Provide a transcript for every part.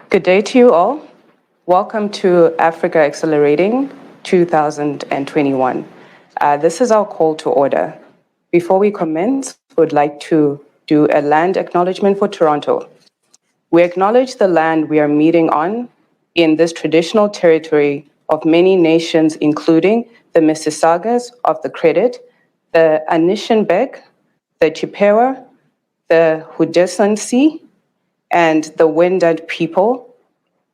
Good day to you all. Welcome to Africa Accelerating 2021. This is our call to order. Before we commence, we would like to do a land acknowledgement for Toronto. We acknowledge the land we are meeting on in this traditional territory of many nations, including the Mississaugas of the Credit, the Anishinaabe, the Chippewa, the Haudenosaunee, and the Wendat people,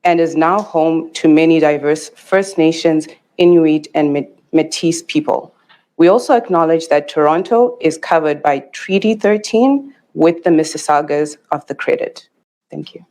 and is now home to many diverse First Nations, Inuit, and Métis people. We also acknowledge that Toronto is covered by Treaty 13 with the Mississaugas of the Credit. Thank you.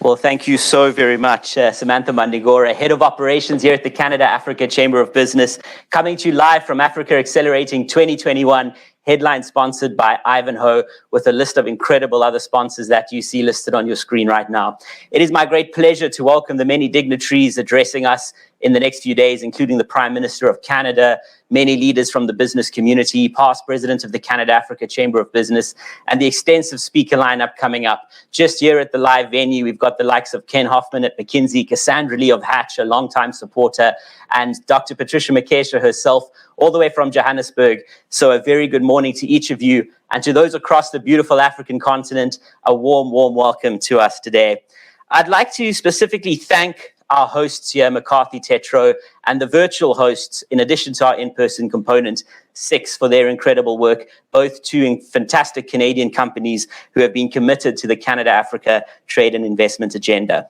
Well, thank you so very much, Samantha Mandigora, Head of Operations here at the Canada-Africa Chamber of Business, coming to you live from Africa Accelerating 2021, headline sponsored by Ivanhoe, with a list of incredible other sponsors that you see listed on your screen right now. It is my great pleasure to welcome the many dignitaries addressing us in the next few days, including the Prime Minister of Canada, many leaders from the business community, past president of the Canada-Africa Chamber of Business, and the extensive speaker lineup coming up. Just here at the live venue, we've got the likes of Ken Hoffman at McKinsey, Cassandra Lee of Hatch, a longtime supporter, and Dr. Patricia Makesha herself, all the way from Johannesburg. So a very good morning to each of you, and to those across the beautiful African continent, a warm, warm welcome to us today. I'd like to specifically thank our hosts here, McCarthy Tetro, and the virtual hosts, in addition to our in-person component, Six, for their incredible work, both two fantastic Canadian companies who have been committed to the Canada-Africa trade and investment agenda.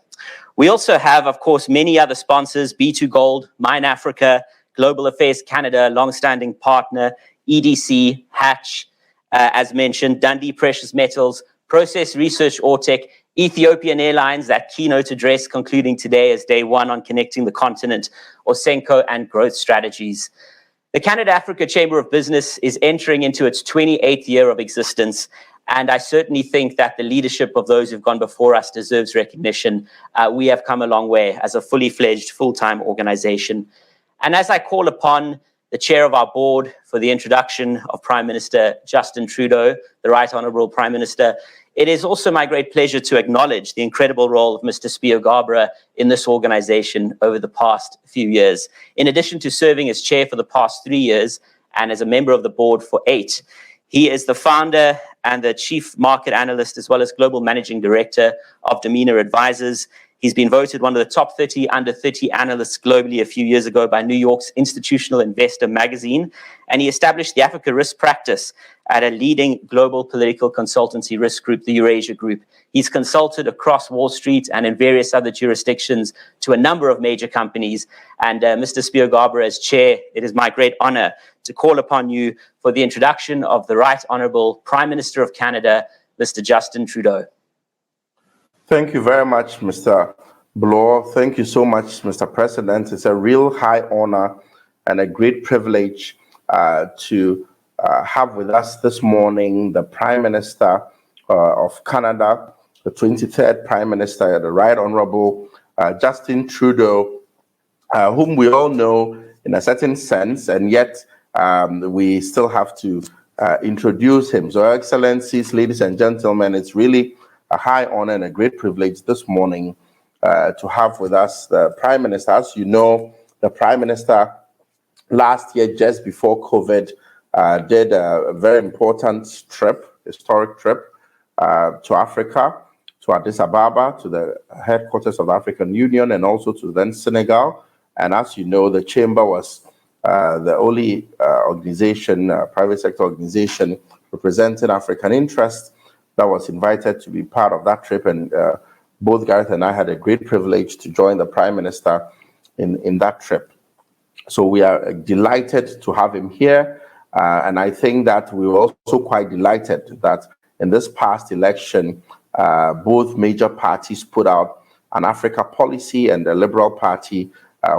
We also have, of course, many other sponsors, B2 Gold, Mine Africa, Global Affairs Canada, long-standing partner, EDC, Hatch, as mentioned, Dundee Precious Metals, Process Research Ortec, Ethiopian Airlines, that keynote address concluding today as day one on connecting the continent, Osenko, and Growth Strategies. The Canada-Africa Chamber of Business is entering into its 28th year of existence, and I certainly think that the leadership of those who've gone before us deserves recognition. We have come a long way as a fully fledged, full-time organization. And as I call upon the chair of our board for the introduction of Prime Minister Justin Trudeau, the Right Honourable Prime Minister, it is also my great pleasure to acknowledge the incredible role of Mr. Spio-Garbrah in this organization over the past few years. In addition to serving as chair for the past 3 years and as a member of the board for 8, he is the founder and the chief market analyst, as well as global managing director of Demeanor Advisors. He's been voted one of the top 30 under 30 analysts globally a few years ago by New York's Institutional Investor magazine, and he established the Africa Risk Practice at a leading global political consultancy risk group, the Eurasia Group. He's consulted across Wall Street and in various other jurisdictions to a number of major companies. And Mr. Spio-Garbrah, as chair, it is my great honor to call upon you for the introduction of the Right Honourable Prime Minister of Canada, Mr. Justin Trudeau. Thank you very much, Mr. Bloor. Thank you so much, Mr. President. It's a real high honor and a great privilege to have with us this morning the Prime Minister of Canada, the 23rd Prime Minister, the Right Honourable Justin Trudeau, whom we all know in a certain sense, and yet we still have to introduce him. So, Excellencies, ladies and gentlemen, it's really a high honor and a great privilege this morning to have with us the Prime Minister. As you know, the Prime Minister last year, just before COVID, did a very important trip, historic trip to Africa, to Addis Ababa, to the headquarters of the African Union, and also to then Senegal. And as you know, the Chamber was the only organization, private sector organization, representing African interests that was invited to be part of that trip. And both Gareth and I had a great privilege to join the Prime Minister in that trip. So we are delighted to have him here. And I think that we were also quite delighted that in this past election, both major parties put out an Africa policy, and the Liberal Party,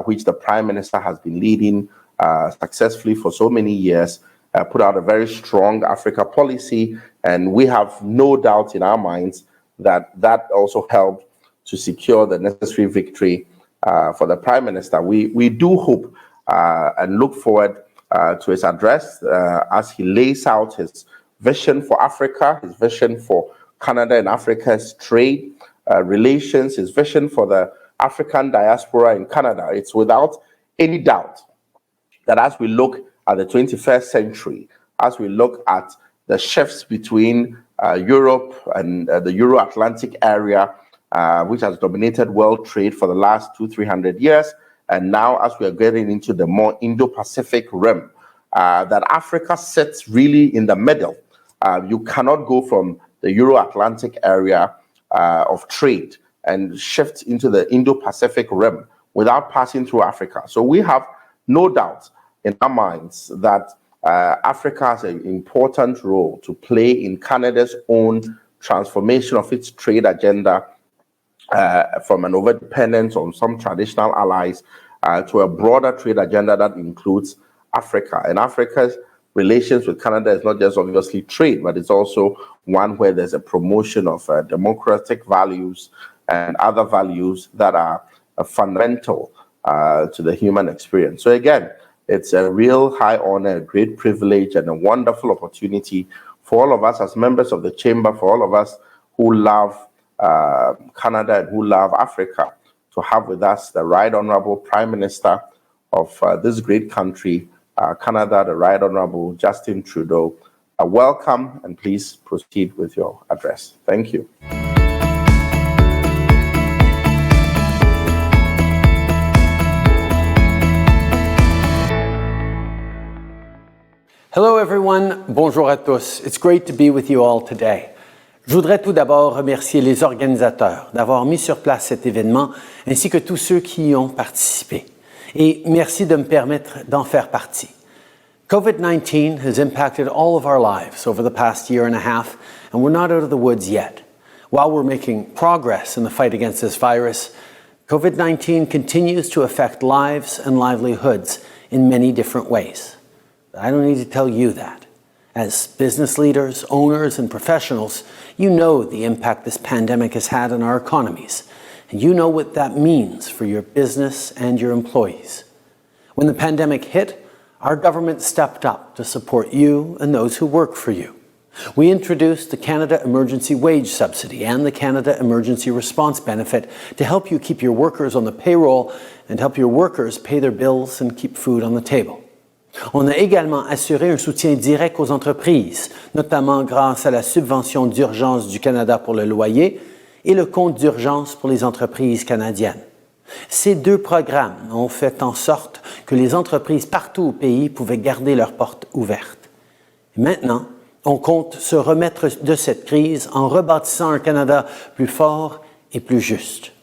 which the Prime Minister has been leading successfully for so many years, put out a very strong Africa policy. And we have no doubt in our minds that that also helped to secure the necessary victory for the Prime Minister. We do hope and look forward to his address as he lays out his vision for Africa, his vision for Canada and Africa's trade, relations, his vision for the African diaspora in Canada, it's without any doubt that as we look at the 21st century, as we look at the shifts between Europe and the Euro-Atlantic area, which has dominated world trade for the last 200-300 years, and now as we are getting into the more Indo-Pacific rim, that Africa sits really in the middle. You cannot go from the Euro-Atlantic area of trade and shift into the Indo-Pacific rim without passing through Africa. So we have no doubt in our minds that Africa has an important role to play in Canada's own transformation of its trade agenda from an overdependence on some traditional allies to a broader trade agenda that includes Africa. And Africa's relations with Canada is not just obviously trade, but it's also one where there's a promotion of democratic values and other values that are fundamental to the human experience. So again, it's a real high honor, a great privilege, and a wonderful opportunity for all of us as members of the Chamber, for all of us who love Canada and who love Africa, to have with us the Right Honorable Prime Minister of this great country, Canada, the Right Honorable Justin Trudeau. Welcome, and please proceed with your address. Thank you. Hello everyone, bonjour à tous. It's great to be with you all today. Je voudrais tout d'abord remercier les organisateurs d'avoir mis sur place cet événement ainsi que tous ceux qui y ont participé. Et merci de me permettre d'en faire partie. COVID-19 has impacted all of our lives over the past year and a half, and we're not out of the woods yet. While we're making progress in the fight against this virus, COVID-19 continues to affect lives and livelihoods in many different ways. I don't need to tell you that. As business leaders, owners, and professionals, you know the impact this pandemic has had on our economies, and you know what that means for your business and your employees. When the pandemic hit, our government stepped up to support you and those who work for you. We introduced the Canada Emergency Wage Subsidy and the Canada Emergency Response Benefit to help you keep your workers on the payroll and help your workers pay their bills and keep food on the table. On a également assuré un soutien direct aux entreprises, notamment grâce à la subvention d'urgence du Canada pour le loyer et le compte d'urgence pour les entreprises canadiennes. Ces deux programmes ont fait en sorte que les entreprises partout au pays pouvaient garder leurs portes ouvertes. Et maintenant, on compte se remettre de cette crise en rebâtissant un Canada plus fort et plus juste.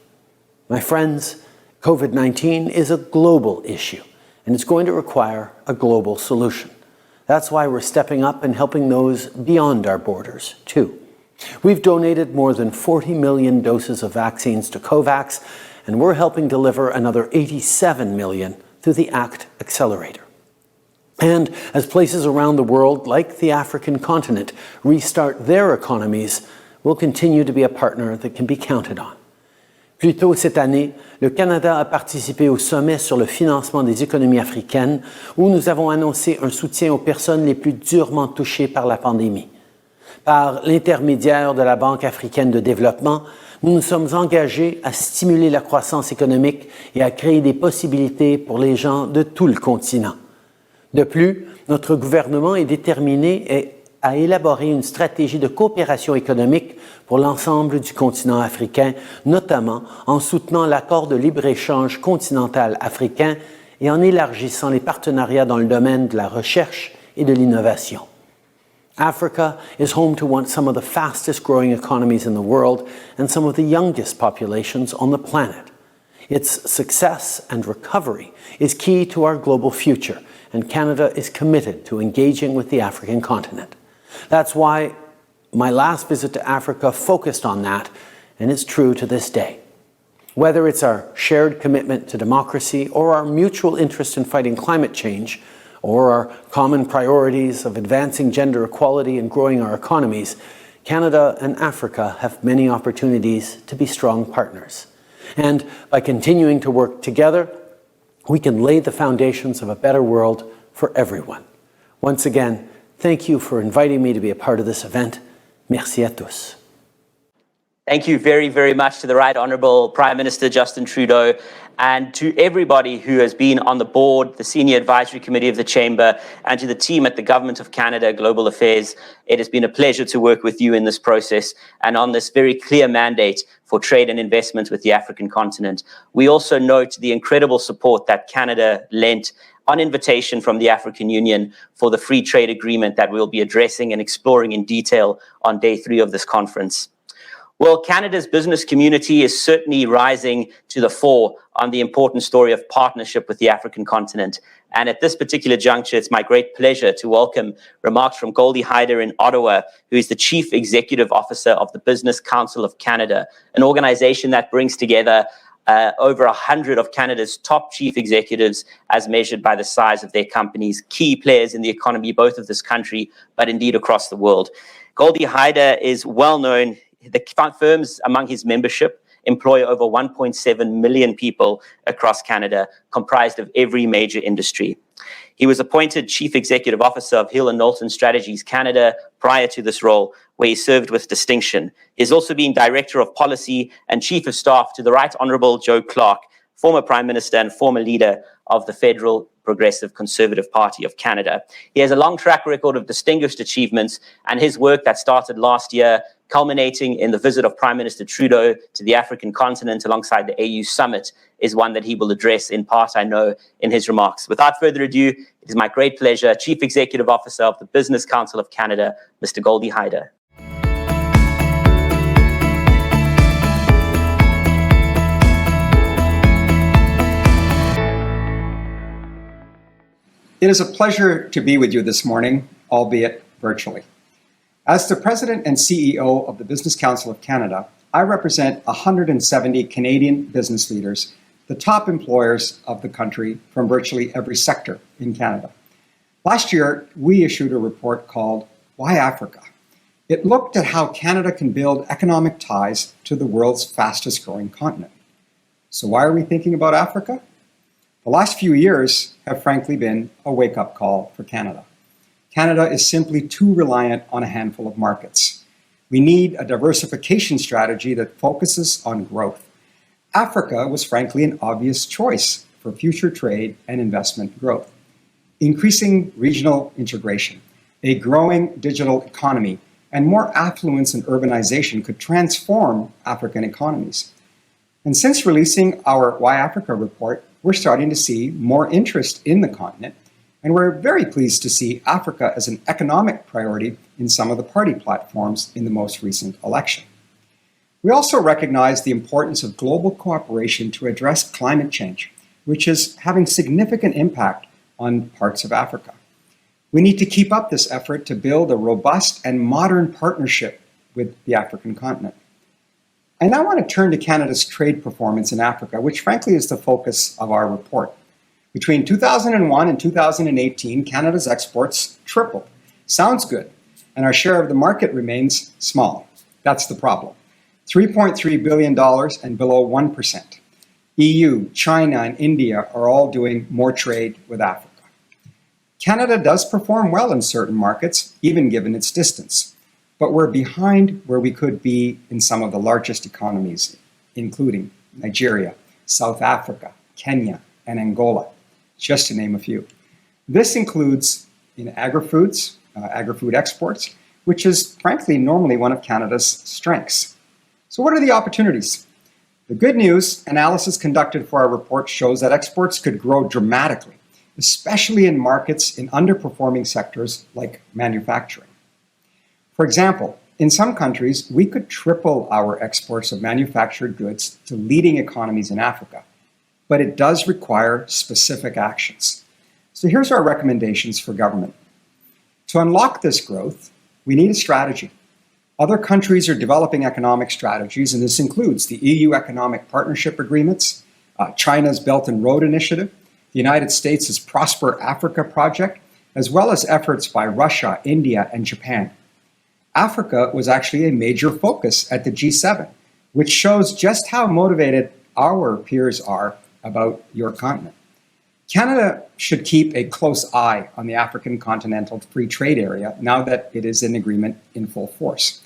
My friends, COVID-19 is a global issue, and it's going to require a global solution. That's why we're stepping up and helping those beyond our borders, too. We've donated more than 40 million doses of vaccines to COVAX, and we're helping deliver another 87 million through the ACT Accelerator. And as places around the world, like the African continent, restart their economies, we'll continue to be a partner that can be counted on. Plus tôt cette année, le Canada a participé au sommet sur le financement des économies africaines où nous avons annoncé un soutien aux personnes les plus durement touchées par la pandémie. Par l'intermédiaire de la Banque africaine de développement, nous nous sommes engagés à stimuler la croissance économique et à créer des possibilités pour les gens de tout le continent. De plus, notre gouvernement est déterminé à élaborer une stratégie de coopération économique pour l'ensemble du continent africain, notamment en soutenant l'accord de libre-échange continental africain et en élargissant les partenariats dans le domaine de la recherche et de l'innovation. Africa is home to some of the fastest growing economies in the world and some of the youngest populations on the planet. Its success and recovery is key to our global future, and Canada is committed to engaging with the African continent. That's why my last visit to Africa focused on that, and it's true to this day. Whether it's our shared commitment to democracy or our mutual interest in fighting climate change, or our common priorities of advancing gender equality and growing our economies, Canada and Africa have many opportunities to be strong partners. And by continuing to work together, we can lay the foundations of a better world for everyone. Once again, thank you for inviting me to be a part of this event. Merci à tous. Thank you very, very much to the Right Honourable Prime Minister Justin Trudeau and to everybody who has been on the board, the Senior Advisory Committee of the Chamber, and to the team at the Government of Canada Global Affairs. It has been a pleasure to work with you in this process and on this very clear mandate for trade and investment with the African continent. We also note the incredible support that Canada lent on invitation from the African Union for the free trade agreement that we'll be addressing and exploring in detail on day 3 of this conference. Well, Canada's business community is certainly rising to the fore on the important story of partnership with the African continent. And at this particular juncture, it's my great pleasure to welcome remarks from Goldie Hyder in Ottawa, who is the Chief Executive Officer of the Business Council of Canada, an organization that brings together over 100 of Canada's top chief executives as measured by the size of their companies, key players in the economy, both of this country, but indeed across the world. Goldie Hyder is well known. The firms among his membership employ over 1.7 million people across Canada, comprised of every major industry. He was appointed Chief Executive Officer of Hill & Knowlton Strategies Canada prior to this role, where he served with distinction. He's also been Director of Policy and Chief of Staff to the Right Honourable Joe Clark, former Prime Minister and former leader of the Federal Progressive Conservative Party of Canada. He has a long track record of distinguished achievements, and his work that started last year, culminating in the visit of Prime Minister Trudeau to the African continent alongside the AU Summit, is one that he will address in part, I know, in his remarks. Without further ado, it is my great pleasure, Chief Executive Officer of the Business Council of Canada, Mr. Goldie Hyder. It is a pleasure to be with you this morning, albeit virtually. As the President and CEO of the Business Council of Canada, I represent 170 Canadian business leaders, the top employers of the country from virtually every sector in Canada. Last year, we issued a report called Why Africa? It looked at how Canada can build economic ties to the world's fastest growing continent. So why are we thinking about Africa? The last few years have frankly been a wake-up call for Canada. Canada is simply too reliant on a handful of markets. We need a diversification strategy that focuses on growth. Africa was frankly an obvious choice for future trade and investment growth. Increasing regional integration, a growing digital economy, and more affluence and urbanization could transform African economies. And since releasing our Why Africa report, we're starting to see more interest in the continent, and we're very pleased to see Africa as an economic priority in some of the party platforms in the most recent election. We also recognize the importance of global cooperation to address climate change, which is having significant impact on parts of Africa. We need to keep up this effort to build a robust and modern partnership with the African continent. I now want to turn to Canada's trade performance in Africa, which frankly is the focus of our report. Between 2001 and 2018, Canada's exports tripled. Sounds good, and our share of the market remains small. That's the problem. $3.3 billion and below 1%. EU, China, and India are all doing more trade with Africa. Canada does perform well in certain markets, even given its distance. But we're behind where we could be in some of the largest economies, including Nigeria, South Africa, Kenya, and Angola, just to name a few. This includes in agri-foods, agri-food exports, which is frankly normally one of Canada's strengths. So what are the opportunities? The good news, analysis conducted for our report shows that exports could grow dramatically, especially in markets in underperforming sectors like manufacturing. For example, in some countries, we could triple our exports of manufactured goods to leading economies in Africa, but it does require specific actions. So here's our recommendations for government. To unlock this growth, we need a strategy. Other countries are developing economic strategies, and this includes the EU Economic Partnership Agreements, China's Belt and Road Initiative, the United States' Prosper Africa Project, as well as efforts by Russia, India, and Japan. Africa was actually a major focus at the G7, which shows just how motivated our peers are about your continent. Canada should keep a close eye on the African Continental Free Trade Area now that it is in agreement in full force.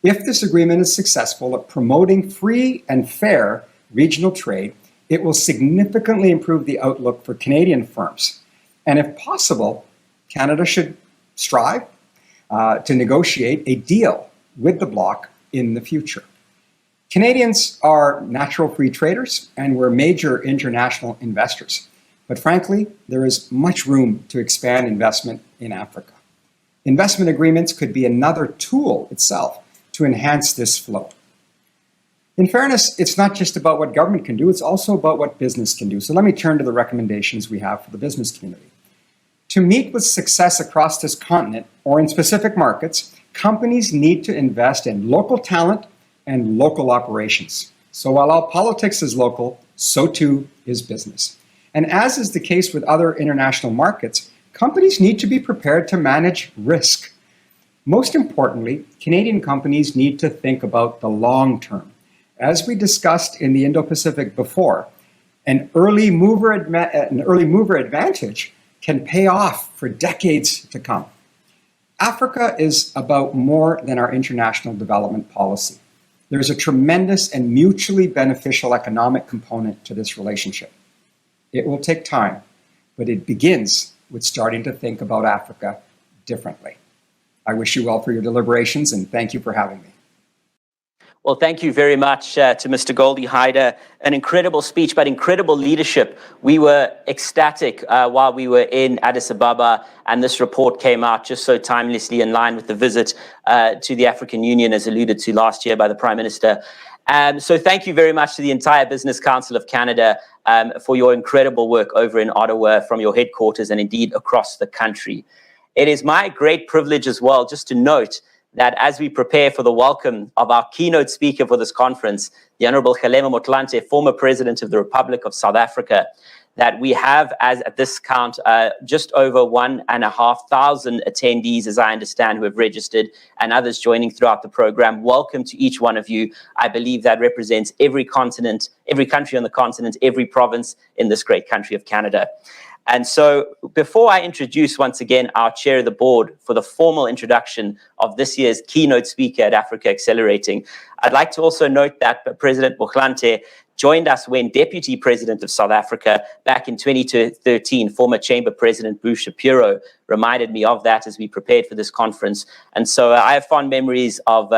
If this agreement is successful at promoting free and fair regional trade, it will significantly improve the outlook for Canadian firms. And if possible, Canada should strive to negotiate a deal with the bloc in the future. Canadians are natural free traders and we're major international investors. But frankly, there is much room to expand investment in Africa. Investment agreements could be another tool itself to enhance this flow. In fairness, it's not just about what government can do, it's also about what business can do. So let me turn to the recommendations we have for the business community. To meet with success across this continent or in specific markets, companies need to invest in local talent and local operations. So while all politics is local, so too is business. And as is the case with other international markets, companies need to be prepared to manage risk. Most importantly, Canadian companies need to think about the long term. As we discussed in the Indo-Pacific before, an early mover advantage can pay off for decades to come. Africa is about more than our international development policy. There's a tremendous and mutually beneficial economic component to this relationship. It will take time, but it begins with starting to think about Africa differently. I wish you well for your deliberations and thank you for having me. Well, thank you very much to Mr. Goldie Hyder. An incredible speech, but incredible leadership. We were ecstatic while we were in Addis Ababa, and this report came out just so timelessly in line with the visit to the African Union, as alluded to last year by the Prime Minister. So thank you very much to the entire Business Council of Canada for your incredible work over in Ottawa from your headquarters and indeed across the country. It is my great privilege as well just to note that as we prepare for the welcome of our keynote speaker for this conference, the Honorable Kgalema Motlanthe, former President of the Republic of South Africa, that we have, as at this count, just over 1,500 attendees, as I understand, who have registered, and others joining throughout the program. Welcome to each one of you. I believe that represents every continent, every country on the continent, every province in this great country of Canada. And so before I introduce once again our chair of the board for the formal introduction of this year's keynote speaker at Africa Accelerating, I'd like to also note that President Motlanthe joined us when Deputy President of South Africa back in 2013, former Chamber President Bruce Shapiro reminded me of that as we prepared for this conference. And so I have fond memories of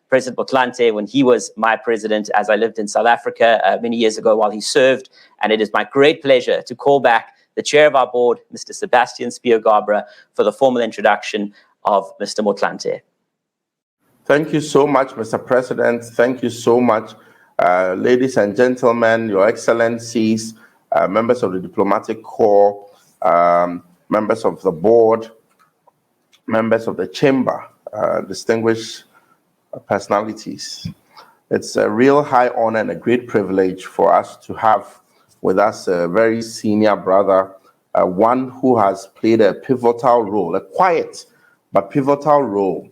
President Motlanthe when he was my president as I lived in South Africa many years ago while he served. And it is my great pleasure to call back the chair of our board, Mr. Sebastian Spio-Garbrah, for the formal introduction of Mr. Motlanthe. Thank you so much, Mr. President. Thank you so much, ladies and gentlemen, Your Excellencies, members of the Diplomatic Corps, members of the board, members of the Chamber, distinguished personalities. It's a real high honor and a great privilege for us to have with us a very senior brother, one who has played a pivotal role, a quiet but pivotal role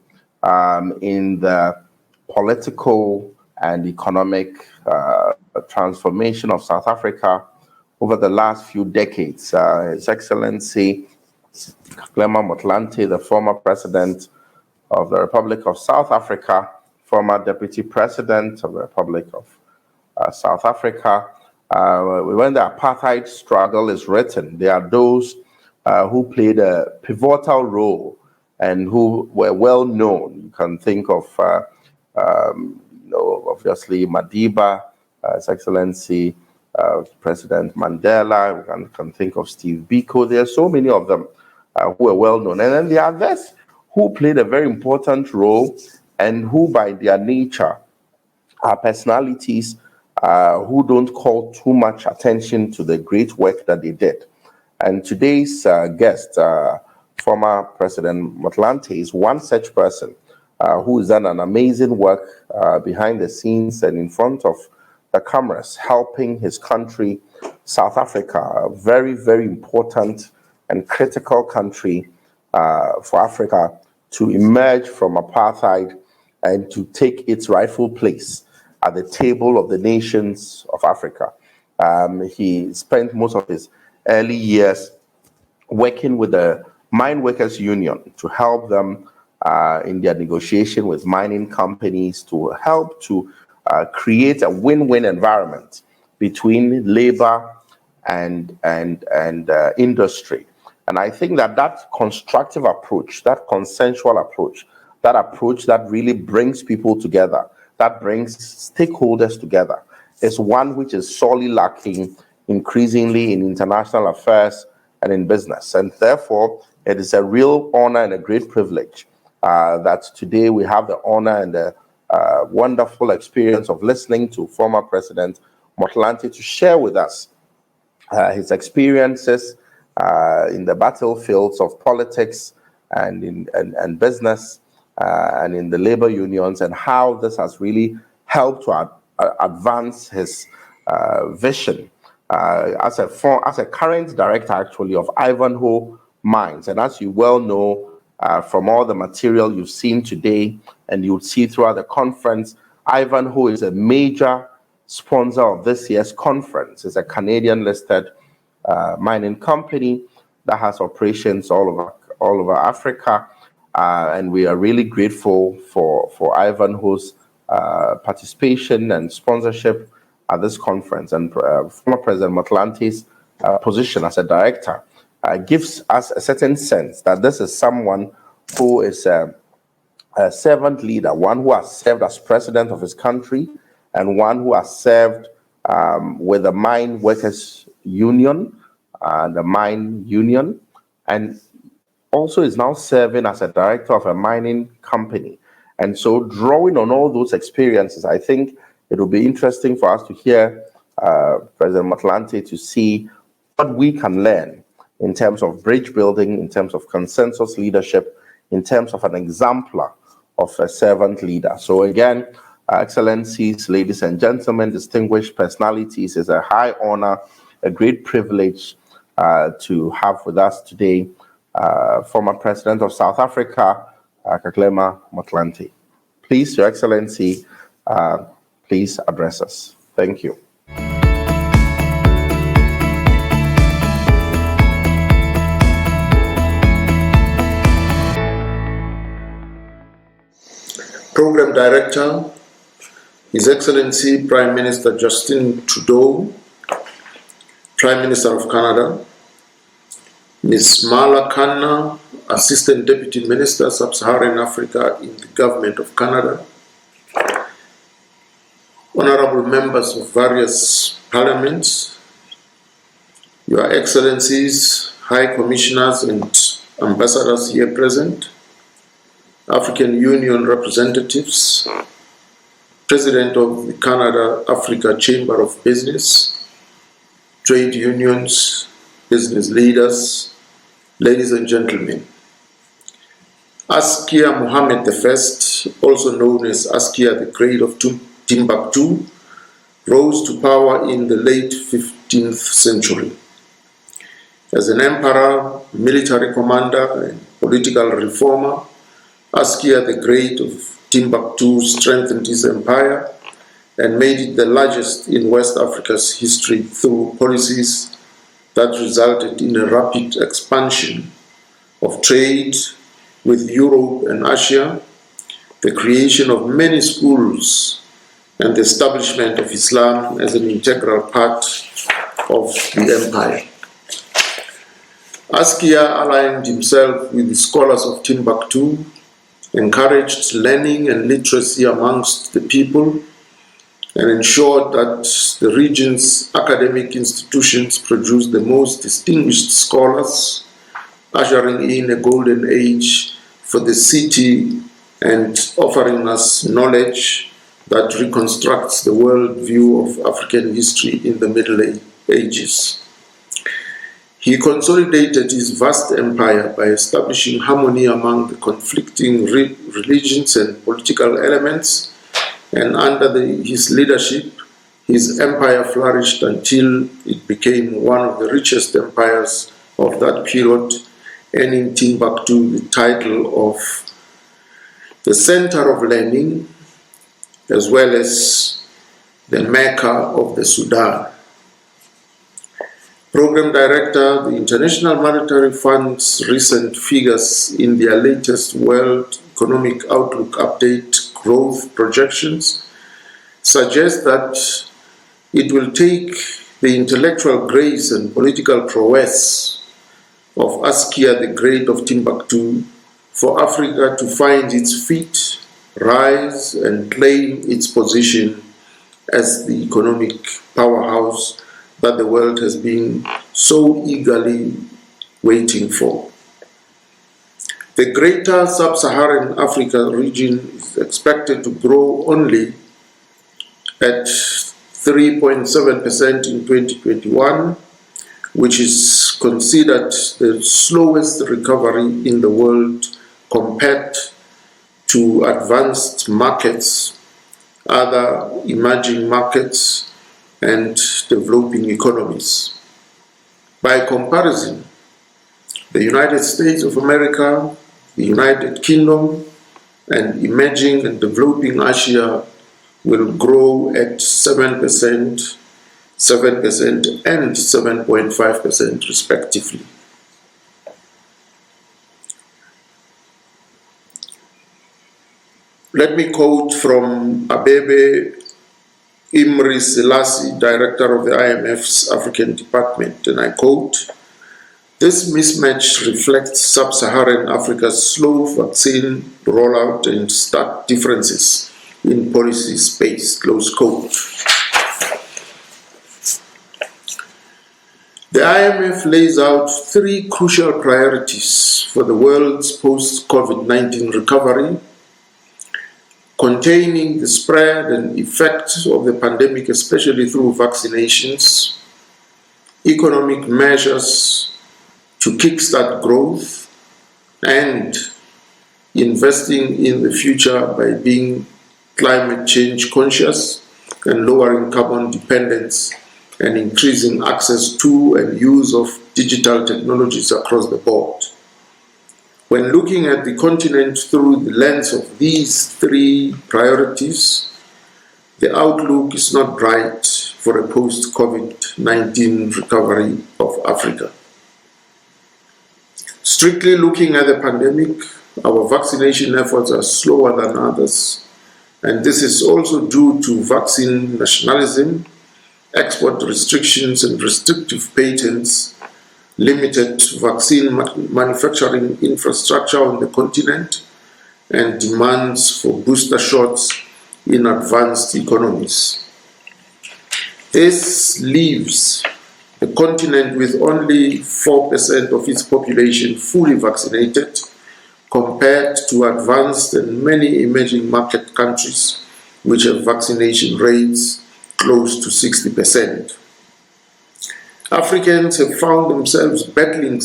in the political and economic transformation of South Africa over the last few decades. His Excellency Kgalema Motlanthe, the former president of the Republic of South Africa, former deputy president of the Republic of South Africa. When the apartheid struggle is written, there are those who played a pivotal role and who were well known. You can think of, obviously Madiba, His Excellency President Mandela. We can think of Steve Biko. There are so many of them who are well known. And then there are others who played a very important role and who, by their nature, are personalities who don't call too much attention to the great work that they did. And today's guest, former President Motlanthe, is one such person who has done an amazing work behind the scenes and in front of the cameras, helping his country, South Africa, a very, very important and critical country for Africa to emerge from apartheid and to take its rightful place at the table of the nations of Africa. He spent most of his early years working with the Mine Workers Union to help them in their negotiation with mining companies to help to create a win-win environment between labor and industry. And I think that constructive approach, that consensual approach, that approach that really brings people together, that brings stakeholders together, is one which is sorely lacking increasingly in international affairs and in business. And therefore, it is a real honor and a great privilege that today we have the honor and the wonderful experience of listening to former President Motlanthe to share with us his experiences in the battlefields of politics and in business and in the labor unions, and how this has really helped to advance his vision as a current director, actually, of Ivanhoe Mines. And as you well know from all the material you've seen today and you'll see throughout the conference, Ivanhoe is a major sponsor of this year's conference. It's a Canadian-listed mining company that has operations all over Africa, and we are really grateful for Ivanhoe's participation and sponsorship at this conference. And former President Motlanthe's position as a director gives us a certain sense that this is someone who is a servant leader, one who has served as president of his country, and one who has served with the mine workers union, the mine union, and also is now serving as a director of a mining company. And so, drawing on all those experiences, I think it will be interesting for us to hear President Motlanthe to see what we can learn in terms of bridge building, in terms of consensus leadership, in terms of an exemplar of a servant leader. So again, Excellencies, ladies and gentlemen, distinguished personalities, it's a high honor, a great privilege to have with us today former President of South Africa, Kgalema Motlanthe. Please, Your Excellency, please address us. Thank you. Program Director, His Excellency Prime Minister Justin Trudeau, Prime Minister of Canada, Ms. Marla Khanna, Assistant Deputy Minister, Sub-Saharan Africa in the Government of Canada, Honorable members of various parliaments, Your Excellencies, High Commissioners and Ambassadors here present, African Union representatives, President of the Canada-Africa Chamber of Business, trade unions, business leaders, ladies and gentlemen. Askia Mohammed I, also known as Askia the Great of Timbuktu, rose to power in the late 15th century. As an emperor, military commander, and political reformer, Askia the Great of Timbuktu strengthened his empire and made it the largest in West Africa's history through policies that resulted in a rapid expansion of trade with Europe and Asia, the creation of many schools, and the establishment of Islam as an integral part of the empire. Askia aligned himself with the scholars of Timbuktu, encouraged learning and literacy amongst the people, and ensured that the region's academic institutions produced the most distinguished scholars, ushering in a golden age for the city and offering us knowledge that reconstructs the world view of African history in the Middle Ages. He consolidated his vast empire by establishing harmony among the conflicting religions and political elements, and under his leadership, his empire flourished until it became one of the richest empires of that period, earning Timbuktu the title of the center of learning, as well as the Mecca of the Sudan. Program Director, the International Monetary Fund's recent figures in their latest World Economic Outlook Update growth projections suggest that it will take the intellectual grace and political prowess of Askia the Great of Timbuktu for Africa to find its feet, rise, and claim its position as the economic powerhouse that the world has been so eagerly waiting for. The greater sub-Saharan Africa region is expected to grow only at 3.7% in 2021, which is considered the slowest recovery in the world compared to advanced markets, other emerging markets, and developing economies. By comparison, the United States of America, the United Kingdom, and emerging and developing Asia will grow at 7%, 7% and 7.5% respectively. Let me quote from Abebe Imri Selassie, Director of the IMF's African Department, and I quote, "This mismatch reflects sub-Saharan Africa's slow vaccine rollout and stark differences in policy space," close quote. The IMF lays out three crucial priorities for the world's post-COVID-19 recovery, containing the spread and effects of the pandemic, especially through vaccinations, economic measures to kickstart growth, and investing in the future by being climate change conscious and lowering carbon dependence and increasing access to and use of digital technologies across the board. When looking at the continent through the lens of these three priorities, the outlook is not bright for a post-COVID-19 recovery of Africa. Strictly looking at the pandemic, our vaccination efforts are slower than others, and this is also due to vaccine nationalism, export restrictions and restrictive patents, limited vaccine manufacturing infrastructure on the continent, and demands for booster shots in advanced economies. This leaves the continent with only 4% of its population fully vaccinated, compared to advanced and many emerging market countries which have vaccination rates close to 60%. Africans have found themselves battling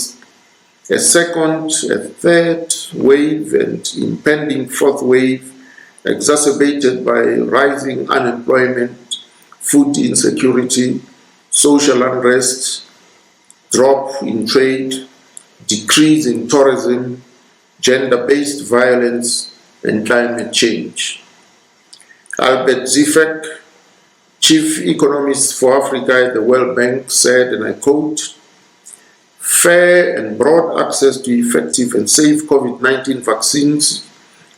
a second, a third wave and impending fourth wave, exacerbated by rising unemployment, food insecurity, social unrest, drop in trade, decrease in tourism, gender-based violence, and climate change. Albert Zifek, Chief Economist for Africa at the World Bank, said, and I quote, "Fair and broad access to effective and safe COVID-19 vaccines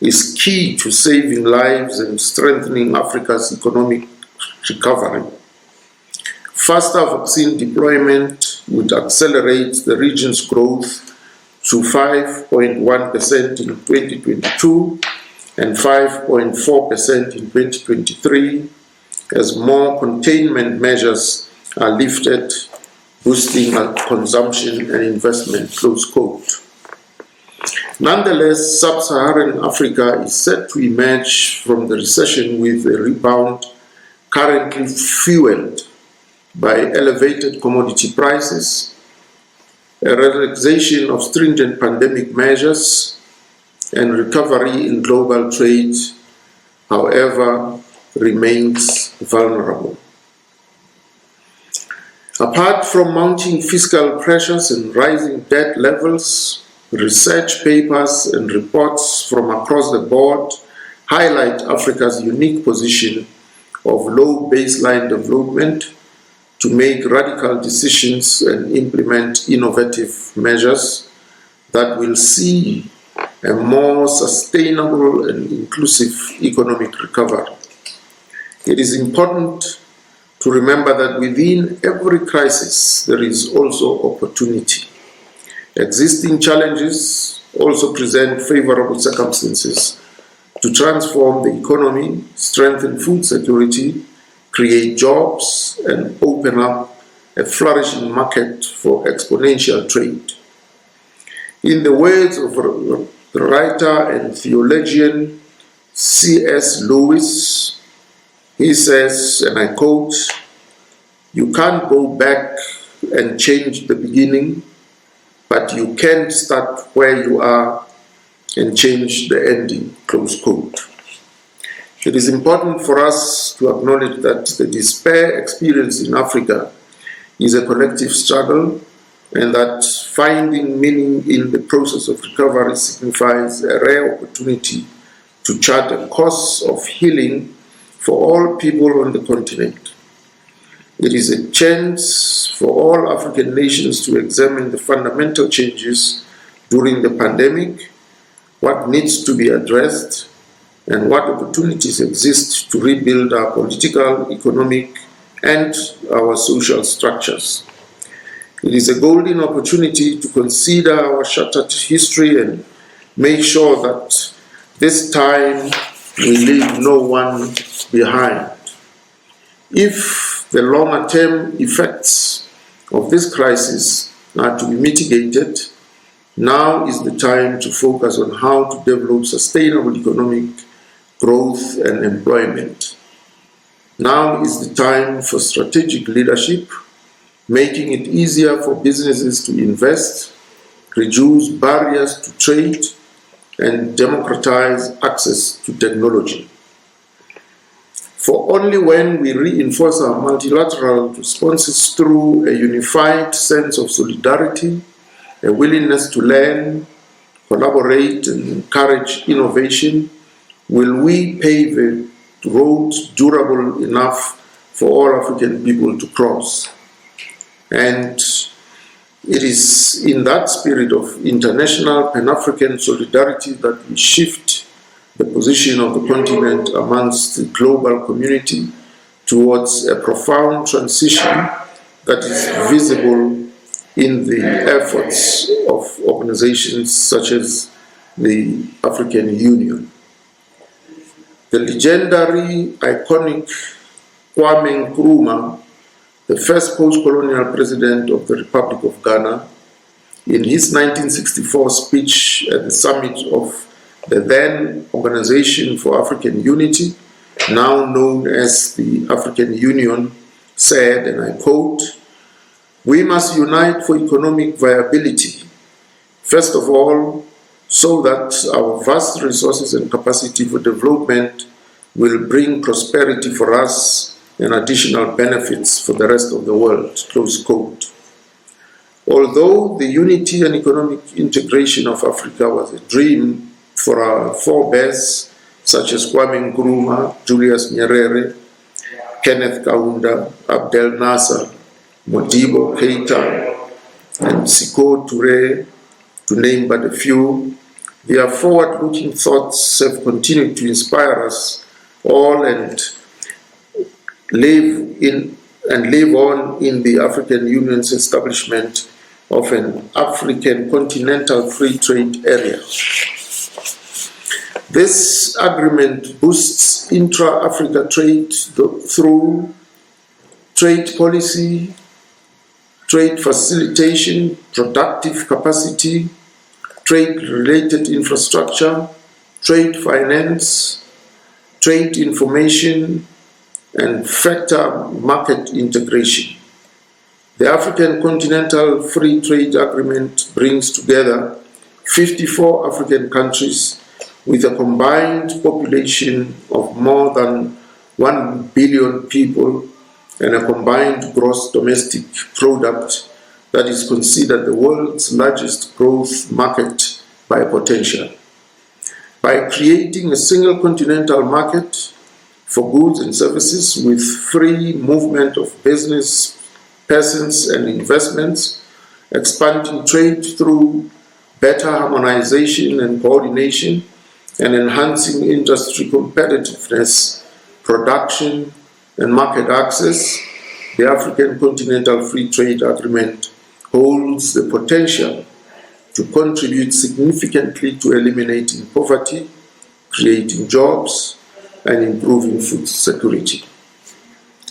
is key to saving lives and strengthening Africa's economic recovery. Faster vaccine deployment would accelerate the region's growth to 5.1% in 2022 and 5.4% in 2023 as more containment measures are lifted, boosting consumption and investment," close quote. Nonetheless, sub-Saharan Africa is set to emerge from the recession with a rebound currently fueled by elevated commodity prices, a relaxation of stringent pandemic measures, and recovery in global trade, however, remains vulnerable. Apart from mounting fiscal pressures and rising debt levels, research papers and reports from across the board highlight Africa's unique position of low baseline development, to make radical decisions and implement innovative measures that will see a more sustainable and inclusive economic recovery. It is important to remember that within every crisis there is also opportunity. Existing challenges also present favorable circumstances to transform the economy, strengthen food security, create jobs, and open up a flourishing market for exponential trade. In the words of the writer and theologian C.S. Lewis, he says, and I quote, "You can't go back and change the beginning, but you can start where you are and change the ending," close quote. It is important for us to acknowledge that the despair experienced in Africa is a collective struggle, and that finding meaning in the process of recovery signifies a rare opportunity to chart a course of healing for all people on the continent. It is a chance for all African nations to examine the fundamental changes during the pandemic, what needs to be addressed, and what opportunities exist to rebuild our political, economic, and our social structures. It is a golden opportunity to consider our shattered history and make sure that this time we leave no one behind. If the longer-term effects of this crisis are to be mitigated, now is the time to focus on how to develop sustainable economic growth and employment. Now is the time for strategic leadership, making it easier for businesses to invest, reduce barriers to trade, and democratize access to technology. For only when we reinforce our multilateral responses through a unified sense of solidarity, a willingness to learn, collaborate, and encourage innovation, will we pave a road durable enough for all African people to cross. And it is in that spirit of international Pan-African solidarity that we shift the position of the continent amongst the global community towards a profound transition that is visible in the efforts of organizations such as the African Union. The legendary, iconic Kwame Nkrumah, the first post-colonial president of the Republic of Ghana, in his 1964 speech at the summit of the then Organization for African Unity, now known as the African Union, said, and I quote, "We must unite for economic viability, first of all, so that our vast resources and capacity for development will bring prosperity for us and additional benefits for the rest of the world," close quote. Although the unity and economic integration of Africa was a dream for our forebears, such as Kwame Nkrumah, Julius Nyerere, Kenneth Kaunda, Abdel Nasser, Modibo Keita, and Sékou Touré, to name but a few, their forward-looking thoughts have continued to inspire us all and live on in the African Union's establishment of an African continental free trade area. This agreement boosts intra-Africa trade through trade policy, trade facilitation, productive capacity, trade-related infrastructure, trade finance, trade information, and factor market integration. The African Continental Free Trade Agreement brings together 54 African countries with a combined population of more than 1 billion people and a combined gross domestic product that is considered the world's largest growth market by potential. By creating a single continental market for goods and services with free movement of business, persons and investments, expanding trade through better harmonization and coordination, and enhancing industry competitiveness, production, and market access, the African Continental Free Trade Agreement holds the potential to contribute significantly to eliminating poverty, creating jobs, and improving food security.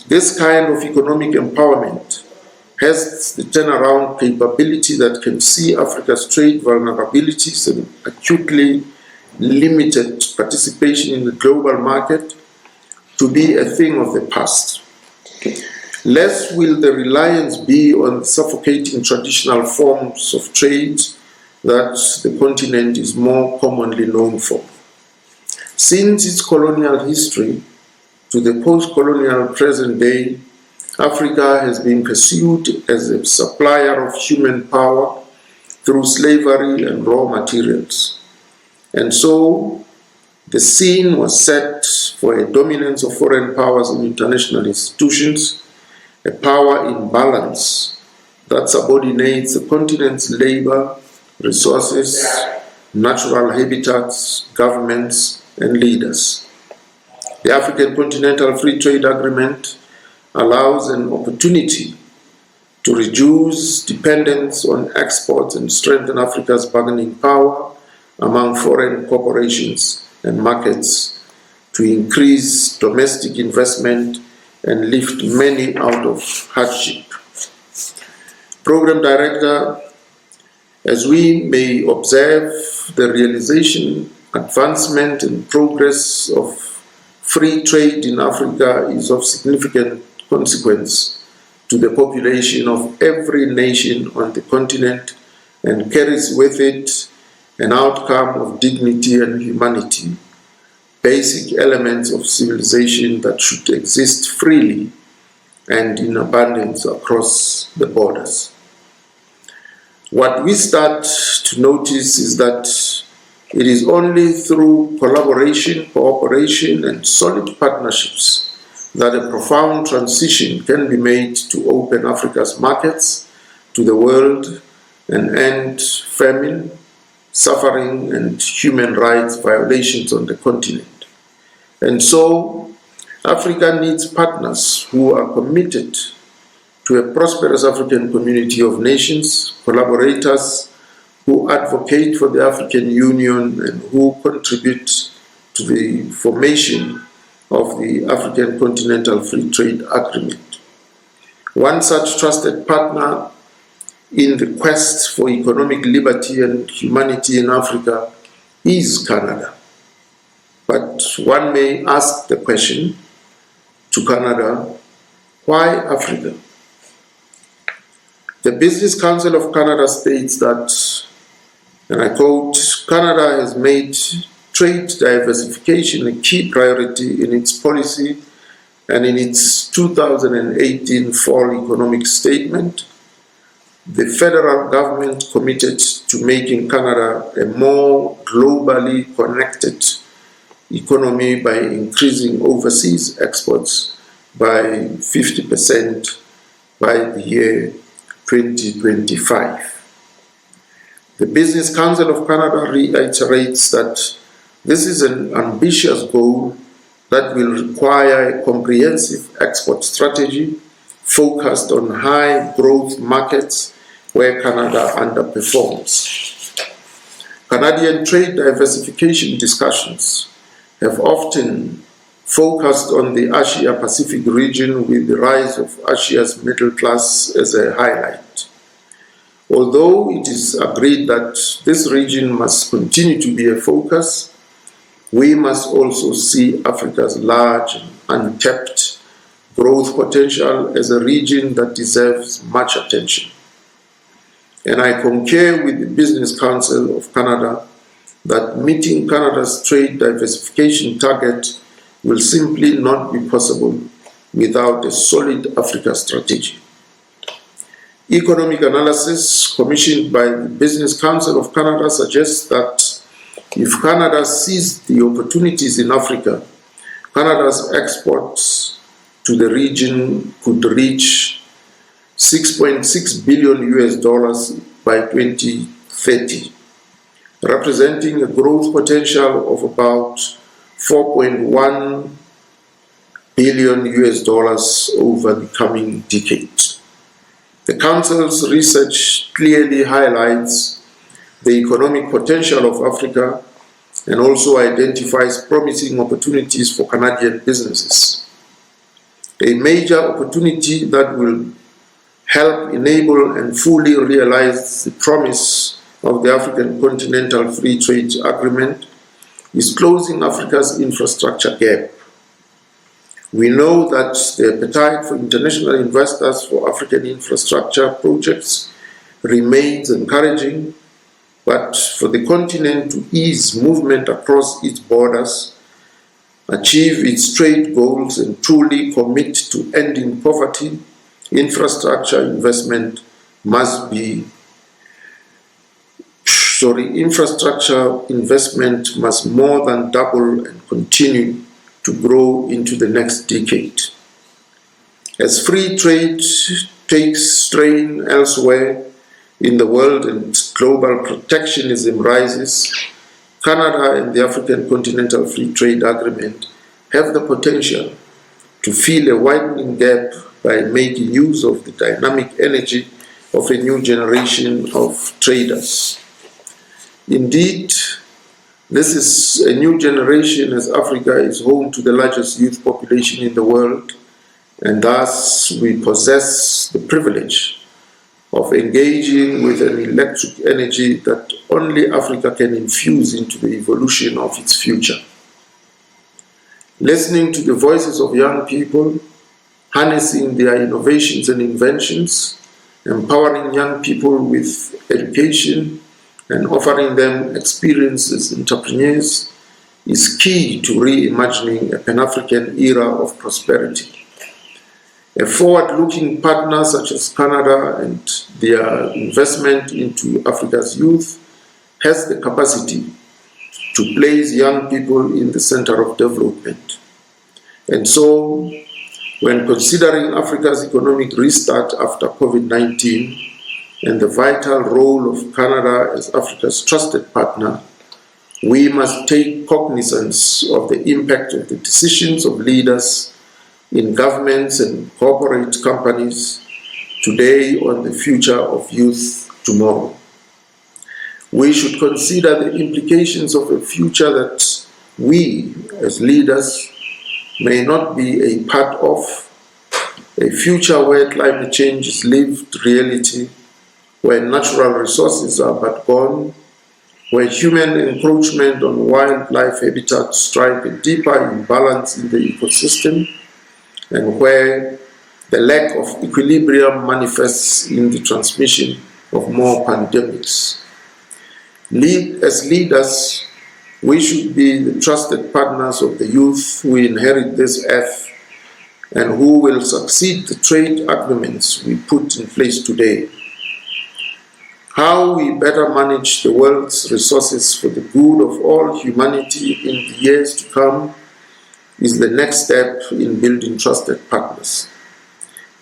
This kind of economic empowerment has the turnaround capability that can see Africa's trade vulnerabilities and acutely limited participation in the global market to be a thing of the past. Less will the reliance be on suffocating traditional forms of trade that the continent is more commonly known for. Since its colonial history to the post-colonial present day, Africa has been pursued as a supplier of human power through slavery and raw materials. And so the scene was set for a dominance of foreign powers in international institutions, a power imbalance that subordinates the continent's labor, resources, natural habitats, governments, and leaders. The African Continental Free Trade Agreement allows an opportunity to reduce dependence on exports and strengthen Africa's bargaining power among foreign corporations and markets, to increase domestic investment and lift many out of hardship. Program Director, as we may observe, the realization, advancement, and progress of free trade in Africa is of significant consequence to the population of every nation on the continent and carries with it an outcome of dignity and humanity, basic elements of civilization that should exist freely and in abundance across the borders. What we start to notice is that it is only through collaboration, cooperation, and solid partnerships that a profound transition can be made to open Africa's markets to the world and end famine, suffering, and human rights violations on the continent. And so, Africa needs partners who are committed to a prosperous African community of nations, collaborators who advocate for the African Union and who contribute to the formation of the African Continental Free Trade Agreement. One such trusted partner in the quest for economic liberty and humanity in Africa is Canada. But one may ask the question to Canada, why Africa? The Business Council of Canada states that, and I quote, Canada has made trade diversification a key priority in its policy and in its 2018 Fall Economic Statement. The federal government committed to making Canada a more globally connected economy by increasing overseas exports by 50% by the year 2025. The Business Council of Canada reiterates that this is an ambitious goal that will require a comprehensive export strategy focused on high growth markets where Canada underperforms. Canadian trade diversification discussions have often focused on the Asia-Pacific region with the rise of Asia's middle class as a highlight. Although it is agreed that this region must continue to be a focus, we must also see Africa's large and untapped growth potential as a region that deserves much attention. And I concur with the Business Council of Canada that meeting Canada's trade diversification target will simply not be possible without a solid Africa strategy. Economic analysis commissioned by the Business Council of Canada suggests that if Canada sees the opportunities in Africa, Canada's exports to the region could reach $6.6 billion by 2030, representing a growth potential of about $4.1 billion over the coming decade. The Council's research clearly highlights the economic potential of Africa and also identifies promising opportunities for Canadian businesses. A major opportunity that will help enable and fully realize the promise of the African Continental Free Trade Agreement is closing Africa's infrastructure gap. We know that the appetite for international investors for African infrastructure projects remains encouraging, but for the continent to ease movement across its borders, achieve its trade goals, and truly commit to ending poverty, infrastructure investment must more than double and continue to grow into the next decade. As free trade takes strain elsewhere in the world and global protectionism rises, Canada and the African Continental Free Trade Agreement have the potential to fill a widening gap by making use of the dynamic energy of a new generation of traders. Indeed, this is a new generation, as Africa is home to the largest youth population in the world, and thus we possess the privilege of engaging with an electric energy that only Africa can infuse into the evolution of its future. Listening to the voices of young people, harnessing their innovations and inventions, empowering young people with education, and offering them experience as entrepreneurs is key to reimagining a Pan-African era of prosperity. A forward-looking partner such as Canada and their investment into Africa's youth has the capacity to place young people in the center of development. And so, when considering Africa's economic restart after COVID-19, and the vital role of Canada as Africa's trusted partner, we must take cognizance of the impact of the decisions of leaders in governments and corporate companies today on the future of youth tomorrow. We should consider the implications of a future that we, as leaders, may not be a part of, a future where climate change is lived reality, where natural resources are but gone, where human encroachment on wildlife habitats strike a deeper imbalance in the ecosystem, and where the lack of equilibrium manifests in the transmission of more pandemics. As leaders, we should be the trusted partners of the youth who inherit this earth and who will succeed the trade agreements we put in place today. How we better manage the world's resources for the good of all humanity in the years to come is the next step in building trusted partners.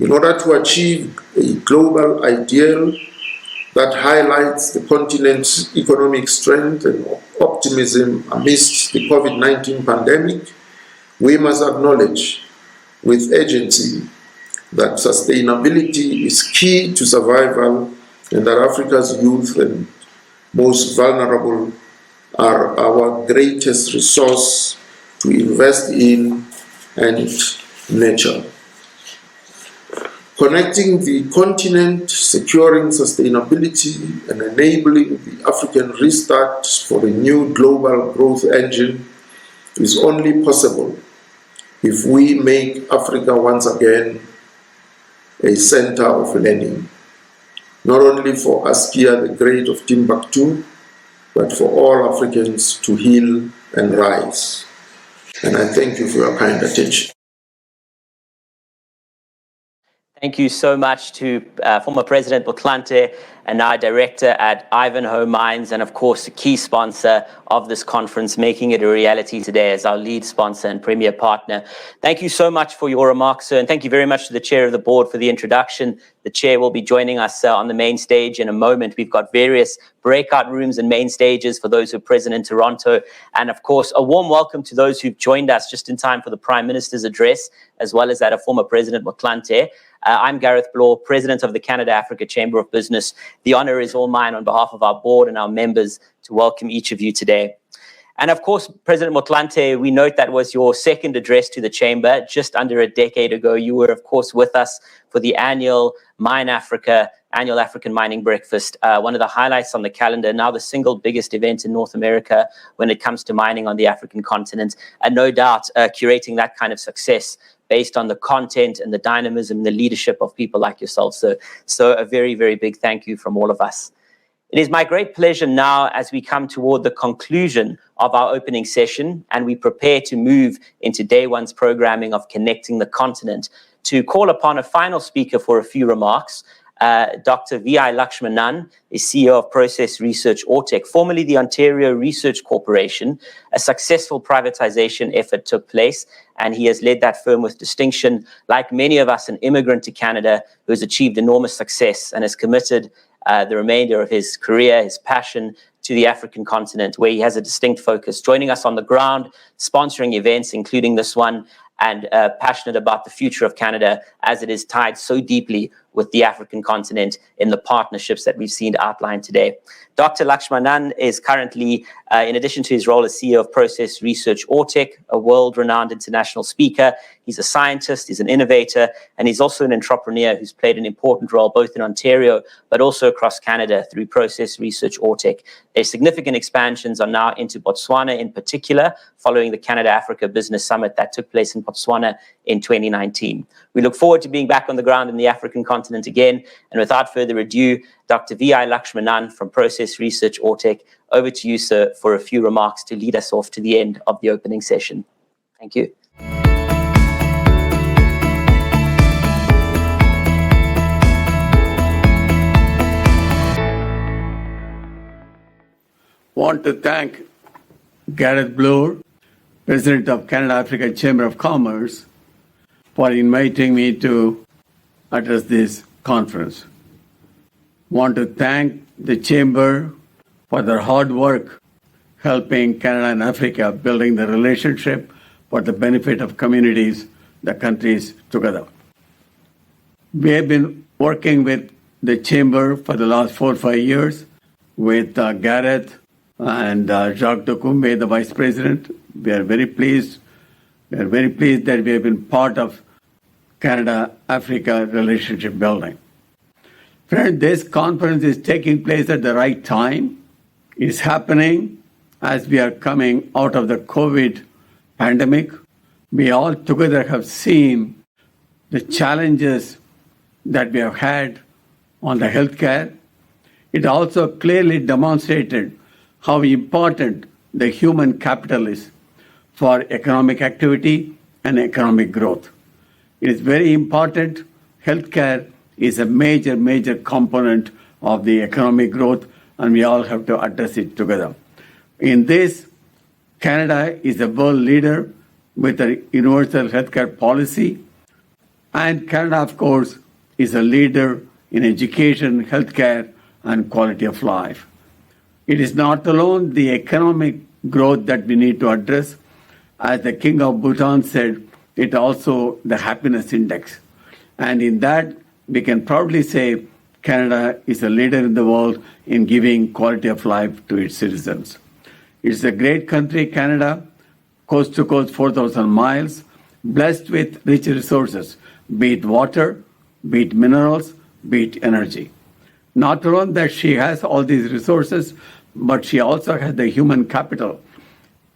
In order to achieve a global ideal that highlights the continent's economic strength and optimism amidst the COVID-19 pandemic, we must acknowledge with urgency that sustainability is key to survival and that Africa's youth and most vulnerable are our greatest resource to invest in and nurture. Connecting the continent, securing sustainability, and enabling the African restart for a new global growth engine is only possible if we make Africa once again a center of learning, not only for Askia the Great of Timbuktu, but for all Africans to heal and rise. And I thank you for your kind attention. Thank you so much to former President Botlante and now Director at Ivanhoe Mines, and of course a key sponsor of this conference, making it a reality today as our lead sponsor and premier partner. Thank you so much for your remarks, sir, and thank you very much to the Chair of the Board for the introduction. The chair will be joining us on the main stage in a moment. We've got various breakout rooms and main stages for those who are present in Toronto. And of course, a warm welcome to those who've joined us just in time for the Prime Minister's address, as well as that of former President Motlanthe. I'm Gareth Bloor, President of the Canada-Africa Chamber of Business. The honor is all mine on behalf of our board and our members to welcome each of you today. And of course, President Motlanthe, we note that was your second address to the Chamber just under a decade ago. You were, of course, with us for the annual annual African Mining Breakfast, one of the highlights on the calendar, now the single biggest event in North America when it comes to mining on the African continent. And no doubt, curating that kind of success based on the content and the dynamism and the leadership of people like yourself. So a very, very big thank you from all of us. It is my great pleasure now, as we come toward the conclusion of our opening session and we prepare to move into day one's programming of Connecting the Continent, to call upon a final speaker for a few remarks. Dr. V.I. Lakshmanan is CEO of Process Research Ortec, formerly the Ontario Research Corporation. A successful privatization effort took place, and he has led that firm with distinction. Like many of us, an immigrant to Canada who has achieved enormous success and has committed the remainder of his career, his passion, to the African continent, where he has a distinct focus, joining us on the ground, sponsoring events, including this one, and passionate about the future of Canada as it is tied so deeply with the African continent in the partnerships that we've seen outlined today. Dr. Lakshmanan is currently, in addition to his role as CEO of Process Research Ortec, a world-renowned international speaker. He's a scientist, he's an innovator, and he's also an entrepreneur who's played an important role both in Ontario, but also across Canada through Process Research Ortec. Their significant expansions are now into Botswana in particular, following the Canada-Africa Business Summit that took place in Botswana in 2019. We look forward to being back on the ground in the African continent again. And without further ado, Dr. V.I. Lakshmanan from Process Research Ortec, over to you, sir, for a few remarks to lead us off to the end of the opening session. Thank you. Want to thank Gareth Bloor, President of Canada-Africa Chamber of Commerce, for inviting me to address this conference. Want to thank the Chamber for their hard work helping Canada and Africa building the relationship for the benefit of communities, the countries together. We have been working with the Chamber for the last 4 or 5 years with Gareth and Jacques Dukumbe, the Vice President. We are very pleased. We are very pleased that we have been part of Canada-Africa relationship building. Friend, this conference is taking place at the right time. It's happening as we are coming out of the COVID pandemic. We all together have seen the challenges that we have had on the healthcare. It also clearly demonstrated how important the human capital is for economic activity and economic growth. It is very important. Healthcare is a major component of the economic growth, and we all have to address it together. In this, Canada is a world leader with a universal healthcare policy, and Canada, of course, is a leader in education, healthcare, and quality of life. It is not alone the economic growth that we need to address. As the King of Bhutan said, it also the happiness index. And in that, we can proudly say Canada is a leader in the world in giving quality of life to its citizens. It's a great country, Canada, coast to coast, 4,000 miles, blessed with rich resources, be it water, be it minerals, be it energy. Not alone that she has all these resources, but she also has the human capital,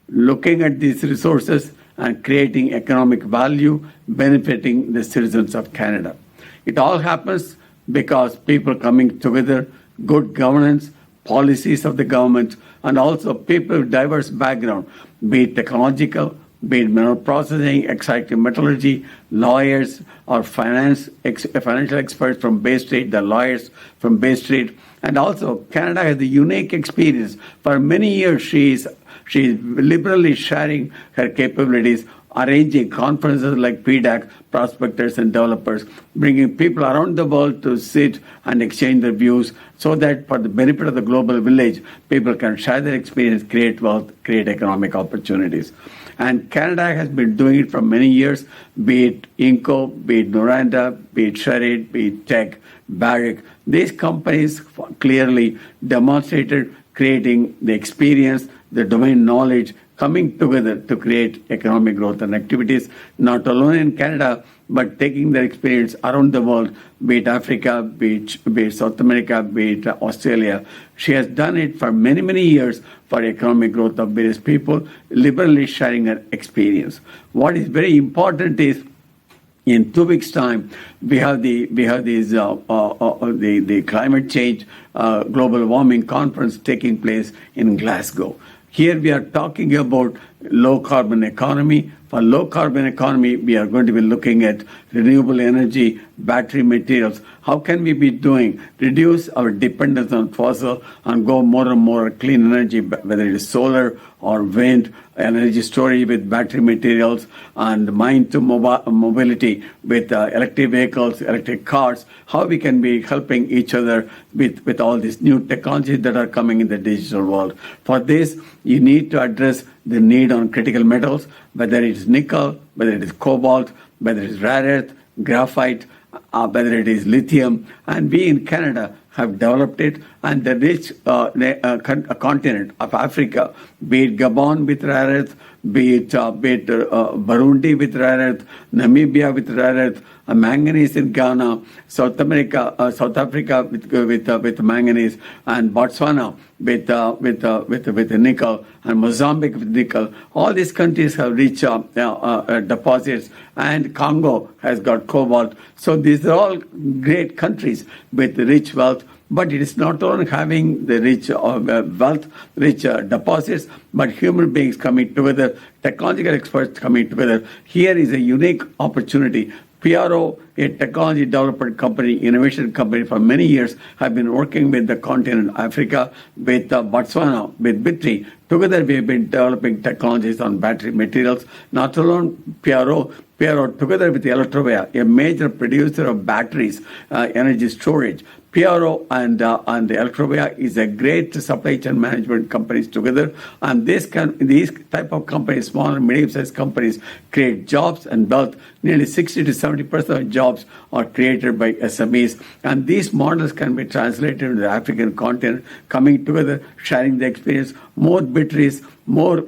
looking at these resources and creating economic value, benefiting the citizens of Canada. It all happens because people coming together, good governance, policies of the government, and also people with diverse background, be it technological, be it mineral processing, extractive metallurgy, lawyers, or financial experts from Bay Street, the lawyers from Bay Street. And also, Canada has a unique experience. For many years, she is liberally sharing her capabilities arranging conferences like PDAC, prospectors and developers, bringing people around the world to sit and exchange their views so that for the benefit of the global village, people can share their experience, create wealth, create economic opportunities. And Canada has been doing it for many years, be it Inco, be it Rwanda, be it Sherit, be it Tech, Barrick. These companies clearly demonstrated creating the experience, the domain knowledge, coming together to create economic growth and activities, not alone in Canada, but taking their experience around the world, be it Africa, be it South America, be it Australia. She has done it for many, many years for economic growth of various people, liberally sharing her experience. What is very important is, in 2 weeks' time, we have the climate change global warming conference taking place in Glasgow. Here we are talking about low carbon economy. For low carbon economy, we are going to be looking at renewable energy, battery materials. How can we be doing, reduce our dependence on fossil and go more and more clean energy, whether it is solar or wind, energy storage with battery materials, and mind to mobility with electric vehicles, electric cars, how we can be helping each other with all these new technologies that are coming in the digital world. For this, you need to address the need on critical metals, whether it is nickel, whether it is cobalt, whether it is rare earth, graphite, whether it is lithium. And we in Canada have developed it, and the rich continent of Africa, be it Gabon with rare earth, be it Burundi with rare earth, Namibia with rare earth, manganese in Ghana, South Africa with manganese, and Botswana with nickel, and Mozambique with nickel. All these countries have rich deposits, and Congo has got cobalt. So these are all great countries with rich wealth. But it is not only having the rich wealth, rich deposits, but human beings coming together, technological experts coming together. Here is a unique opportunity. PRO, a technology development company, innovation company for many years, have been working with the continent Africa, with Botswana, with Bitri. Together we have been developing technologies on battery materials. Not alone PRO together with Electrovaya, a major producer of batteries, energy storage. PRO and the Electrovaya is a great supply chain management companies together, and these type of companies, small and medium-sized companies, create jobs and wealth. Nearly 60 to 70% of jobs are created by SMEs, and these models can be translated into the African continent, coming together, sharing the experience, more batteries, more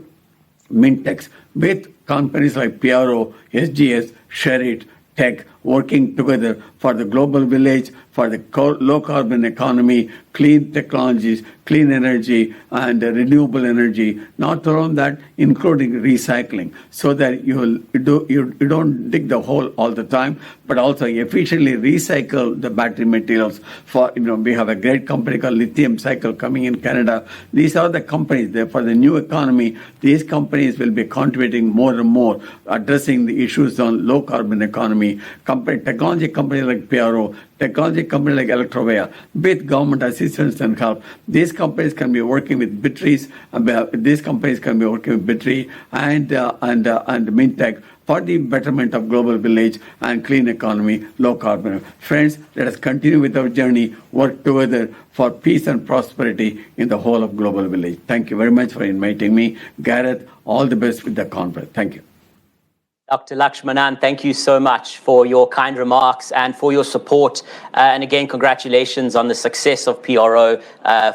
Mintex, with companies like PRO, SGS, Sherit, Tech, working together for the global village, for the low carbon economy, clean technologies, clean energy, and renewable energy. Not only that, including recycling, so that you don't dig the hole all the time, but also efficiently recycle the battery materials. We have a great company called Lithium Cycle coming in Canada. These are the companies for the new economy. These companies will be contributing more and more, addressing the issues on low carbon economy. Technology companies like PRO, technology companies like Electrovaya, with government assistance and help. These companies can be working with batteries. These companies can be working with battery and Mintech for the betterment of global village and clean economy, low carbon. Friends, let us continue with our journey, work together for peace and prosperity in the whole of global village. Thank you very much for inviting me. Gareth, all the best with the conference. Thank you. Dr. Lakshmanan, thank you so much for your kind remarks and for your support. And again, congratulations on the success of PRO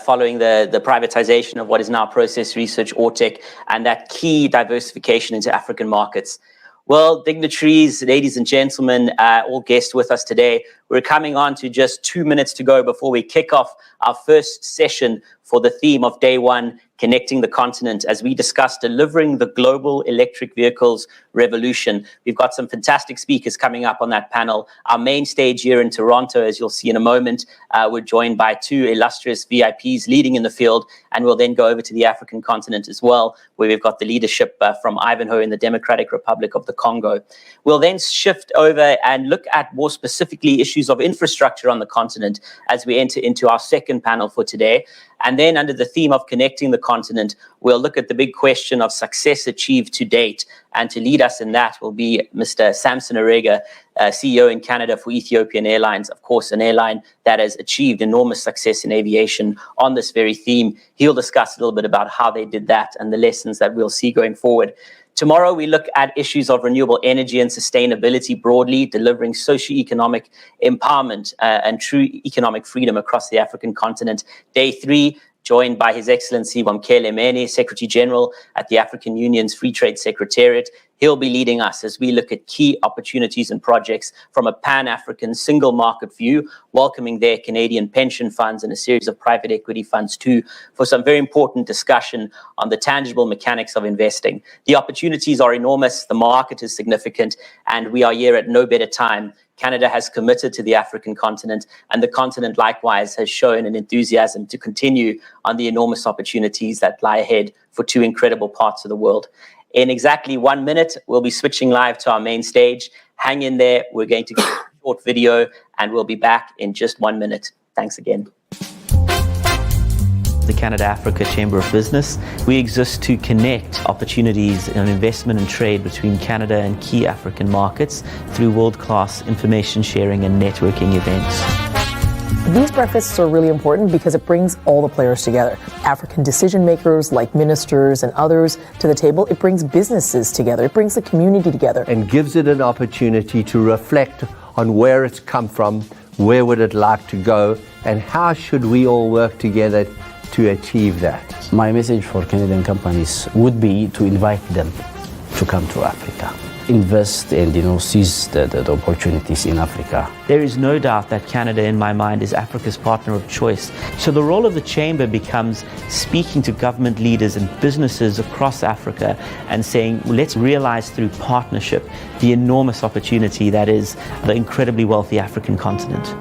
following the privatization of what is now Process Research Ortec and that key diversification into African markets. Well, dignitaries, ladies and gentlemen, all guests with us today, we're coming on to just 2 minutes to go before we kick off our first session for the theme of day one, Connecting the Continent, as we discuss delivering the global electric vehicles revolution. We've got some fantastic speakers coming up on that panel. Our main stage here in Toronto, as you'll see in a moment, we're joined by two illustrious VIPs leading in the field, and we'll then go over to the African continent as well, where we've got the leadership from Ivanhoe in the Democratic Republic of the Congo. We'll then shift over and look at more specifically issues of infrastructure on the continent as we enter into our second panel for today. And then under the theme of connecting the continent, we'll look at the big question of success achieved to date. And to lead us in that will be Mr. Samson Arega, CEO in Canada for Ethiopian Airlines, of course, an airline that has achieved enormous success in aviation on this very theme. He'll discuss a little bit about how they did that and the lessons that we'll see going forward. Tomorrow, we look at issues of renewable energy and sustainability broadly, delivering socio-economic empowerment and true economic freedom across the African continent. Day 3, joined by His Excellency Wamkele Mene, Secretary General at the African Union's Free Trade Secretariat. He'll be leading us as we look at key opportunities and projects from a pan-African single market view, welcoming their Canadian pension funds and a series of private equity funds too, for some very important discussion on the tangible mechanics of investing. The opportunities are enormous, the market is significant, and we are here at no better time. Canada has committed to the African continent, and the continent likewise has shown an enthusiasm to continue on the enormous opportunities that lie ahead for two incredible parts of the world. In exactly 1 minute, we'll be switching live to our main stage. Hang in there. We're going to get a short video, and we'll be back in just 1 minute. Thanks again. The Canada-Africa Chamber of Business. We exist to connect opportunities in investment and trade between Canada and key African markets through world-class information sharing and networking events. These breakfasts are really important because it brings all the players together. African decision makers like ministers and others to the table. It brings businesses together. It brings the community together. And gives it an opportunity to reflect on where it's come from, where would it like to go, and how should we all work together to achieve that. My message for Canadian companies would be to invite them to come to Africa. Invest and seize the opportunities in Africa. There is no doubt that Canada, in my mind, is Africa's partner of choice. So the role of the Chamber becomes speaking to government leaders and businesses across Africa and saying, let's realize through partnership the enormous opportunity that is the incredibly wealthy African continent.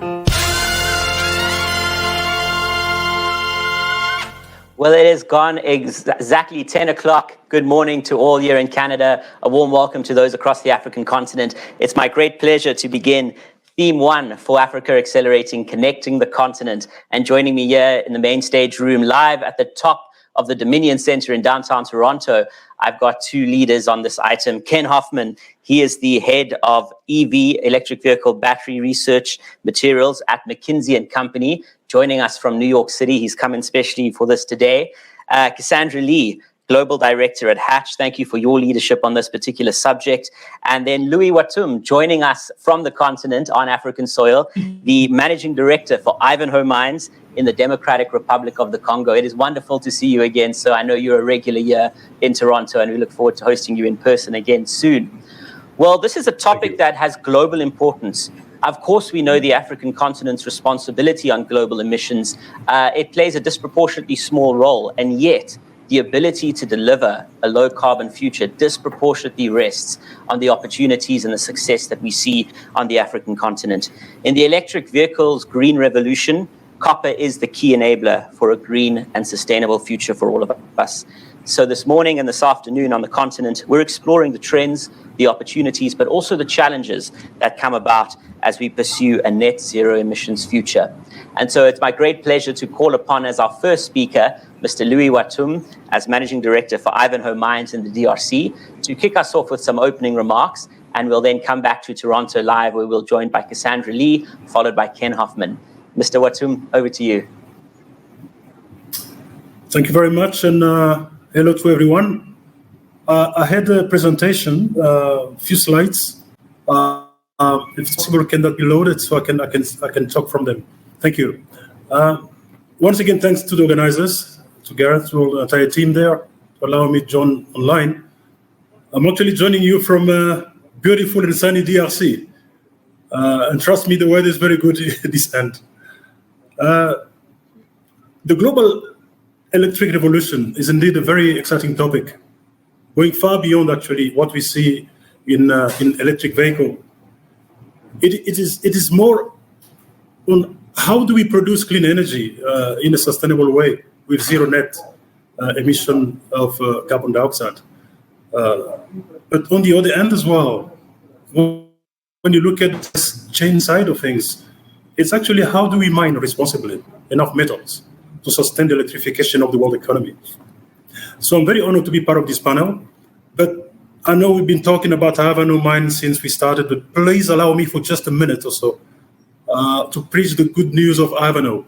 Well, it has gone exactly 10 o'clock. Good morning to all here in Canada. A warm welcome to those across the African continent. It's my great pleasure to begin Theme 1 for Africa Accelerating, Connecting the Continent. And joining me here in the main stage room, live at the top of the Dominion Center in downtown Toronto, I've got two leaders on this item. Ken Hoffman, he is the head of EV, electric vehicle battery research materials at McKinsey & Company, joining us from New York City. He's come in specially for this today. Cassandra Lee, Global Director at Hatch. Thank you for your leadership on this particular subject. And then Louis Watum, joining us from the continent on African soil, the Managing Director for Ivanhoe Mines in the Democratic Republic of the Congo. It is wonderful to see you again. So I know you're a regular here in Toronto, and we look forward to hosting you in person again soon. Well, this is a topic that has global importance. Of course, we know the African continent's responsibility on global emissions. It plays a disproportionately small role, and yet the ability to deliver a low-carbon future disproportionately rests on the opportunities and the success that we see on the African continent. In the electric vehicles green revolution, copper is the key enabler for a green and sustainable future for all of us. So this morning and this afternoon on the continent, we're exploring the trends, the opportunities, but also the challenges that come about as we pursue a net zero emissions future. And so it's my great pleasure to call upon as our first speaker, Mr. Louis Watum, as Managing Director for Ivanhoe Mines in the DRC, to kick us off with some opening remarks. And we'll then come back to Toronto Live, where we'll join by Cassandra Lee, followed by Ken Hoffman. Mr. Watum, over to you. Thank you very much, and hello to everyone. I had a presentation, a few slides. If possible, cannot be loaded, so I can talk from them. Thank you. Once again, thanks to the organizers, to Gareth, to all the entire team there, to allow me to join online. I'm actually joining you from beautiful and sunny DRC. And trust me, the weather is very good at this end. The global electric revolution is indeed a very exciting topic, going far beyond actually what we see in electric vehicle. It is more on how do we produce clean energy in a sustainable way with zero net emission of carbon dioxide. But on the other end as well, when you look at this chain side of things, it's actually how do we mine responsibly enough metals to sustain the electrification of the world economy. So I'm very honored to be part of this panel, but I know we've been talking about Havano mine since we started, but please allow me for just a minute or so to preach the good news of Havano,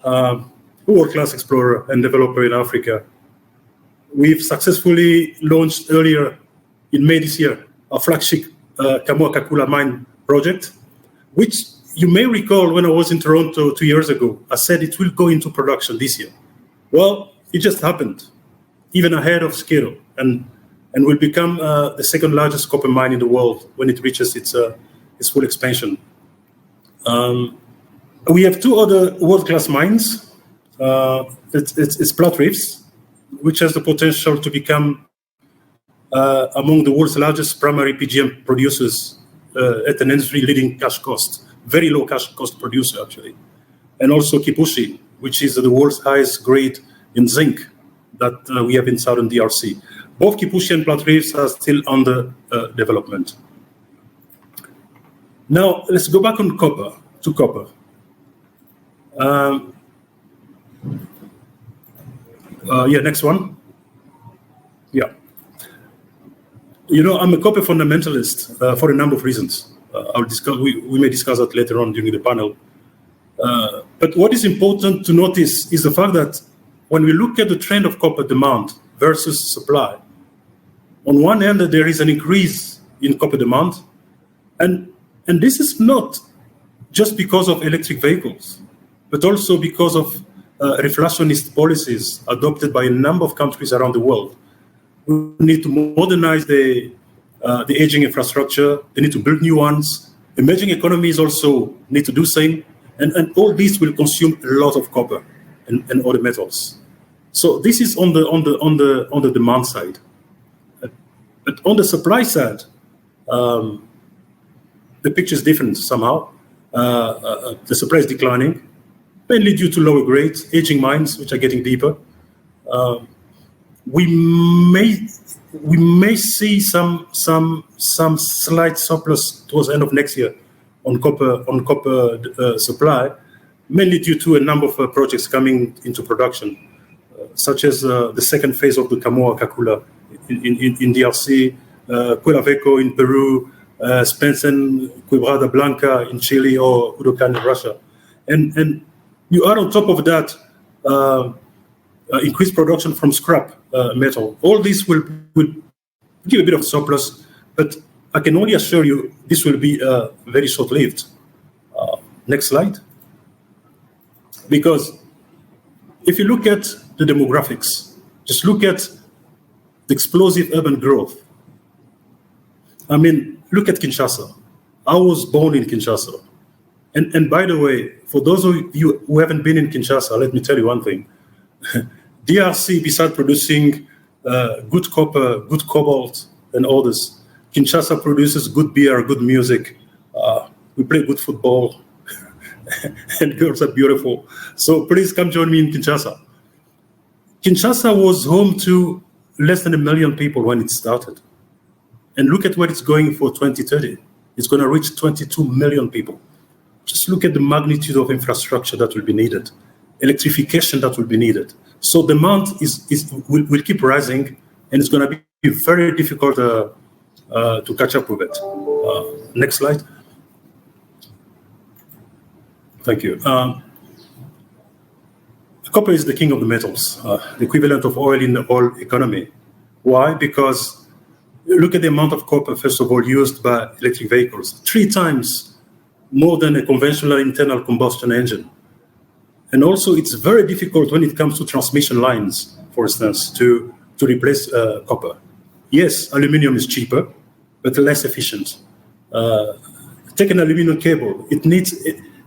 a world-class explorer and developer in Africa. We've successfully launched earlier in May this year our flagship Kamoa-Kakula mine project, which you may recall when I was in Toronto 2 years ago, I said it will go into production this year. Well, it just happened, even ahead of schedule, and will become the second largest copper mine in the world when it reaches its full expansion. We have two other world-class mines. It's Platreefs, which has the potential to become among the world's largest primary PGM producers at an industry-leading cash cost, very low cash cost producer, actually. And also Kipushi, which is the world's highest grade in zinc that we have in southern DRC. Both Kipushi and Platreefs are still under development. Now, let's go back on copper, to copper. Next one. Yeah. You know, I'm a copper fundamentalist for a number of reasons. We may discuss that later on during the panel. But what is important to notice is the fact that when we look at the trend of copper demand versus supply, on one hand, there is an increase in copper demand, and this is not just because of electric vehicles, but also because of reflationist policies adopted by a number of countries around the world. We need to modernize the aging infrastructure. They need to build new ones. Emerging economies also need to do the same, and all this will consume a lot of copper and other metals. So this is on the demand side. But on the supply side, the picture is different somehow. The supply is declining, mainly due to lower grades, aging mines, which are getting deeper. We may see some slight surplus towards the end of next year on copper supply, mainly due to a number of projects coming into production, such as the second phase of the Kamoa-Kakula in DRC, Quellaveco in Peru, Spencer, Quebrada Blanca in Chile, or Udokan in Russia. And you add on top of that increased production from scrap metal. All this will give a bit of surplus, but I can only assure you this will be very short-lived. Next slide. Because if you look at the demographics, just look at the explosive urban growth. I mean, look at Kinshasa. I was born in Kinshasa. And by the way, for those of you who haven't been in Kinshasa, let me tell you one thing. DRC, besides producing good copper, good cobalt, and others, Kinshasa produces good beer, good music. We play good football, and girls are beautiful. So please come join me in Kinshasa. Kinshasa was home to less than 1 million people when it started. And look at where it's going for 2030. It's going to reach 22 million people. Just look at the magnitude of infrastructure that will be needed, electrification that will be needed. So demand will keep rising, and it's going to be very difficult to catch up with it. Next slide. Thank you. Copper is the king of the metals, the equivalent of oil in the oil economy. Why? Because look at the amount of copper, first of all, used by electric vehicles, 3 times more than a conventional internal combustion engine. And also, it's very difficult when it comes to transmission lines, for instance, to replace copper. Yes, aluminum is cheaper, but less efficient. Take an aluminum cable. It needs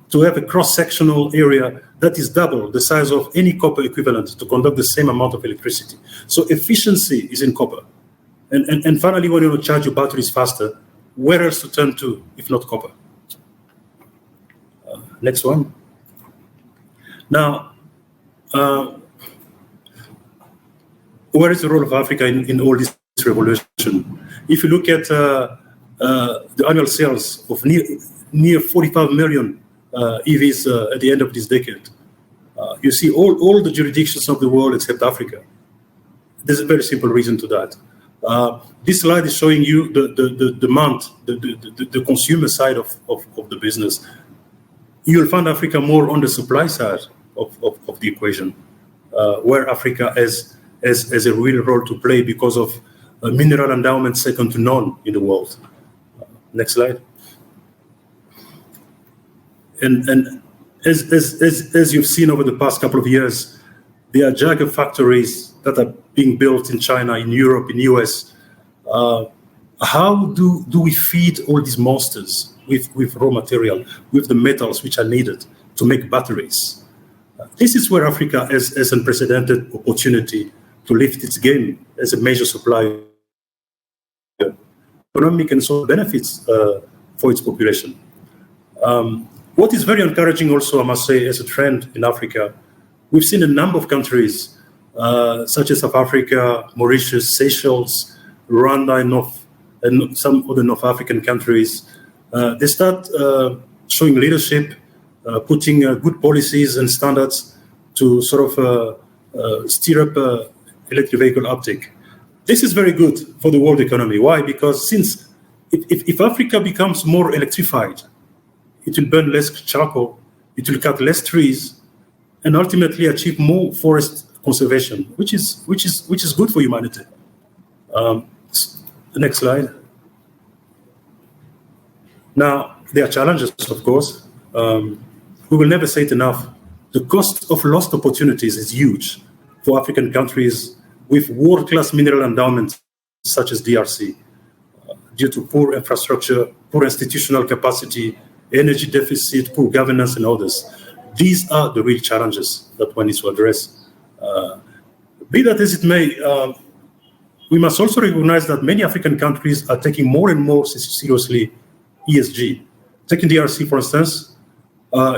to have a cross-sectional area that is double the size of any copper equivalent to conduct the same amount of electricity. So efficiency is in copper. And finally, when you want to charge your batteries faster, where else to turn to if not copper? Next one. Now, where is the role of Africa in all this revolution? If you look at the annual sales of near 45 million EVs at the end of this decade, You see all the jurisdictions of the world except Africa. There's a very simple reason to that. This slide is showing you the demand, the consumer side of the business. You'll find Africa more on the supply side of the equation, where Africa has a real role to play because of mineral endowment second to none in the world. Next slide. And as you've seen over the past couple of years, there are giga factories that are being built in China, in Europe, in the US. How do we feed all these monsters with raw material, with the metals which are needed to make batteries? This is where Africa has unprecedented opportunity to lift its game as a major supplier, economic and social benefits for its population. What is very encouraging also, I must say, as a trend in Africa, we've seen a number of countries, such as South Africa, Mauritius, Seychelles, Rwanda, and some other North African countries. They start showing leadership, putting good policies and standards to sort of steer up electric vehicle uptake. This is very good for the world economy. Why? Because since if Africa becomes more electrified, it will burn less charcoal, it will cut less trees, and ultimately achieve more forest conservation, which is good for humanity. The next slide. Now, there are challenges, of course. We will never say it enough. The cost of lost opportunities is huge for African countries with world-class mineral endowments, such as DRC, due to poor infrastructure, poor institutional capacity, energy deficit, poor governance, and others. These are the real challenges that one needs to address. Be that as it may, we must also recognize that many African countries are taking more and more seriously ESG. Taking DRC, for instance,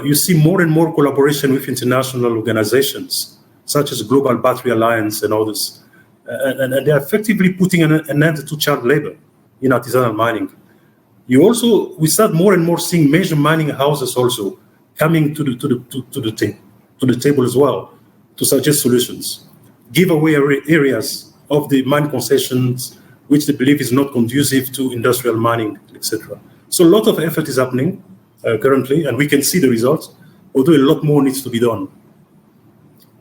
you see more and more collaboration with international organizations, such as Global Battery Alliance and others. And they're effectively putting an end to child labor in artisanal mining. We start more and more seeing major mining houses also coming to the table as well to suggest solutions, give away areas of the mine concessions which they believe is not conducive to industrial mining, etc. So a lot of effort is happening currently, and we can see the results, although a lot more needs to be done.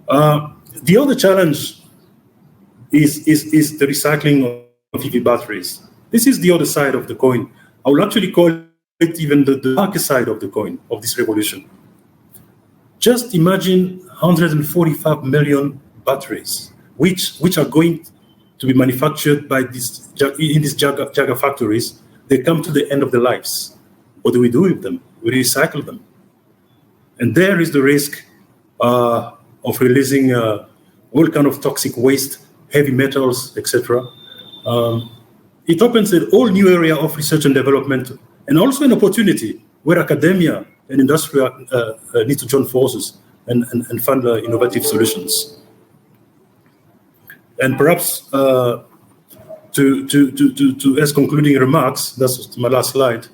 The other challenge is the recycling of EV batteries. This is the other side of the coin. I will actually call it even the darker side of the coin of this revolution. Just imagine 145 million batteries, which are going to be manufactured by in these giga factories. They come to the end of their lives. What do we do with them? We recycle them. And there is the risk of releasing all kind of toxic waste, heavy metals, etc. It opens a whole new area of research and development, and also an opportunity where academia and industry need to join forces and find innovative solutions. And perhaps as concluding remarks, that's my last slide.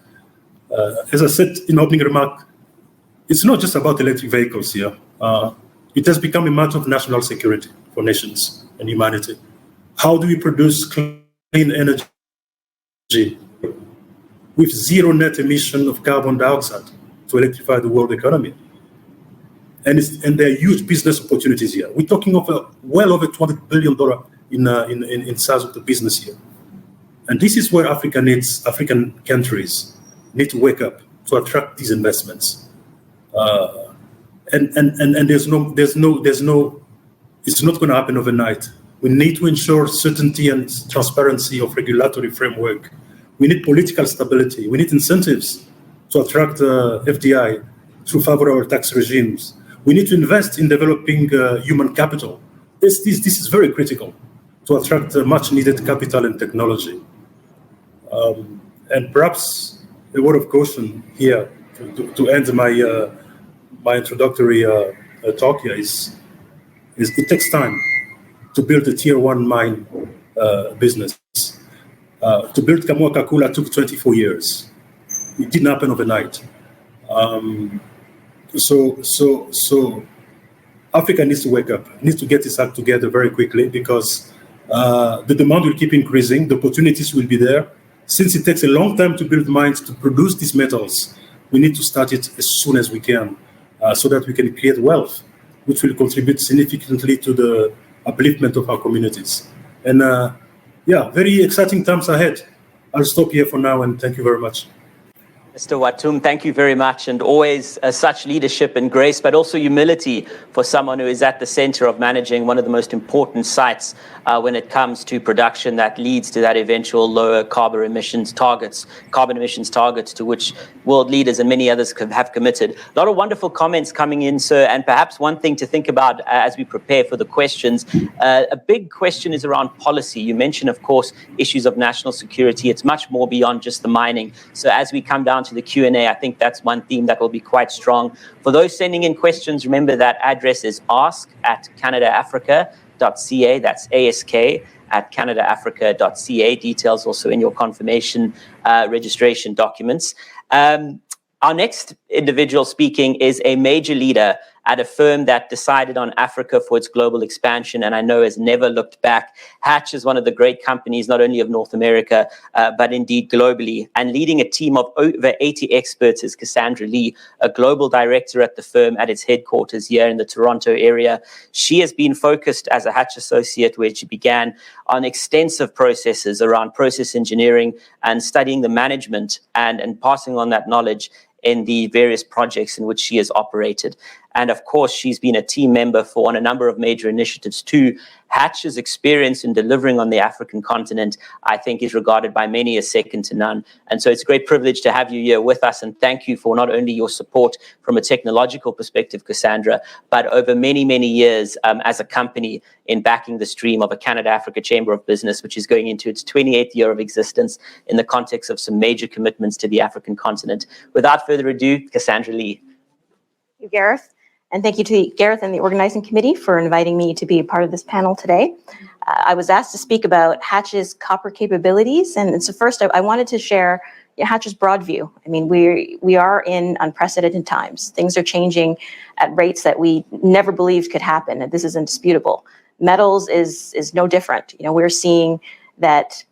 As I said in opening remark, it's not just about electric vehicles here. It has become a matter of national security for nations and humanity. How do we produce clean energy with zero net emission of carbon dioxide to electrify the world economy? And there are huge business opportunities here. We're talking of well over $200 billion in size of the business here. And this is where African countries need to wake up to attract these investments. And it's not going to happen overnight. We need to ensure certainty and transparency of regulatory framework. We need political stability. We need incentives to attract FDI through favorable tax regimes. We need to invest in developing human capital. This is very critical to attract much needed capital and technology. And perhaps a word of caution here to end my introductory talk here is it takes time to build a tier one mine business. To build Kamoa-Kakula took 24 years. It didn't happen overnight. So Africa needs to wake up, needs to get its act together very quickly, because the demand will keep increasing, the opportunities will be there. Since it takes a long time to build mines to produce these metals, we need to start it as soon as we can, so that we can create wealth, which will contribute significantly to the upliftment of our communities. And very exciting times ahead. I'll stop here for now, and thank you very much. Mr. Watum, thank you very much, and always such leadership and grace, but also humility for someone who is at the center of managing one of the most important sites when it comes to production that leads to that eventual lower carbon emissions targets to which world leaders and many others have committed. A lot of wonderful comments coming in, sir, and perhaps one thing to think about as we prepare for the questions. A big question is around policy. You mentioned, of course, issues of national security. It's much more beyond just the mining. So as we come down to the Q&A, I think that's one theme that will be quite strong. For those sending in questions, remember that address is ask@canadaafrica.ca. That's ask@canadaafrica.ca. Details also in your confirmation registration documents. Our next individual speaking is a major leader at a firm that decided on Africa for its global expansion, and I know has never looked back. Hatch is one of the great companies, not only of North America, but indeed globally. And leading a team of over 80 experts is Cassandra Lee, a global director at the firm at its headquarters here in the Toronto area. She has been focused as a Hatch associate, where she began on extensive processes around process engineering and studying the management and passing on that knowledge in the various projects in which she has operated. And of course, she's been a team member on a number of major initiatives too. Hatch's experience in delivering on the African continent, I think, is regarded by many as second to none. And so it's a great privilege to have you here with us. And thank you for not only your support from a technological perspective, Cassandra, but over many, many years as a company in backing the stream of a Canada-Africa Chamber of Business, which is going into its 28th year of existence in the context of some major commitments to the African continent. Without further ado, Cassandra Lee. Thank you, Gareth. And thank you to Gareth and the organizing committee for inviting me to be a part of this panel today. I was asked to speak about Hatch's copper capabilities. And so first, I wanted to share Hatch's broad view. I mean, we are in unprecedented times. Things are changing at rates that we never believed could happen. And this is indisputable. Metals is no different. We're seeing that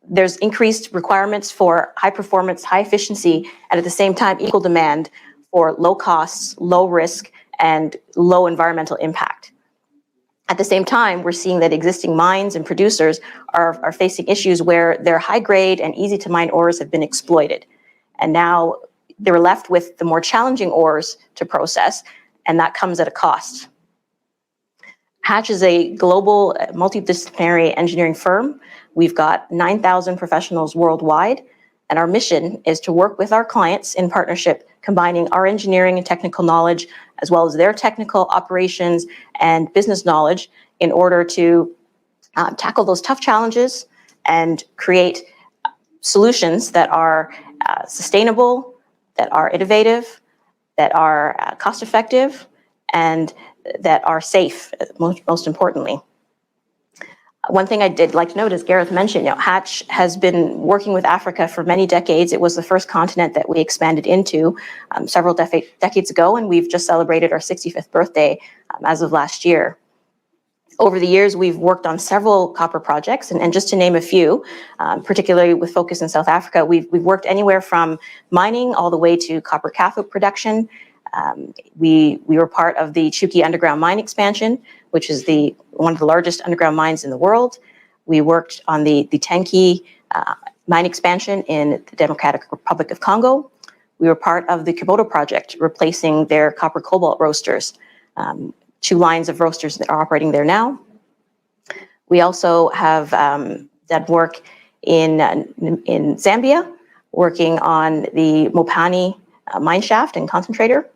there's increased requirements for high performance, high efficiency, and at the same time, equal demand for low costs, low risk, and low environmental impact. At the same time, we're seeing that existing mines and producers are facing issues where their high grade and easy to mine ores have been exploited. And now they're left with the more challenging ores to process, and that comes at a cost. Hatch is a global multidisciplinary engineering firm. We've got 9,000 professionals worldwide, and our mission is to work with our clients in partnership, combining our engineering and technical knowledge, as well as their technical operations and business knowledge, in order to tackle those tough challenges and create solutions that are sustainable, that are innovative, that are cost-effective, and that are safe, most importantly. One thing I did like to note, as Gareth mentioned, Hatch has been working with Africa for many decades. It was the first continent that we expanded into several decades ago, and we've just celebrated our 65th birthday as of last year. Over the years, we've worked on several copper projects, and just to name a few, particularly with focus in South Africa, we've worked anywhere from mining all the way to copper cathode production. We were part of the Chuki underground mine expansion, which is one of the largest underground mines in the world. We worked on the Tenke mine expansion in the Democratic Republic of Congo. We were part of the Keynote project, replacing their copper cobalt roasters, 2 lines of roasters that are operating there now. We also have done work in Zambia, working on the Mopani mine shaft and concentrator.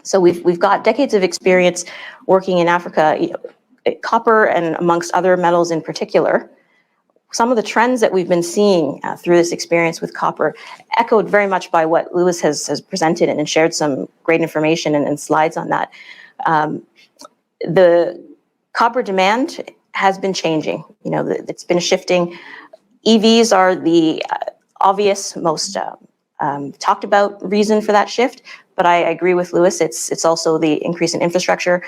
So we've got decades of experience working in Africa, copper and amongst other metals in particular. Some of the trends that we've been seeing through this experience with copper, echoed very much by what Lewis has presented and shared some great information and slides on that. The copper demand has been changing. It's been shifting. EVs are the obvious, most talked about reason for that shift, but I agree with Lewis. It's also the increase in infrastructure.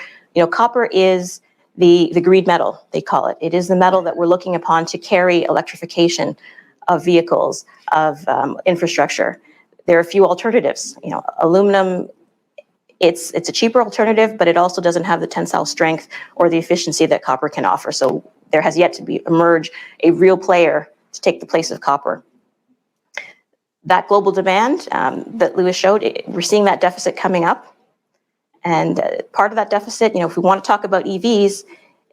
Copper is the green metal, they call it. It is the metal that we're looking upon to carry electrification of vehicles, of infrastructure. There are a few alternatives. Aluminum, it's a cheaper alternative, but it also doesn't have the tensile strength or the efficiency that copper can offer. So there has yet to emerge a real player to take the place of copper. That global demand that Lewis showed, we're seeing that deficit coming up. And part of that deficit, if we want to talk about EVs,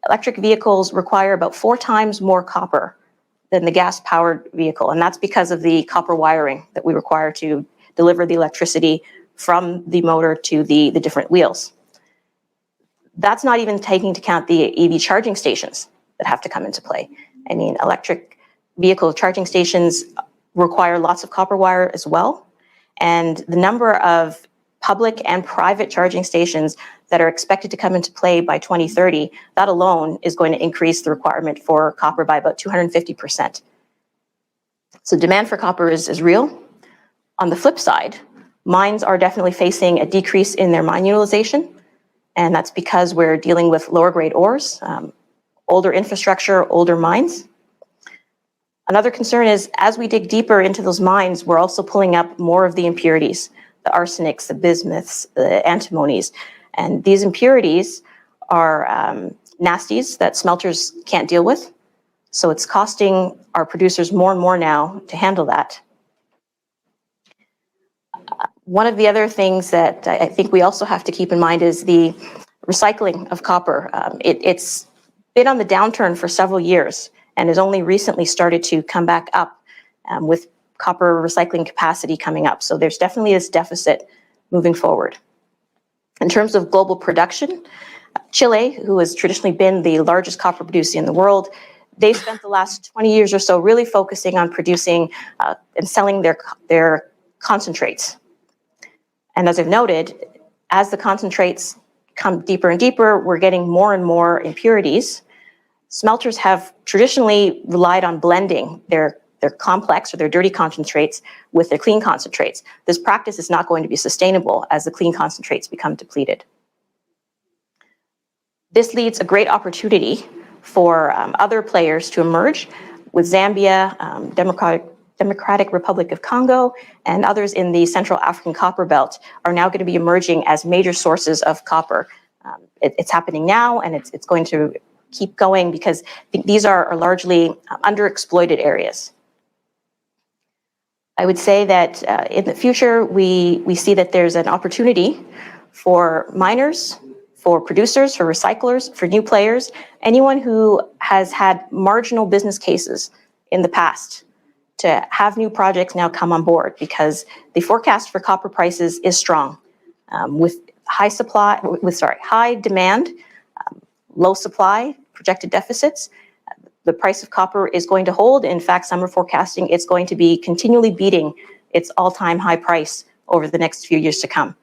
electric vehicles require about 4 times more copper than the gas-powered vehicle. And that's because of the copper wiring that we require to deliver the electricity from the motor to the different wheels. That's not even taking into account the EV charging stations that have to come into play. I mean, electric vehicle charging stations require lots of copper wire as well. And the number of public and private charging stations that are expected to come into play by 2030, that alone is going to increase the requirement for copper by about 250%. So demand for copper is real. On the flip side, mines are definitely facing a decrease in their mine utilization, and that's because we're dealing with lower grade ores, older infrastructure, older mines. Another concern is, as we dig deeper into those mines, we're also pulling up more of the impurities, the arsenics, the bismuths, the antimonies. And these impurities are nasties that smelters can't deal with. So it's costing our producers more and more now to handle that. One of the other things that I think we also have to keep in mind is the recycling of copper. It's been on the downturn for several years and has only recently started to come back up with copper recycling capacity coming up. So there's definitely this deficit moving forward. In terms of global production, Chile, who has traditionally been the largest copper producer in the world, they spent the last 20 years or so really focusing on producing and selling their concentrates. And as I've noted, as the concentrates come deeper and deeper, we're getting more and more impurities. Smelters have traditionally relied on blending their complex or their dirty concentrates with their clean concentrates. This practice is not going to be sustainable as the clean concentrates become depleted. This leads a great opportunity for other players to emerge, with Zambia, Democratic Republic of Congo, and others in the Central African Copper Belt are now going to be emerging as major sources of copper. It's happening now, and it's going to keep going because these are largely underexploited areas. I would say that in the future, we see that there's an opportunity for miners, for producers, for recyclers, for new players, anyone who has had marginal business cases in the past to have new projects now come on board, because the forecast for copper prices is strong. With high demand, low supply, projected deficits, the price of copper is going to hold. In fact, some are forecasting it's going to be continually beating its all-time high price over the next few years to come.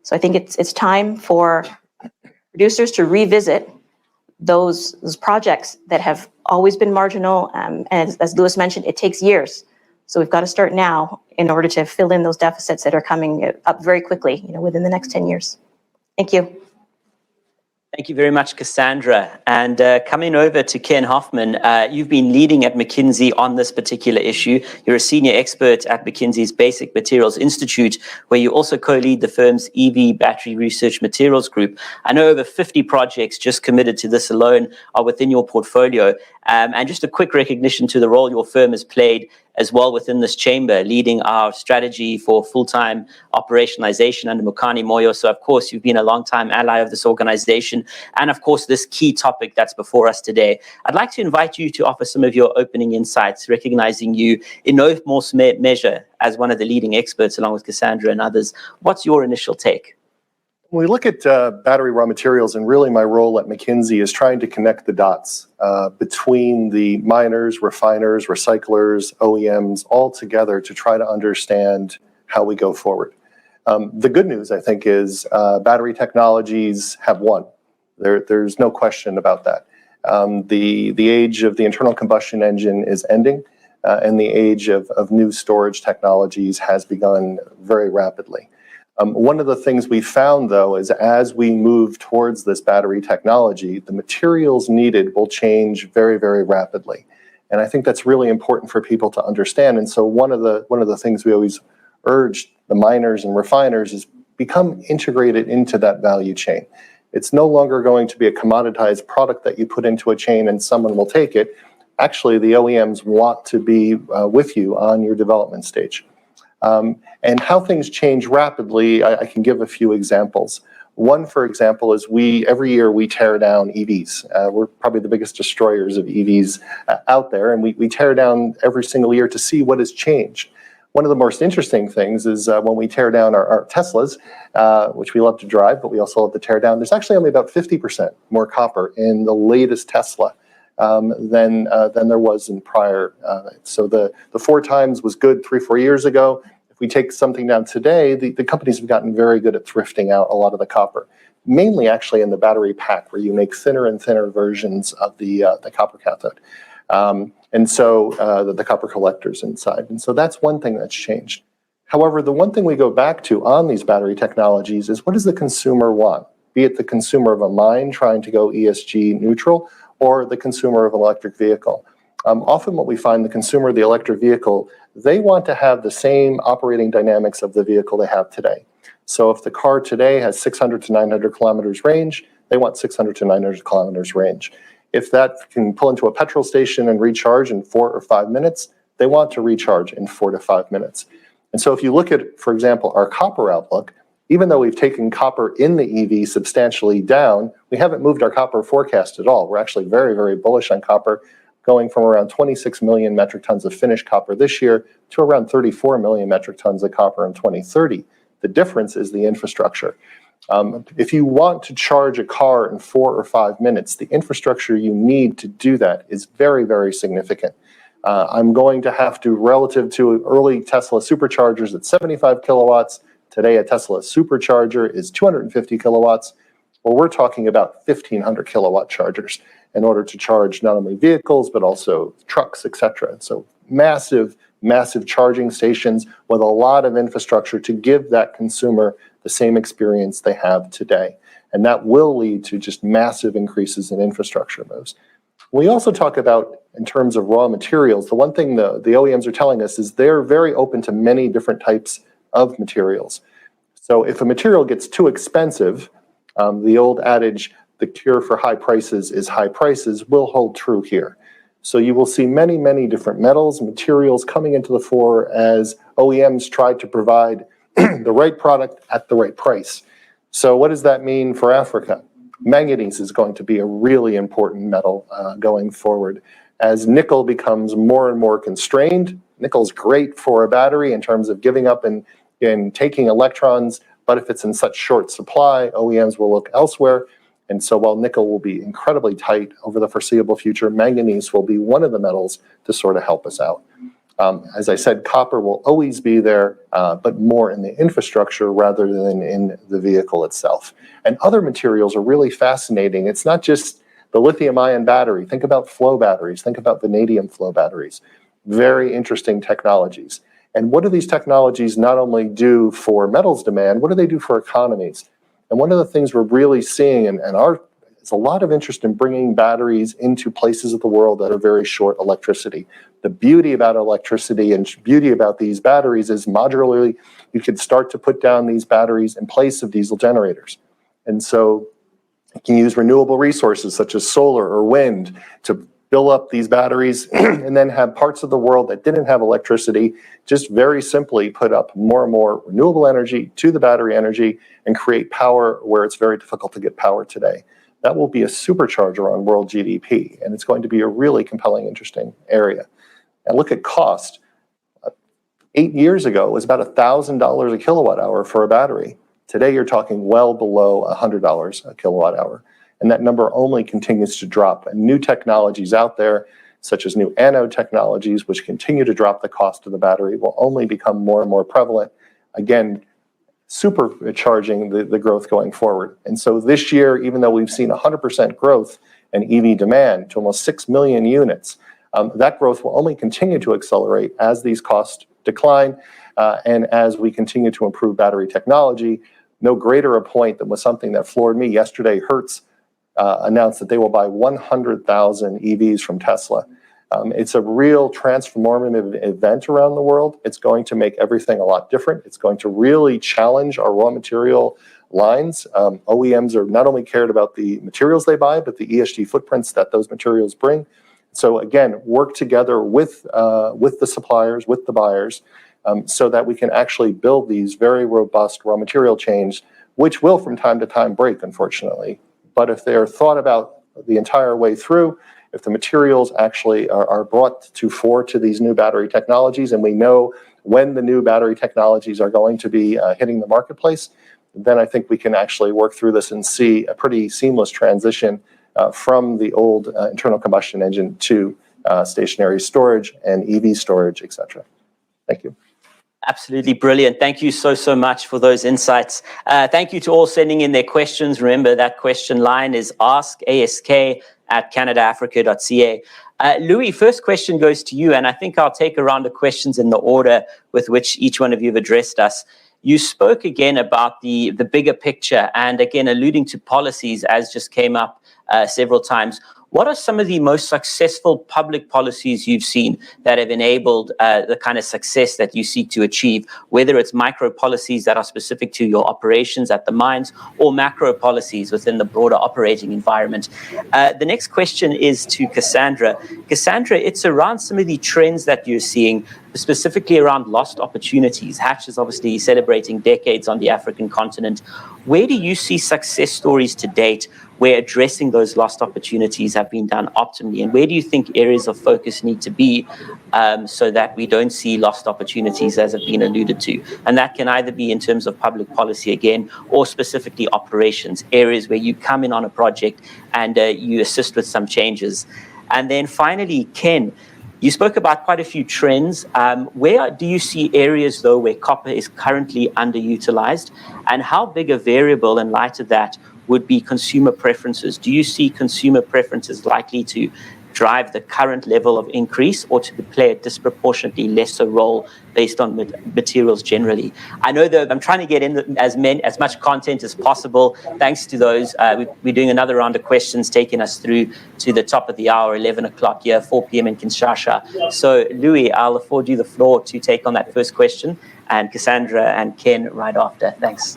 So I think it's time for producers to revisit those projects that have always been marginal. And as Lewis mentioned, it takes years. So we've got to start now in order to fill in those deficits that are coming up very quickly, within the next 10 years. Thank you. Thank you very much, Cassandra. And coming over to Ken Hoffman, you've been leading at McKinsey on this particular issue. You're a senior expert at McKinsey's Basic Materials Institute, where you also co-lead the firm's EV Battery Research Materials Group. I know over 50 projects just committed to this alone are within your portfolio. And just a quick recognition to the role your firm has played as well within this chamber, leading our strategy for full-time operationalization under Mokani Moyo. So, of course, you've been a long-time ally of this organization. And, of course, this key topic that's before us today. I'd like to invite you to offer some of your opening insights, recognizing you in no more measure as one of the leading experts, along with Cassandra and others. What's your initial take? When we look at battery raw materials, and really my role at McKinsey is trying to connect the dots between the miners, refiners, recyclers, OEMs, all together to try to understand how we go forward. The good news, I think, is battery technologies have won. There's no question about that. The age of the internal combustion engine is ending, and the age of new storage technologies has begun very rapidly. One of the things we found, though, is as we move towards this battery technology, the materials needed will change very, very rapidly. And I think that's really important for people to understand. And so one of the things we always urge the miners and refiners is become integrated into that value chain. It's no longer going to be a commoditized product that you put into a chain and someone will take it. Actually, the OEMs want to be with you on your development stage. And how things change rapidly, I can give a few examples. One, for example, is every year we tear down EVs. We're probably the biggest destroyers of EVs out there, and we tear down every single year to see what has changed. One of the most interesting things is when we tear down our Teslas, which we love to drive, but we also love to tear down, there's actually only about 50% more copper in the latest Tesla than there was in prior. So the 4 times was good 3-4 years ago. If we take something down today, the companies have gotten very good at thrifting out a lot of the copper, mainly actually in the battery pack, where you make thinner and thinner versions of the copper cathode. And so the copper collectors inside. And so that's one thing that's changed. However, the one thing we go back to on these battery technologies is, what does the consumer want? Be it the consumer of a mine trying to go ESG neutral, or the consumer of an electric vehicle. Often what we find, the consumer of the electric vehicle, they want to have the same operating dynamics of the vehicle they have today. So if the car today has 600 to 900 kilometers range, they want 600 to 900 kilometers range. If that can pull into a petrol station and recharge in 4 or 5 minutes, they want to recharge in 4 to 5 minutes. And so if you look at, for example, our copper outlook, even though we've taken copper in the EV substantially down, we haven't moved our copper forecast at all. We're actually very, very bullish on copper, going from around 26 million metric tons of finished copper this year to around 34 million metric tons of copper in 2030. The difference is the infrastructure. If you want to charge a car in 4 or 5 minutes, the infrastructure you need to do that is very, very significant. I'm going to have to, relative to early Tesla superchargers at 75 kilowatts, today a Tesla supercharger is 250 kilowatts. Well, we're talking about 1,500 kilowatt chargers in order to charge not only vehicles, but also trucks, etc. So massive, massive charging stations with a lot of infrastructure to give that consumer the same experience they have today. And that will lead to just massive increases in infrastructure moves. We also talk about, in terms of raw materials, the one thing the OEMs are telling us is they're very open to many different types of materials. So if a material gets too expensive, the old adage, the cure for high prices is high prices, will hold true here. So you will see many, many different metals, materials coming into the fore as OEMs try to provide the right product at the right price. So what does that mean for Africa? Manganese is going to be a really important metal going forward. As nickel becomes more and more constrained, nickel's great for a battery in terms of giving up and taking electrons, but if it's in such short supply, OEMs will look elsewhere. And so while nickel will be incredibly tight over the foreseeable future, manganese will be one of the metals to sort of help us out. As I said, copper will always be there, but more in the infrastructure rather than in the vehicle itself. And other materials are really fascinating. It's not just the lithium-ion battery. Think about flow batteries. Think about vanadium flow batteries. Very interesting technologies. And what do these technologies not only do for metals demand, what do they do for economies? And one of the things we're really seeing, and there's a lot of interest in bringing batteries into places of the world that are very short electricity. The beauty about electricity and beauty about these batteries is modularly, you could start to put down these batteries in place of diesel generators. And so you can use renewable resources such as solar or wind to fill up these batteries and then have parts of the world that didn't have electricity just very simply put up more and more renewable energy to the battery energy and create power where it's very difficult to get power today. That will be a supercharger on world GDP, and it's going to be a really compelling, interesting area. And look at cost. 8 years ago, it was about $1,000 a kilowatt hour for a battery. Today, you're talking well below $100 a kilowatt hour. And that number only continues to drop. And new technologies out there, such as new anode technologies, which continue to drop the cost of the battery, will only become more and more prevalent. Again, supercharging the growth going forward. And so this year, even though we've seen 100% growth in EV demand to almost 6 million units, that growth will only continue to accelerate as these costs decline. And as we continue to improve battery technology, no greater a point than was something that floored me. Yesterday, Hertz announced that they will buy 100,000 EVs from Tesla. It's a real transformative event around the world. It's going to make everything a lot different. It's going to really challenge our raw material lines. OEMs are not only cared about the materials they buy, but the ESG footprints that those materials bring. So again, work together with the suppliers, with the buyers, so that we can actually build these very robust raw material chains, which will from time to time break, unfortunately. But if they're thought about the entire way through, if the materials actually are brought to fore to these new battery technologies, and we know when the new battery technologies are going to be hitting the marketplace, then I think we can actually work through this and see a pretty seamless transition from the old internal combustion engine to stationary storage and EV storage, etc. Thank you. Absolutely brilliant. Thank you so much for those insights. Thank you to all sending in their questions. Remember, that question line is ask@canadaafrica.ca. Louis, first question goes to you, and I think I'll take a round of questions in the order with which each one of you have addressed us. You spoke again about the bigger picture, and again alluding to policies, as just came up several times. What are some of the most successful public policies you've seen that have enabled the kind of success that you seek to achieve, whether it's micro policies that are specific to your operations at the mines or macro policies within the broader operating environment? The next question is to Cassandra. Cassandra, it's around some of the trends that you're seeing, specifically around lost opportunities. Hatch is obviously celebrating decades on the African continent. Where do you see success stories to date where addressing those lost opportunities have been done optimally? And where do you think areas of focus need to be so that we don't see lost opportunities as have been alluded to? And that can either be in terms of public policy again, or specifically operations, areas where you come in on a project and you assist with some changes. And then finally, Ken, you spoke about quite a few trends. Where do you see areas, though, where copper is currently underutilized? And how big a variable in light of that would be consumer preferences? Do you see consumer preferences likely to drive the current level of increase, or to play a disproportionately lesser role based on materials generally? I know that I'm trying to get in as much content as possible. Thanks to those, we're doing another round of questions, taking us through to the top of the hour, 11 o'clock here, 4 p.m. in Kinshasa. So Louis, I'll afford you the floor to take on that first question, and Cassandra and Ken right after. Thanks.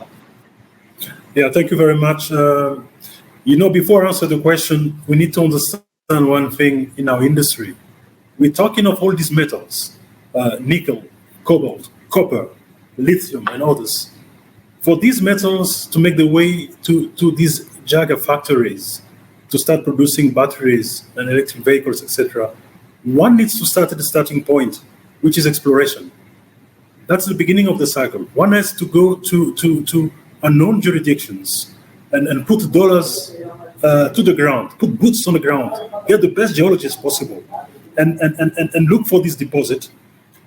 Yeah, thank you very much. Before I answer the question, we need to understand one thing in our industry. We're talking of all these metals, nickel, cobalt, copper, lithium, and others. For these metals to make the way to these giga factories, to start producing batteries and electric vehicles, etc., one needs to start at the starting point, which is exploration. That's the beginning of the cycle. One has to go to unknown jurisdictions and put dollars to the ground, put boots on the ground, get the best geologists possible, and look for this deposit,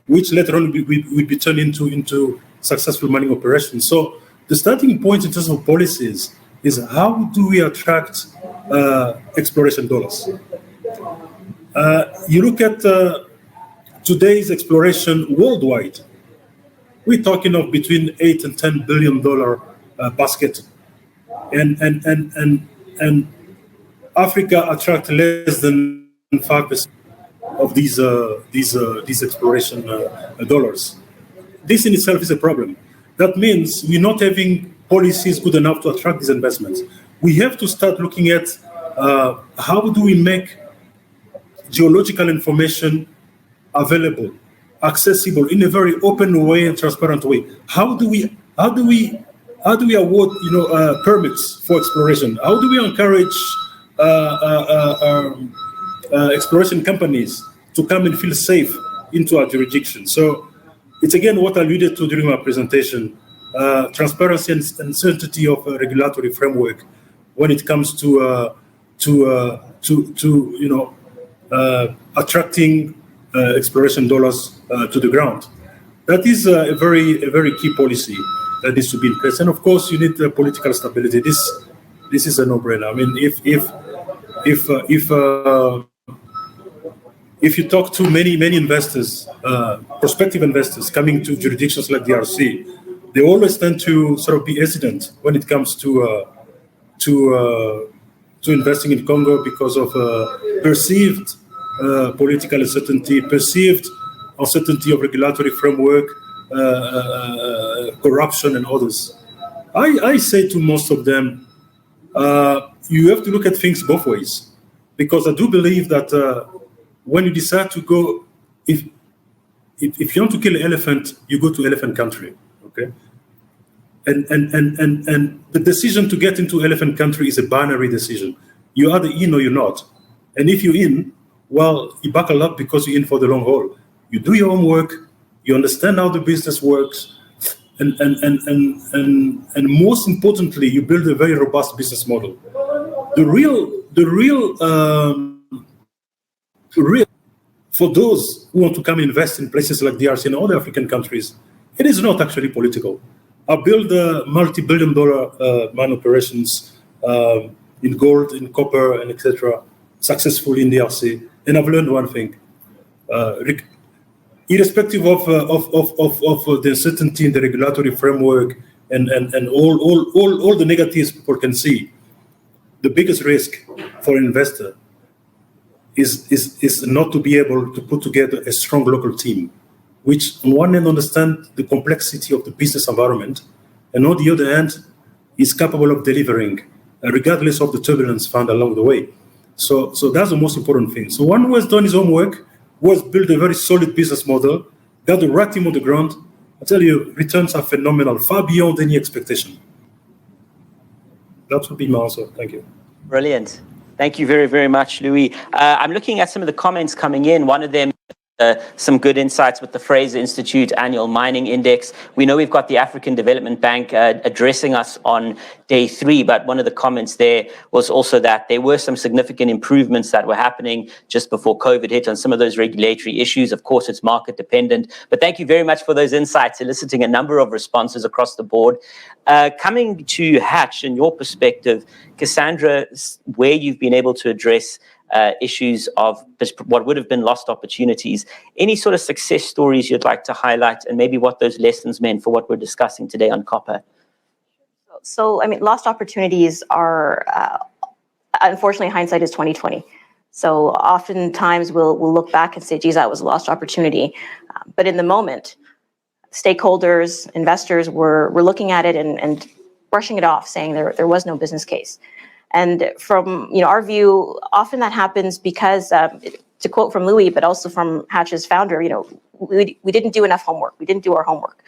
which later on will be turned into successful mining operations. So the starting point in terms of policies is how do we attract exploration dollars? You look at today's exploration worldwide, we're talking of between $8 and $10 billion basket, and Africa attracts less than 5% of these exploration dollars. This in itself is a problem. That means we're not having policies good enough to attract these investments. We have to start looking at how do we make geological information available, accessible in a very open way and transparent way. How do we award permits for exploration? How do we encourage exploration companies to come and feel safe into our jurisdiction? So it's again what I alluded to during my presentation: transparency and certainty of a regulatory framework when it comes to attracting exploration dollars to the ground. That is a very key policy that needs to be in place. And of course, you need political stability. This is a no-brainer. I mean, if you talk to many investors, prospective investors coming to jurisdictions like DRC, they always tend to sort of be hesitant when it comes to investing in Congo because of perceived political uncertainty, perceived uncertainty of regulatory framework, corruption, and others. I say to most of them, you have to look at things both ways, because I do believe that when you decide to go, if you want to kill an elephant, you go to elephant country, okay? And the decision to get into elephant country is a binary decision. You either in or you're not. And if you're in, well, you buckle up because you're in for the long haul. You do your homework, you understand how the business works, and most importantly, you build a very robust business model. The real for those who want to come invest in places like DRC and other African countries, it is not actually political. I built multi-billion-dollar mine operations in gold, in copper, and etc. successfully in DRC, and I've learned one thing: irrespective of the uncertainty in the regulatory framework and all the negatives people can see, the biggest risk for an investor is not to be able to put together a strong local team, which on one hand understand the complexity of the business environment, and on the other hand is capable of delivering, regardless of the turbulence found along the way. So that's the most important thing. So one who has done his homework, who has built a very solid business model, got the right team on the ground, I tell you, returns are phenomenal, far beyond any expectation. That would be my answer. Thank you. Brilliant. Thank you very, very much, Louis. I'm looking at some of the comments coming in. One of them, some good insights with the Fraser Institute Annual Mining Index. We know we've got the African Development Bank addressing us on day 3, but one of the comments there was also that there were some significant improvements that were happening just before COVID hit on some of those regulatory issues. Of course, it's market dependent, but thank you very much for those insights, eliciting a number of responses across the board. Coming to Hatch, in your perspective, Cassandra, where you've been able to address issues of what would have been lost opportunities, any sort of success stories you'd like to highlight, and maybe what those lessons meant for what we're discussing today on copper? So, I mean, lost opportunities are, unfortunately, hindsight is 20/20. So oftentimes we'll look back and say, geez, that was a lost opportunity. But in the moment, stakeholders, investors were looking at it and brushing it off, saying there was no business case. And from our view, often that happens because, to quote from Louis, but also from Hatch's founder, we didn't do enough homework. We didn't do our homework.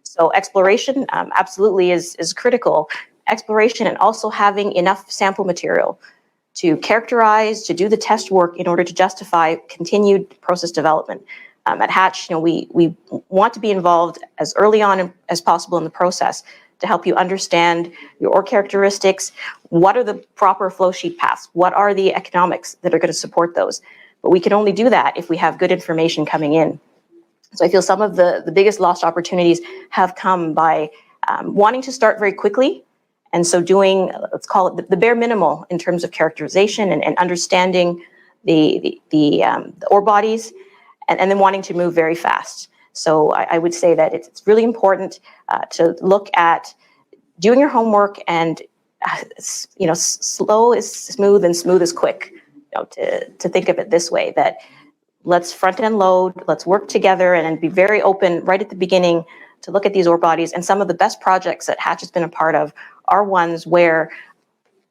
So exploration absolutely is critical. Exploration and also having enough sample material to characterize, to do the test work in order to justify continued process development. At Hatch, we want to be involved as early on as possible in the process to help you understand your ore characteristics. What are the proper flow sheet paths? What are the economics that are going to support those? But we can only do that if we have good information coming in. So I feel some of the biggest lost opportunities have come by wanting to start very quickly, and so doing, let's call it the bare minimal in terms of characterization and understanding the ore bodies, and then wanting to move very fast. So I would say that it's really important to look at doing your homework, and slow is smooth and smooth is quick. To think of it this way, that let's front end load, let's work together, and be very open right at the beginning to look at these ore bodies. And some of the best projects that Hatch has been a part of are ones where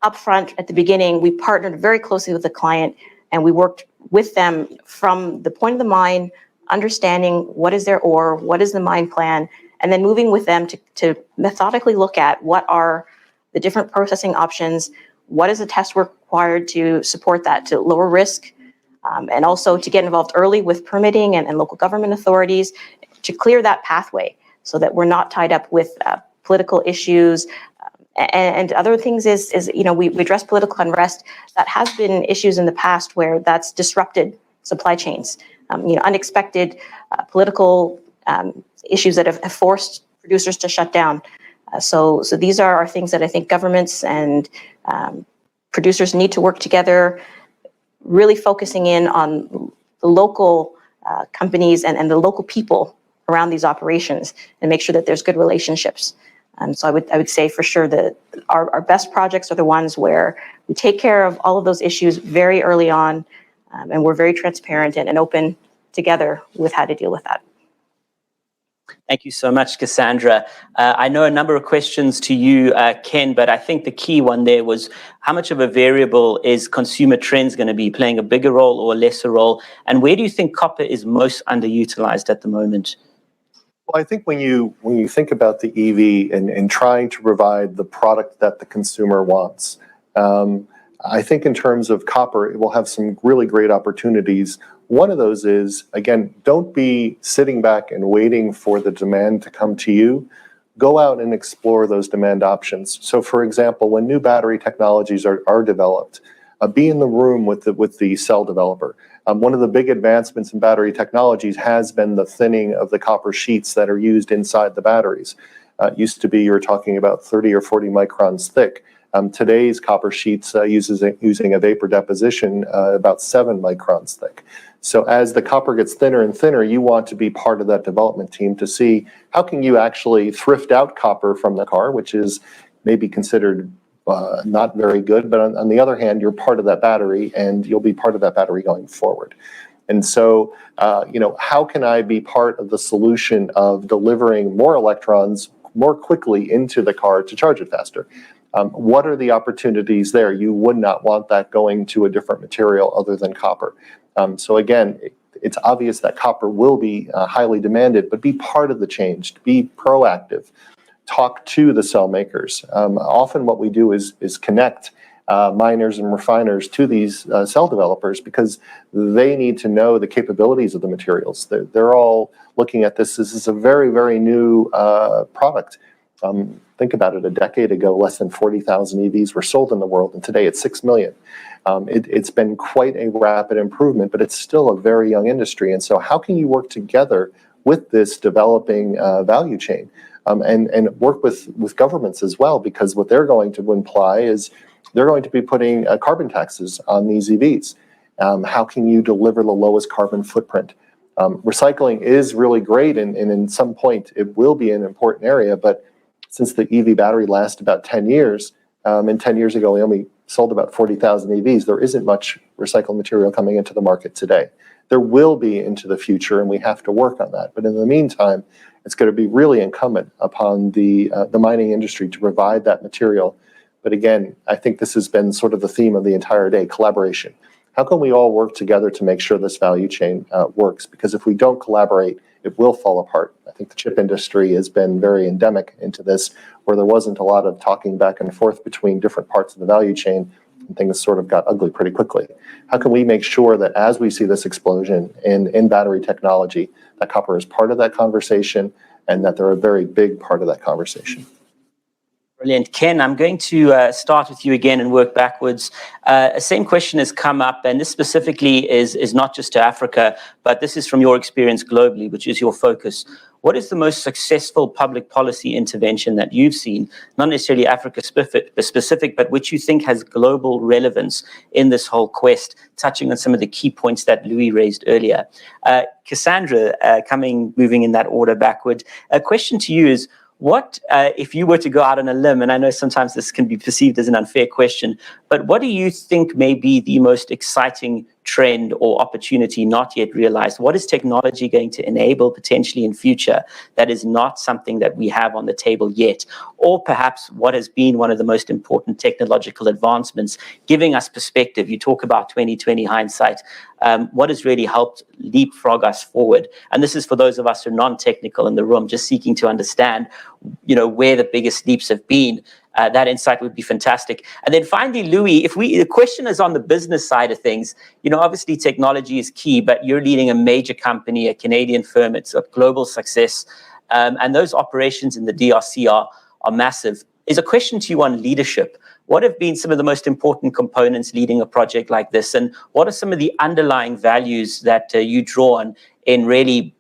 upfront at the beginning we partnered very closely with the client, and we worked with them from the point of the mine, understanding what is their ore, what is the mine plan, and then moving with them to methodically look at what are the different processing options, what is the test work required to support that, to lower risk, and also to get involved early with permitting and local government authorities to clear that pathway so that we're not tied up with political issues. And other things is we address political unrest. That has been issues in the past where that's disrupted supply chains. Unexpected political issues that have forced producers to shut down. So these are things that I think governments and producers need to work together, really focusing in on the local companies and the local people around these operations and make sure that there's good relationships. So I would say for sure that our best projects are the ones where we take care of all of those issues very early on, and we're very transparent and open together with how to deal with that. Thank you so much, Cassandra. I know a number of questions to you, Ken, but I think the key one there was how much of a variable is consumer trends going to be playing a bigger role or a lesser role? And where do you think copper is most underutilized at the moment? Well, I think when you think about the EV and trying to provide the product that the consumer wants, I think in terms of copper, it will have some really great opportunities. One of those is, again, don't be sitting back and waiting for the demand to come to you. Go out and explore those demand options. So, for example, when new battery technologies are developed, be in the room with the cell developer. One of the big advancements in battery technologies has been the thinning of the copper sheets that are used inside the batteries. It used to be you were talking about 30 or 40 microns thick. Today's copper sheets using a vapor deposition about 7 microns thick. So as the copper gets thinner and thinner, you want to be part of that development team to see how can you actually thrift out copper from the car, which is maybe considered not very good, but on the other hand, you're part of that battery and you'll be part of that battery going forward. And so, how can I be part of the solution of delivering more electrons more quickly into the car to charge it faster? What are the opportunities there? You would not want that going to a different material other than copper. So again, it's obvious that copper will be highly demanded, but be part of the change, be proactive. Talk to the cell makers. Often what we do is connect miners and refiners to these cell developers because they need to know the capabilities of the materials. They're all looking at this. This is a very, very new product. Think about it, a decade ago, less than 40,000 EVs were sold in the world, and today it's 6 million. It's been quite a rapid improvement, but it's still a very young industry. And so how can you work together with this developing value chain? And work with governments as well, because what they're going to imply is they're going to be putting carbon taxes on these EVs. How can you deliver the lowest carbon footprint? Recycling is really great, and in some point it will be an important area, but since the EV battery lasts about 10 years, and 10 years ago we only sold about 40,000 EVs, there isn't much recycled material coming into the market today. There will be into the future, and we have to work on that. But in the meantime, it's going to be really incumbent upon the mining industry to provide that material. But again, I think this has been sort of the theme of the entire day, collaboration. How can we all work together to make sure this value chain works? Because if we don't collaborate, it will fall apart. I think the chip industry has been very endemic into this, where there wasn't a lot of talking back and forth between different parts of the value chain, and things sort of got ugly pretty quickly. How can we make sure that as we see this explosion in battery technology, that copper is part of that conversation and that they're a very big part of that conversation? Brilliant. Ken, I'm going to start with you again and work backwards. Same question has come up, and this specifically is not just to Africa, but this is from your experience globally, which is your focus. What is the most successful public policy intervention that you've seen, not necessarily Africa specific, but which you think has global relevance in this whole quest, touching on some of the key points that Louis raised earlier? Cassandra, moving in that order backward, a question to you is, what, if you were to go out on a limb, and I know sometimes this can be perceived as an unfair question, but what do you think may be the most exciting trend or opportunity not yet realized? What is technology going to enable potentially in future that is not something that we have on the table yet? Or perhaps what has been one of the most important technological advancements, giving us perspective? You talk about 2020 hindsight. What has really helped leapfrog us forward? And this is for those of us who are non-technical in the room, just seeking to understand, where the biggest leaps have been. That insight would be fantastic. And then finally, Louis, the question is on the business side of things, obviously technology is key, but you're leading a major company, a Canadian firm. It's a global success. And those operations in the DRC are massive. Is a question to you on leadership. What have been some of the most important components leading a project like this? And what are some of the underlying values that you draw on in really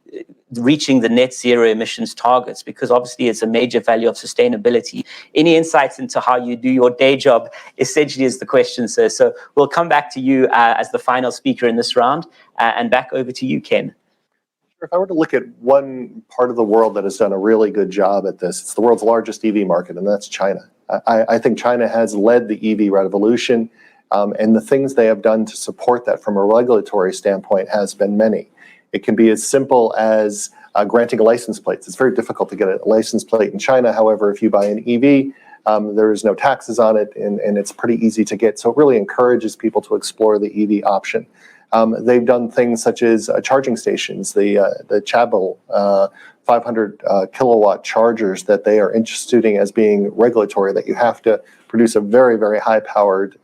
reaching the net zero emissions targets? Because obviously it's a major value of sustainability. Any insights into how you do your day job essentially is the question, sir. So we'll come back to you as the final speaker in this round, and back over to you, Ken. If I were to look at one part of the world that has done a really good job at this, it's the world's largest EV market, and that's China. I think China has led the EV revolution, and the things they have done to support that from a regulatory standpoint has been many. It can be as simple as granting license plates. It's very difficult to get a license plate in China. However, if you buy an EV, there is no taxes on it, and it's pretty easy to get. So it really encourages people to explore the EV option. They've done things such as charging stations, the Chabel 500 kilowatt chargers that they are instituting as being regulatory, that you have to produce a very, very high-powered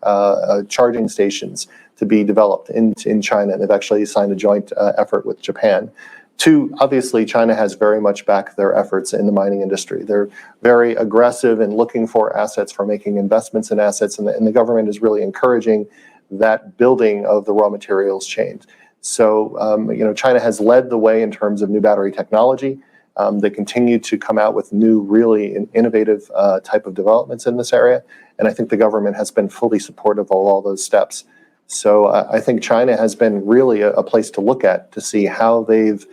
charging stations to be developed in China. And they've actually signed a joint effort with Japan. Two, obviously, China has very much backed their efforts in the mining industry. They're very aggressive in looking for assets, for making investments in assets, and the government is really encouraging that building of the raw materials chain. So, China has led the way in terms of new battery technology. They continue to come out with new, really innovative type of developments in this area. And I think the government has been fully supportive of all those steps. So I think China has been really a place to look at to see how they've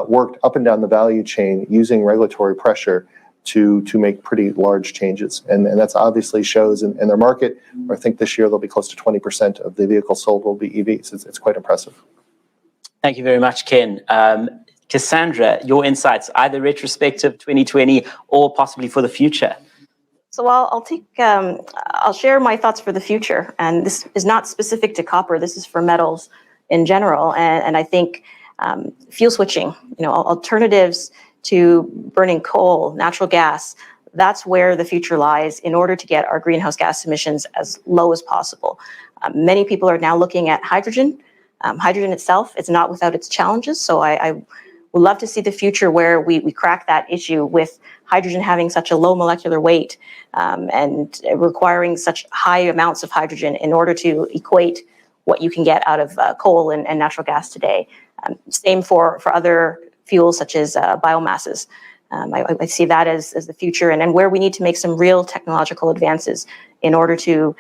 worked up and down the value chain using regulatory pressure to make pretty large changes. And that's obviously shows in their market. I think this year there'll be close to 20% of the vehicles sold will be EVs. It's quite impressive. Thank you very much, Ken. Cassandra, your insights, either retrospective 2020 or possibly for the future. So I'll share my thoughts for the future. And this is not specific to copper. This is for metals in general. And I think fuel switching, alternatives to burning coal, natural gas, that's where the future lies in order to get our greenhouse gas emissions as low as possible. Many people are now looking at hydrogen. Hydrogen itself, it's not without its challenges. So I would love to see the future where we crack that issue with hydrogen having such a low molecular weight and requiring such high amounts of hydrogen in order to equate what you can get out of coal and natural gas today. Same for other fuels such as biomasses. I see that as the future and where we need to make some real technological advances in order to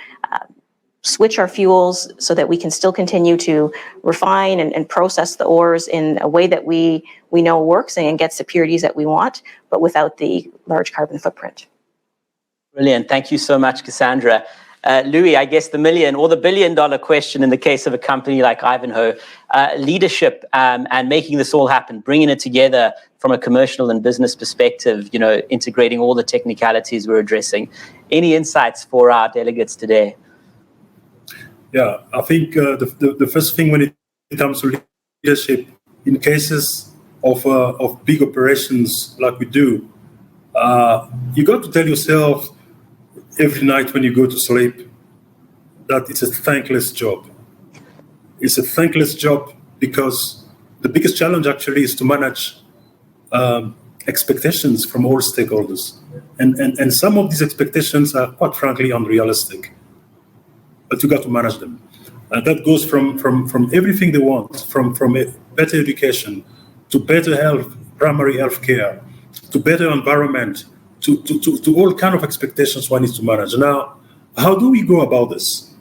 switch our fuels so that we can still continue to refine and process the ores in a way that we know works and get the purities that we want, but without the large carbon footprint. Brilliant. Thank you so much, Cassandra. Louis, I guess the million or the billion-dollar question in the case of a company like Ivanhoe, leadership and making this all happen, bringing it together from a commercial and business perspective, integrating all the technicalities we're addressing. Any insights for our delegates today? Yeah, I think the first thing when it comes to leadership, in cases of big operations like we do, you got to tell yourself every night when you go to sleep that it's a thankless job. It's a thankless job because the biggest challenge actually is to manage expectations from all stakeholders. And some of these expectations are quite frankly unrealistic, but you got to manage them. And that goes from everything they want, from better education to better health, primary health care, to better environment, to all kind of expectations one needs to manage. Now, how do we go about this?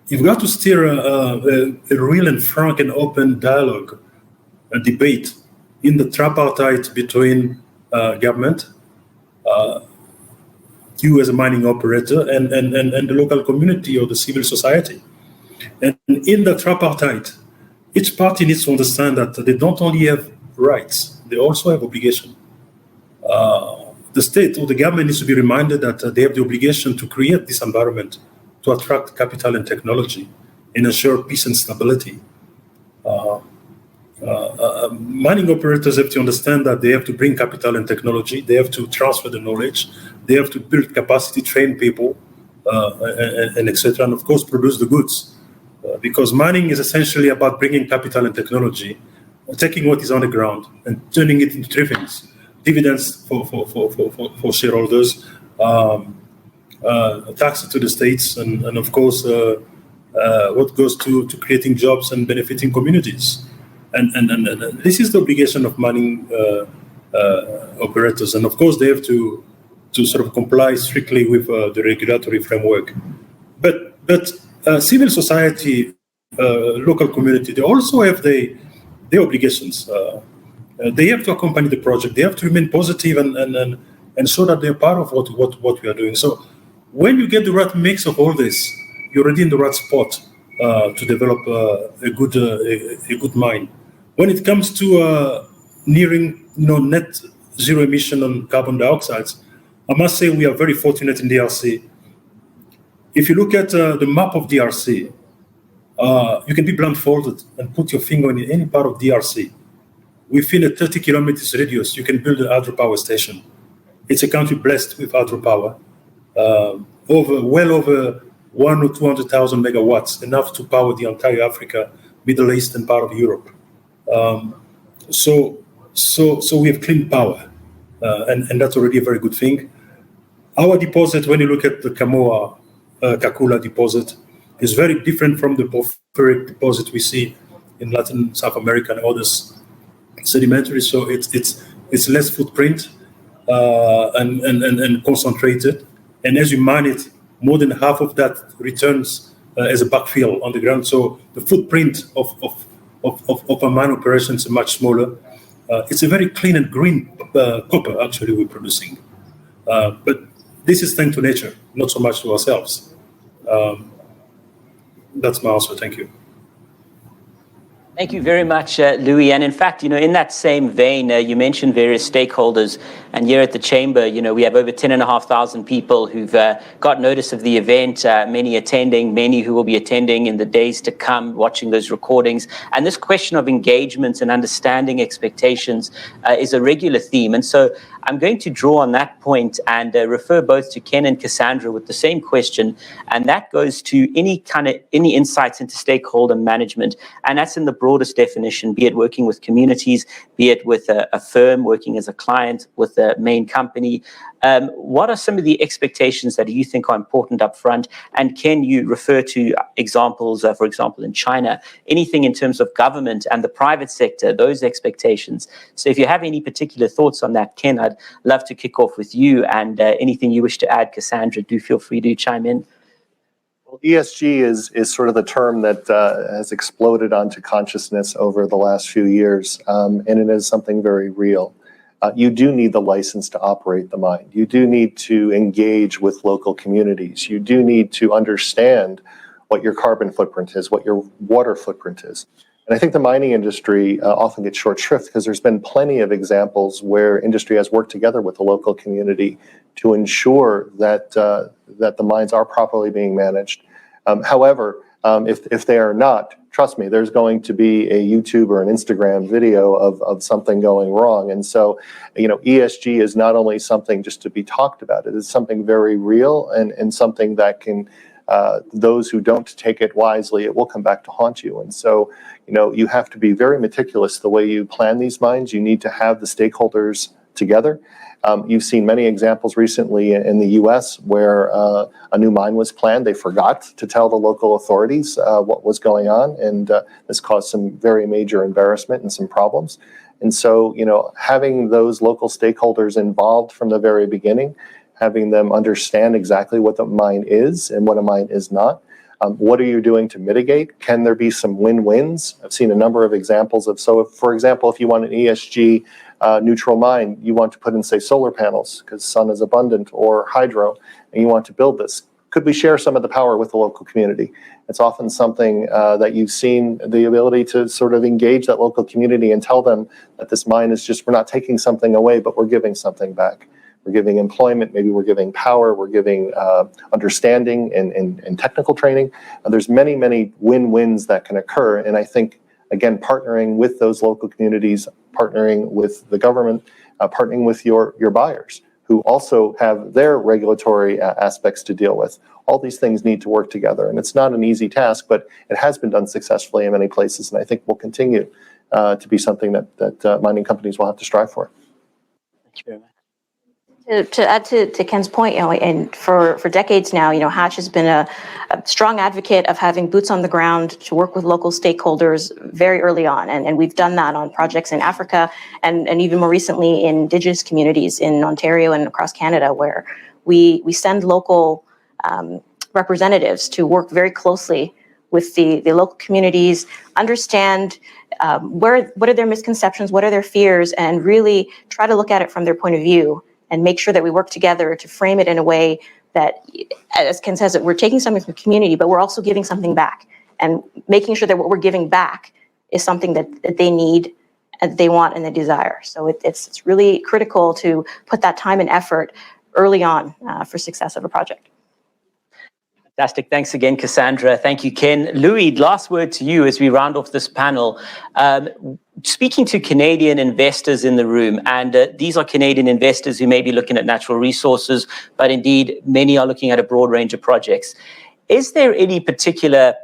You've got to steer a real and frank and open dialogue, a debate in the tripartite between government, you as a mining operator, and the local community or the civil society. And in the tripartite, each party needs to understand that they don't only have rights, they also have obligation. The state or the government needs to be reminded that they have the obligation to create this environment to attract capital and technology and ensure peace and stability. Mining operators have to understand that they have to bring capital and technology, they have to transfer the knowledge, they have to build capacity, train people, and etc., and of course produce the goods. Because mining is essentially about bringing capital and technology, taking what is on the ground and turning it into three things: dividends for shareholders, taxes to the states, and of course what goes to creating jobs and benefiting communities. And this is the obligation of mining operators. And of course, they have to sort of comply strictly with the regulatory framework. But civil society, local community, they also have their obligations. They have to accompany the project. They have to remain positive and show that they're part of what we are doing. So when you get the right mix of all this, you're already in the right spot to develop a good mine. When it comes to nearing net zero emission on carbon dioxide, I must say we are very fortunate in DRC. If you look at the map of DRC, you can be blindfolded and put your finger in any part of DRC. Within a 30 kilometers radius, you can build a hydropower station. It's a country blessed with hydropower, well over 100,000 or 200,000 megawatts, enough to power the entire Africa, Middle East, and part of Europe. So we have clean power, and that's already a very good thing. Our deposit, when you look at the Kamoa Kakula deposit, is very different from the porphyric deposit we see in Latin South America and others sedimentary. So it's less footprint and concentrated. And as you mine it, more than half of that returns as a backfill on the ground. So the footprint of a mine operation is much smaller. It's a very clean and green copper, actually, we're producing. But this is thanks to nature, not so much to ourselves. That's my answer. Thank you. Thank you very much, Louis. And in fact, in that same vein, you mentioned various stakeholders. And here at the Chamber, we have over 10,500 people who've got notice of the event, many attending, many who will be attending in the days to come, watching those recordings. And this question of engagement and understanding expectations is a regular theme. And so I'm going to draw on that point and refer both to Ken and Cassandra with the same question. And that goes to any insights into stakeholder management. And that's in the broadest definition, be it working with communities, be it with a firm working as a client, with a main company. What are some of the expectations that you think are important up front? And can you refer to examples, for example, in China, anything in terms of government and the private sector, those expectations? So if you have any particular thoughts on that, Ken, I'd love to kick off with you. And anything you wish to add, Cassandra, do feel free to chime in. Well, ESG is sort of the term that has exploded onto consciousness over the last few years, and it is something very real. You do need the license to operate the mine. You do need to engage with local communities. You do need to understand what your carbon footprint is, what your water footprint is. And I think the mining industry often gets short shrift because there's been plenty of examples where industry has worked together with the local community to ensure that that the mines are properly being managed. However, if they are not, trust me, there's going to be a YouTube or an Instagram video of something going wrong. And so, ESG is not only something just to be talked about, it is something very real and something that can, those who don't take it wisely, it will come back to haunt you. And so, you have to be very meticulous the way you plan these mines. You need to have the stakeholders together. You've seen many examples recently in the US where a new mine was planned. They forgot to tell the local authorities what was going on, and this caused some very major embarrassment and some problems. And so, having those local stakeholders involved from the very beginning, having them understand exactly what the mine is and what a mine is not. What are you doing to mitigate? Can there be some win-wins? I've seen a number of examples of, so if, for example, if you want an ESG neutral mine, you want to put in, say, solar panels because sun is abundant, or hydro, and you want to build this. Could we share some of the power with the local community? It's often something that you've seen, the ability to sort of engage that local community and tell them that this mine is just, we're not taking something away, but we're giving something back. We're giving employment, maybe we're giving power, we're giving understanding and technical training. There's many, many win-wins that can occur. And I think, again, partnering with those local communities, partnering with the government, partnering with your buyers who also have their regulatory aspects to deal with. All these things need to work together. And it's not an easy task, but it has been done successfully in many places. And I think will continue to be something that mining companies will have to strive for. Thank you very much. To add to Ken's point, and for decades now, Hatch has been a strong advocate of having boots on the ground to work with local stakeholders very early on. And we've done that on projects in Africa and even more recently in Indigenous communities in Ontario and across Canada, where we send local representatives to work very closely with the local communities, understand what are their misconceptions, what are their fears, and really try to look at it from their point of view and make sure that we work together to frame it in a way that, as Ken says, that we're taking something from the community, but we're also giving something back and making sure that what we're giving back is something that they need and they want and they desire. So it's really critical to put that time and effort early on for success of a project. Fantastic. Thanks again, Cassandra. Thank you, Ken. Louis, last word to you as we round off this panel. Speaking to Canadian investors in the room, and these are Canadian investors who may be looking at natural resources, but indeed many are looking at a broad range of projects. Is there any particular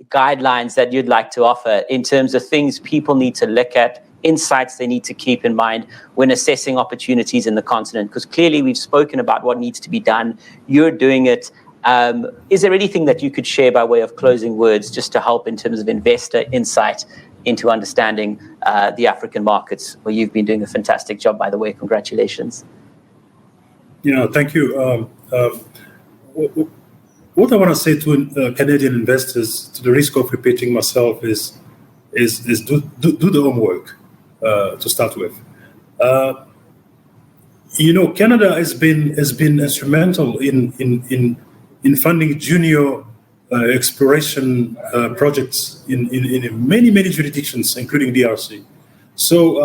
guidelines that you'd like to offer in terms of things people need to look at, insights they need to keep in mind when assessing opportunities in the continent? Because clearly we've spoken about what needs to be done. You're doing it. Is there anything that you could share by way of closing words just to help in terms of investor insight into understanding the African markets, where you've been doing a fantastic job, by the way? Congratulations. Thank you. What I want to say to Canadian investors, to the risk of repeating myself, is do the homework to start with. Canada has been instrumental in funding junior exploration projects in many jurisdictions, including DRC. So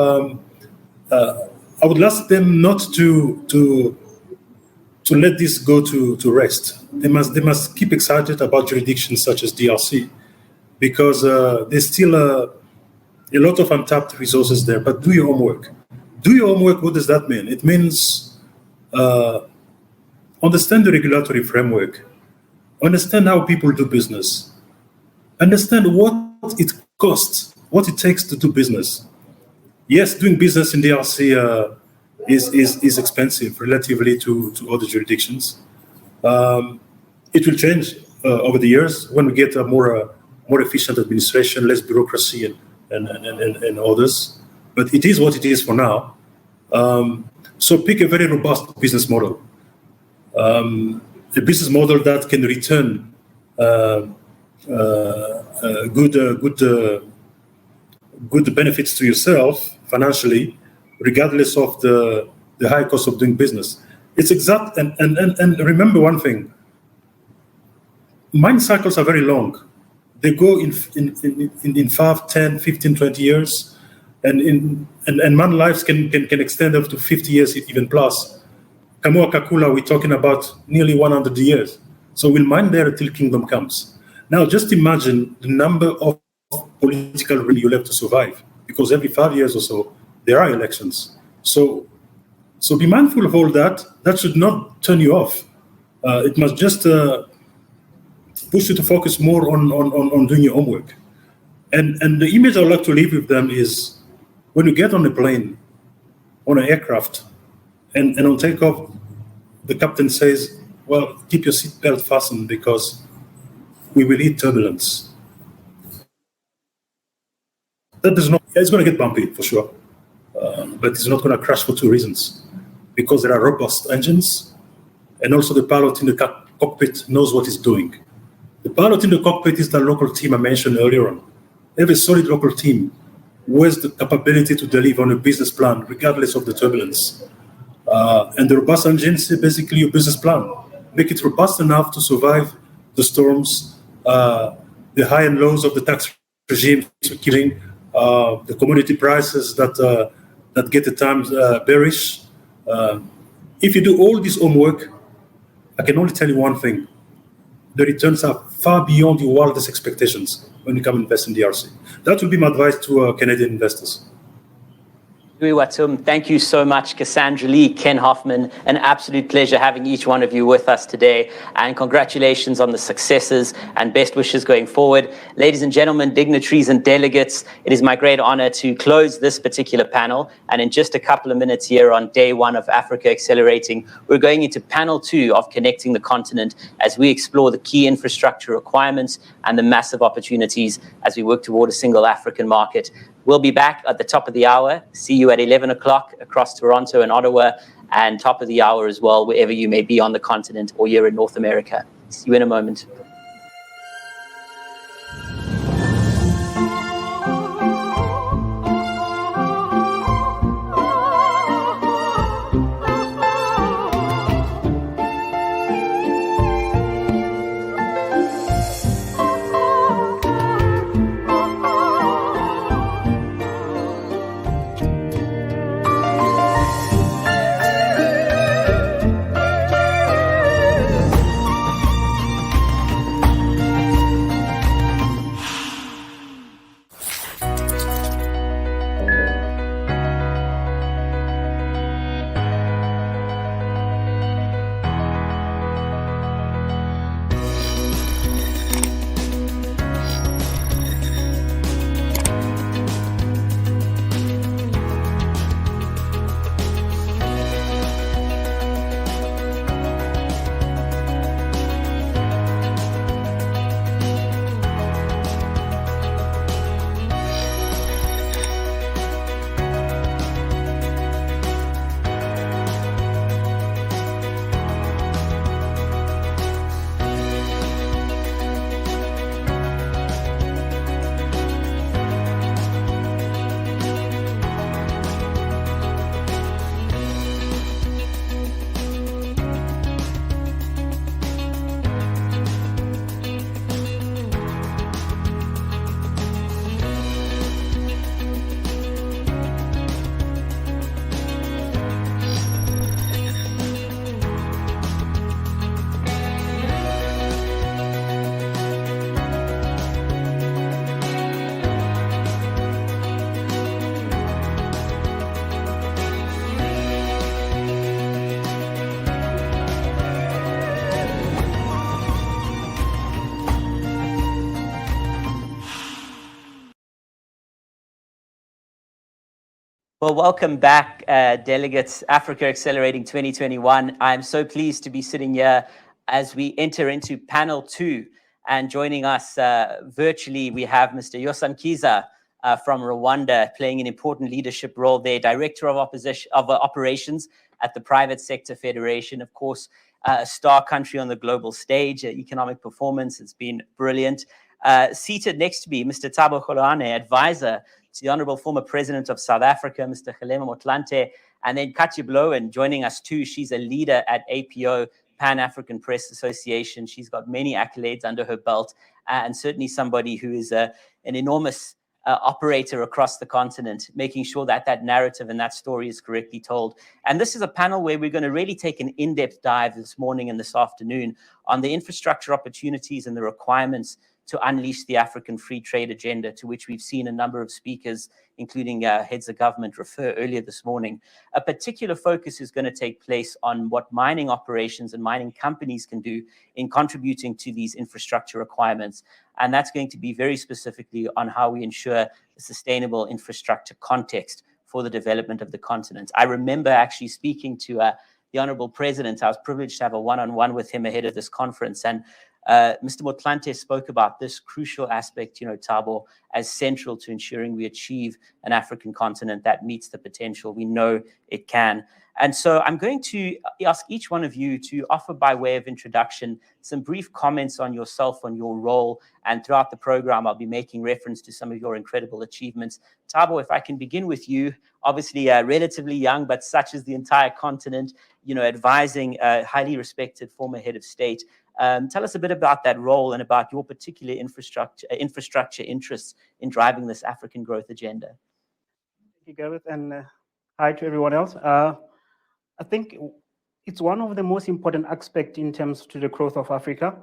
I would ask them not to let this go to rest. They must keep excited about jurisdictions such as DRC, because there's still a lot of untapped resources there. But do your homework. Do your homework. What does that mean? It means understand the regulatory framework. Understand how people do business. Understand what it costs, what it takes to do business. Yes, doing business in DRC is expensive relatively to other jurisdictions. It will change over the years when we get a more efficient administration, less bureaucracy and others. But it is what it is for now. So pick a very robust business model. A business model that can return good benefits to yourself financially, regardless of the high cost of doing business. It's exact, and remember one thing: mine cycles are very long. They go in 5, 10, 15, 20 years, and man lives can extend up to 50 years, even plus. Kamua Kakula, we're talking about nearly 100 years. So we'll mine there till kingdom comes. Now, just imagine the number of political will you'll have to survive, because every 5 years or so, there are elections. So be mindful of all that. That should not turn you off. It must just push you to focus more on doing your homework. And the image I'd like to leave with them is when you get on a plane, on an aircraft, and on takeoff, the captain says, well, keep your seatbelt fastened because we will hit turbulence. That does not, it's going to get bumpy for sure, but it's not going to crash for 2 reasons. Because there are robust engines, and also the pilot in the cockpit knows what he's doing. The pilot in the cockpit is the local team I mentioned earlier on. They have a solid local team who has the capability to deliver on a business plan regardless of the turbulence. And the robust engines is basically your business plan. Make it robust enough to survive the storms, the high and lows of the tax regime, killing the commodity prices that get at times bearish. If you do all this homework, I can only tell you one thing: the returns are far beyond your wildest expectations when you come invest in DRC. That would be my advice to Canadian investors. Thank you so much, Cassandra Lee, Ken Hoffman. An absolute pleasure having each one of you with us today. And congratulations on the successes and best wishes going forward. Ladies and gentlemen, dignitaries and delegates, it is my great honor to close this particular panel. And in just a couple of minutes here on day one of Africa Accelerating, we're going into panel 2 of Connecting the Continent as we explore the key infrastructure requirements and the massive opportunities as we work toward a single African market. We'll be back at the top of the hour. See you at 11 o'clock across Toronto and Ottawa, and top of the hour as well, wherever you may be on the continent or you're in North America. See you in a moment. Well, welcome back, delegates, Africa Accelerating 2021. I'm so pleased to be sitting here as we enter into panel 2. And joining us virtually, we have Mr. Yosankiza from Rwanda, playing an important leadership role there, Director of Operations at the Private Sector Federation. Of course, a star country on the global stage, economic performance has been brilliant. Seated next to me, Mr. Thabo Kgolwane, advisor to the Honorable former President of South Africa, Mr. Kgalema Motlanthe, and then Katja Blowen joining us too. She's a leader at APO, Pan-African Press Association. She's got many accolades under her belt, and certainly somebody who is an enormous operator across the continent, making sure that that narrative and that story is correctly told. And this is a panel where we're going to really take an in-depth dive this morning and this afternoon on the infrastructure opportunities and the requirements to unleash the African free trade agenda, to which we've seen a number of speakers, including heads of government, refer earlier this morning. A particular focus is going to take place on what mining operations and mining companies can do in contributing to these infrastructure requirements. And that's going to be very specifically on how we ensure a sustainable infrastructure context for the development of the continent. I remember actually speaking to the Honorable President. I was privileged to have a one-on-one with him ahead of this conference. And Mr. Motlanthe spoke about this crucial aspect, Thabo, as central to ensuring we achieve an African continent that meets the potential we know it can. And so I'm going to ask each one of you to offer, by way of introduction, some brief comments on yourself, on your role. And throughout the program, I'll be making reference to some of your incredible achievements. Thabo, if I can begin with you, obviously relatively young, but such is the entire continent, advising a highly respected former head of state. Tell us a bit about that role and about your particular infrastructure interests in driving this African growth agenda. Thank you, Gareth, and hi to everyone else. I think it's one of the most important aspects in terms to the growth of Africa.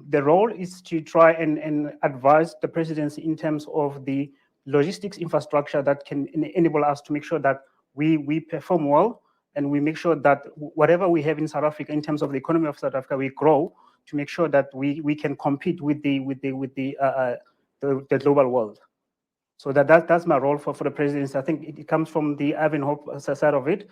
The role is to try and advise the presidency in terms of the logistics infrastructure that can enable us to make sure that we perform well, and we make sure that whatever we have in South Africa in terms of the economy of South Africa, we grow to make sure that we can compete with the global world. So that's my role for the presidency. I think it comes from the Ivanhoe side of it.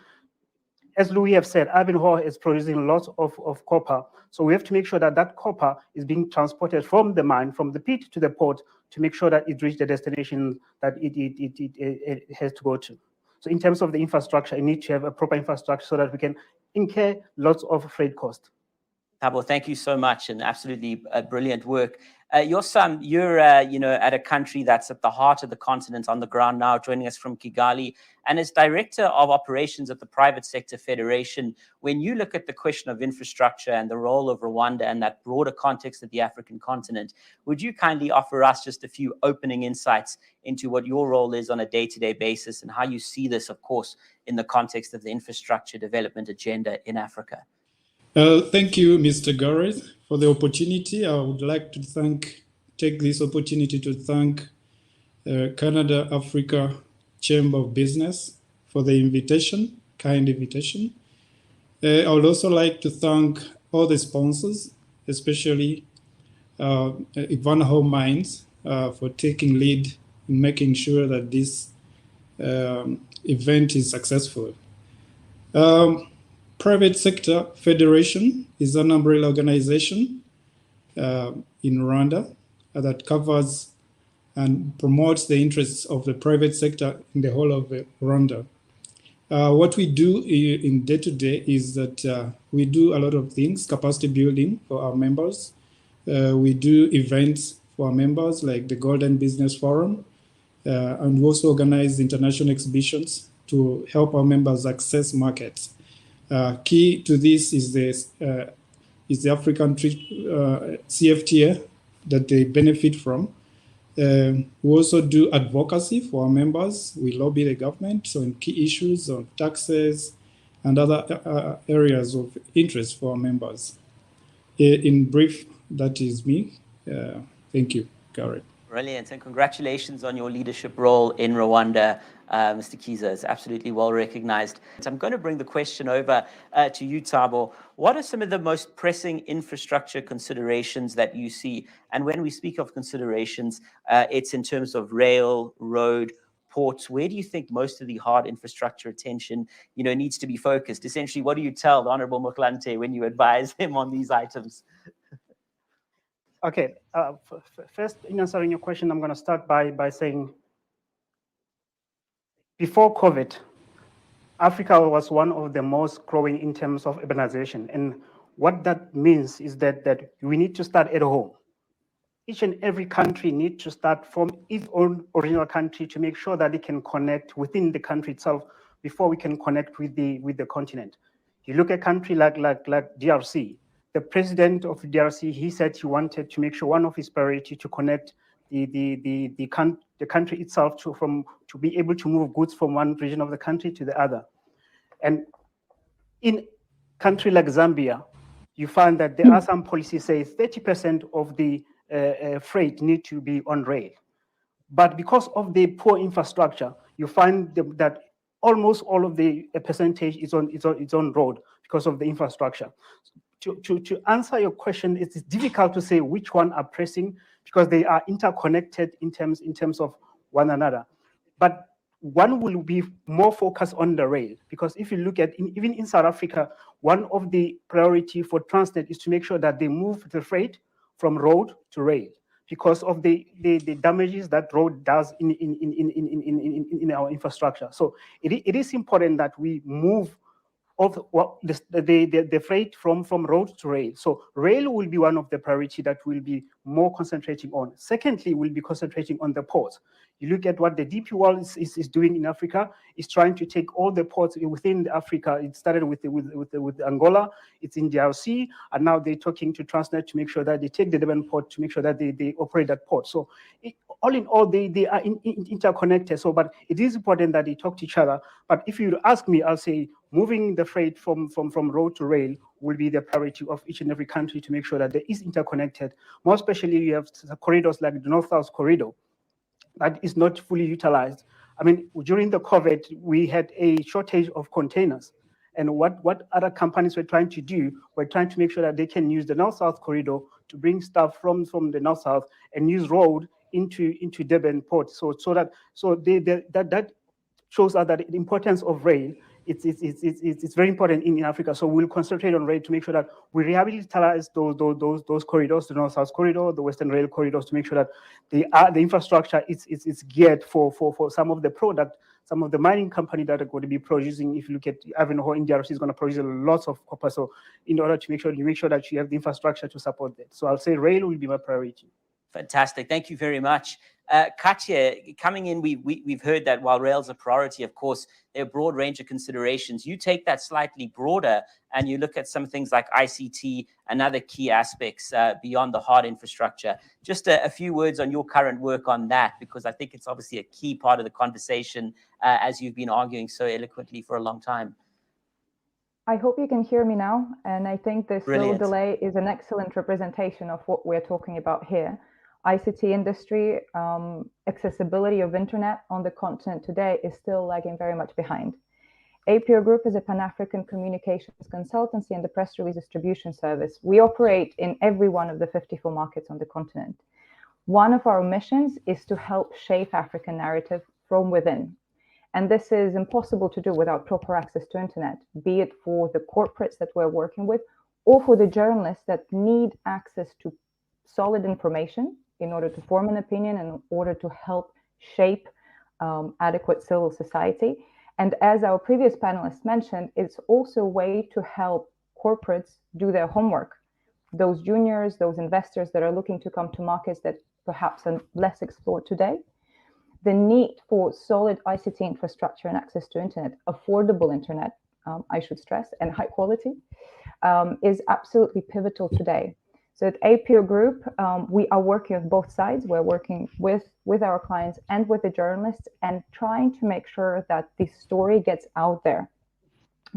As Louis have said, Ivanhoe is producing lots of copper. So we have to make sure that that copper is being transported from the mine, from the pit to the port, to make sure that it reaches the destination that it has to go to. So in terms of the infrastructure, you need to have a proper infrastructure so that we can incur lots of freight costs. Thabo, thank you so much, and absolutely brilliant work. Your son, you're at a country that's at the heart of the continent on the ground now, joining us from Kigali, and as Director of Operations at the Private Sector Federation. When you look at the question of infrastructure and the role of Rwanda and that broader context of the African continent, would you kindly offer us just a few opening insights into what your role is on a day-to-day basis and how you see this, of course, in the context of the infrastructure development agenda in Africa? Thank you, Mr. Gareth, for the opportunity. I would like to take this opportunity to thank Canada Africa Chamber of Business for the invitation, kind invitation. I would also like to thank all the sponsors, especially Ivanhoe Mines, for taking lead in making sure that this event is successful. Private Sector Federation is an umbrella organization in Rwanda that covers and promotes the interests of the private sector in the whole of Rwanda. What we do in day-to-day is that we do a lot of things, capacity building for our members. We do events for our members like the Golden Business Forum, and we also organize international exhibitions to help our members access markets. Key to this is the African CFTA that they benefit from. We also do advocacy for our members. We lobby the government on key issues on taxes and other areas of interest for our members. In brief, that is me. Thank you, Gareth. Brilliant, and congratulations on your leadership role in Rwanda, Mr. Kiza. It's absolutely well recognized. So I'm going to bring the question over to you, Thabo. What are some of the most pressing infrastructure considerations that you see? And when we speak of considerations, it's in terms of rail, road, ports. Where do you think most of the hard infrastructure attention, needs to be focused? Essentially, what do you tell the Honorable Motlanthe when you advise him on these items? Okay, first, in answering your question, I'm going to start by saying, before COVID, Africa was one of the most growing in terms of urbanization. And what that means is that we need to start at home. Each and every country needs to start from its own original country to make sure that it can connect within the country itself before we can connect with the continent. You look at a country like DRC. The president of DRC, he said he wanted to make sure one of his priorities to connect the country itself to be able to move goods from one region of the country to the other. And in a country like Zambia, you find that there are some policies say 30% of the freight need to be on rail. But because of the poor infrastructure, you find that almost all of the percentage is on road because of the infrastructure. To answer your question, it's difficult to say which one are pressing because they are interconnected in terms of one another. But one will be more focused on the rail because if you look at even in South Africa, one of the priority for Transnet is to make sure that they move the freight from road to rail because of the damages that road does in our infrastructure. So it is important that we move of the freight from road to rail. So rail will be one of the priority that we'll be more concentrating on. Secondly, we'll be concentrating on the ports. You look at what the DP World is doing in Africa, is trying to take all the ports within Africa. It started with Angola, it's in DRC, and now they're talking to Transnet to make sure that they take the Durban port to make sure that they operate that port. So all in all, they are interconnected. So, but it is important that they talk to each other. But if you ask me, I'll say moving the freight from road to rail will be the priority of each and every country to make sure that there is interconnected. More especially, you have corridors like the North-South corridor that is not fully utilized. I mean, during the COVID, we had a shortage of containers. And what other companies were trying to do, were trying to make sure that they can use the North-South corridor to bring stuff from the North-South and use road into Durban port. So that shows us that the importance of rail. It's very important in Africa. So we'll concentrate on rail to make sure that we rehabilitate those corridors, the North-South corridor, the Western Rail corridors, to make sure that the infrastructure is geared for some of the product. Some of the mining company that are going to be producing, if you look at Ivanhoe, India is going to produce lots of copper. So in order to make sure that you have the infrastructure to support that. So I'll say rail will be my priority. Fantastic. Thank you very much. Katya, coming in, we've heard that while rail's a priority, of course, there are a broad range of considerations. You take that slightly broader and you look at some things like ICT and other key aspects beyond the hard infrastructure. Just a few words on your current work on that, because I think it's obviously a key part of the conversation as you've been arguing so eloquently for a long time. I hope you can hear me now. And I think this Brilliant. little delay is an excellent representation of what we're talking about here. ICT industry, accessibility of internet on the continent today is still lagging very much behind. APO Group is a Pan-African communications consultancy and the press release distribution service. We operate in every one of the 54 markets on the continent. One of our missions is to help shape African narrative from within. And this is impossible to do without proper access to internet, be it for the corporates that we're working with or for the journalists that need access to solid information in order to form an opinion and in order to help shape adequate civil society. And as our previous panelists mentioned, it's also a way to help corporates do their homework. Those juniors, those investors that are looking to come to markets that perhaps are less explored today. The need for solid ICT infrastructure and access to internet, affordable internet, I should stress, and high quality, is absolutely pivotal today. So at APO Group, we are working with both sides. We're working with our clients and with the journalists and trying to make sure that the story gets out there.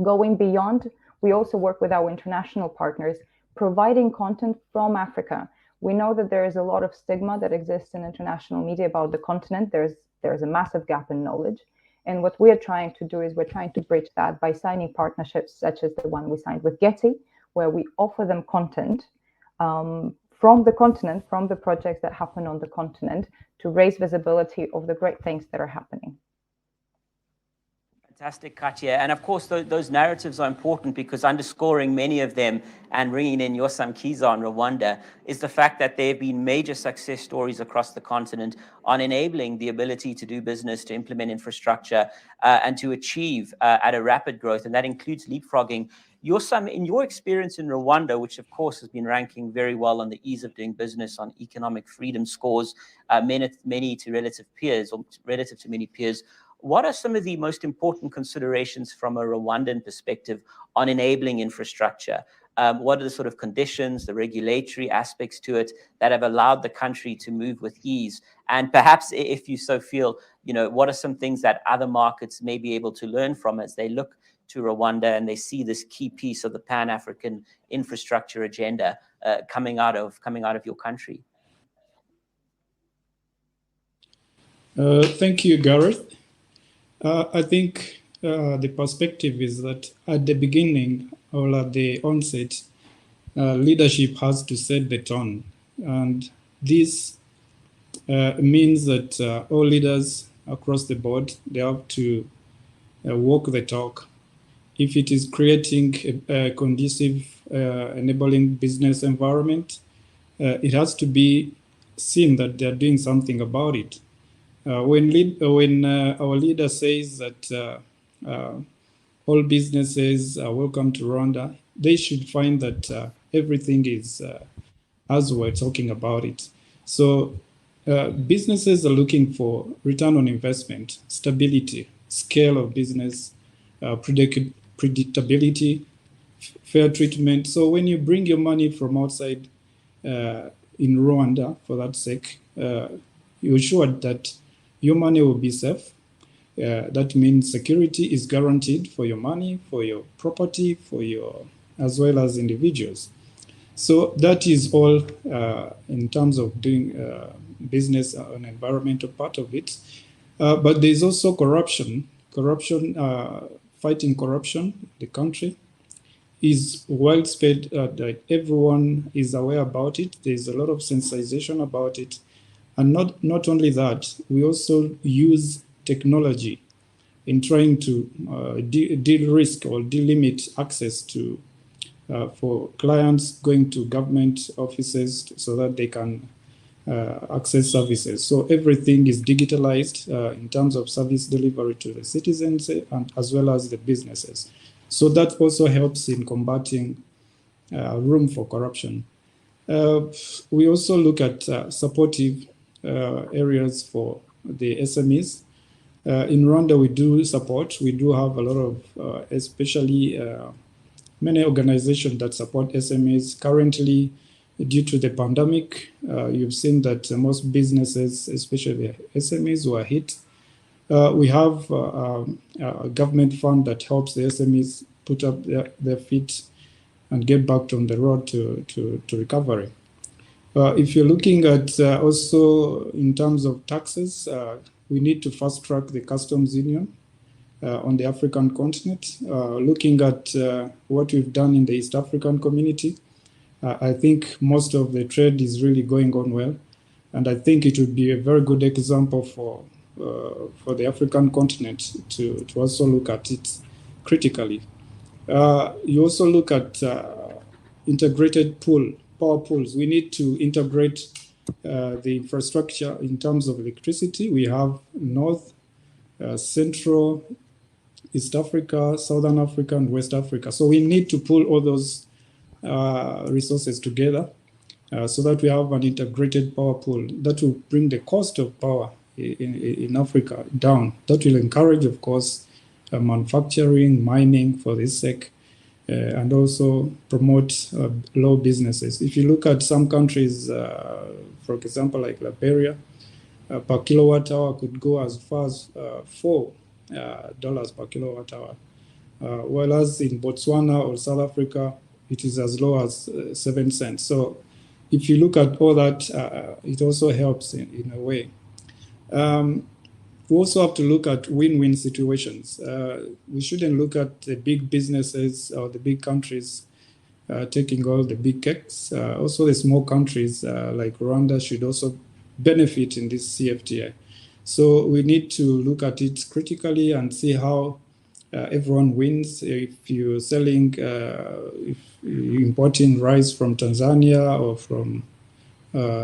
Going beyond, we also work with our international partners, providing content from Africa. We know that there is a lot of stigma that exists in international media about the continent. There's a massive gap in knowledge. And what we're trying to do is we're trying to bridge that by signing partnerships such as the one we signed with Getty, where we offer them content from the continent, from the projects that happen on the continent, to raise visibility of the great things that are happening. Fantastic, Katya. And of course, those narratives are important because underscoring many of them and bringing in Yosam Kiza on Rwanda is the fact that there have been major success stories across the continent on enabling the ability to do business, to implement infrastructure, and to achieve at a rapid growth. And that includes leapfrogging. Yosam, in your experience in Rwanda, which of course has been ranking very well on the ease of doing business on economic freedom scores, many to relative peers or relative to many peers, what are some of the most important considerations from a Rwandan perspective on enabling infrastructure? What are the sort of conditions, the regulatory aspects to it that have allowed the country to move with ease? And perhaps if you so feel, what are some things that other markets may be able to learn from as they look to Rwanda and they see this key piece of the Pan-African infrastructure agenda coming out of your country? Thank you, Gareth. I think the perspective is that at the beginning or at the onset, leadership has to set the tone. And this means that all leaders across the board, they have to walk the talk. If it is creating a conducive, enabling business environment, it has to be seen that they're doing something about it. When our leader says that all businesses are welcome to Rwanda, they should find that everything is as we're talking about it. So businesses are looking for return on investment, stability, scale of business, predictability, fair treatment. So when you bring your money from outside in Rwanda, for that sake, you're sure that your money will be safe. That means security is guaranteed for your money, for your property, as well as individuals. So that is all in terms of doing business, an environmental part of it. But there's also corruption. Fighting corruption in the country is widespread, that everyone is aware about it. There's a lot of sensitization about it. And not only that, we also use technology in trying to de-risk or delimit access to for clients going to government offices so that they can access services. So everything is digitalized in terms of service delivery to the citizens and as well as the businesses. So that also helps in combating room for corruption. We also look at supportive areas for the SMEs. In Rwanda, we do support. We do have a lot of, especially many organizations that support SMEs. Currently, due to the pandemic, you've seen that most businesses, especially SMEs, were hit. We have a government fund that helps the SMEs put up their feet and get back on the road to recovery. If you're looking at also in terms of taxes, we need to fast track the customs union on the African continent. Looking at what we've done in the East African community, I think most of the trade is really going on well. And I think it would be a very good example for the African continent to also look at it critically. You also look at integrated power pools. We need to integrate the infrastructure in terms of electricity. We have North, Central, East Africa, Southern Africa, and West Africa. So we need to pull all those resources together so that we have an integrated power pool that will bring the cost of power in Africa down. That will encourage, of course, manufacturing, mining for this sake, and also promote low businesses. If you look at some countries, for example, like Liberia, per kilowatt hour could go as far as $4 per kilowatt hour, whereas in Botswana or South Africa, it is as low as 7 cents. So if you look at all that, it also helps in a way. We also have to look at win-win situations. We shouldn't look at the big businesses or the big countries taking all the big cakes. Also, the small countries like Rwanda should also benefit in this CFTA. So we need to look at it critically and see how everyone wins. If you're selling, if you're importing rice from Tanzania or from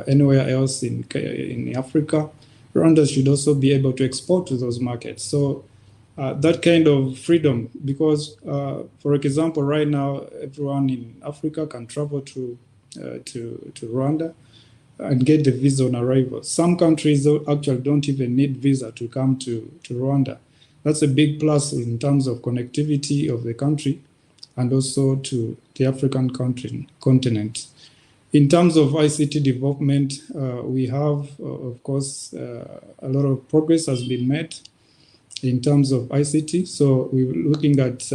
anywhere else in Africa, Rwanda should also be able to export to those markets. So that kind of freedom, because, for example, right now, everyone in Africa can travel to Rwanda and get the visa on arrival. Some countries actually don't even need visa to come to Rwanda. That's a big plus in terms of connectivity of the country and also to the African continent. In terms of ICT development, we have, of course, a lot of progress has been made in terms of ICT. So we're looking at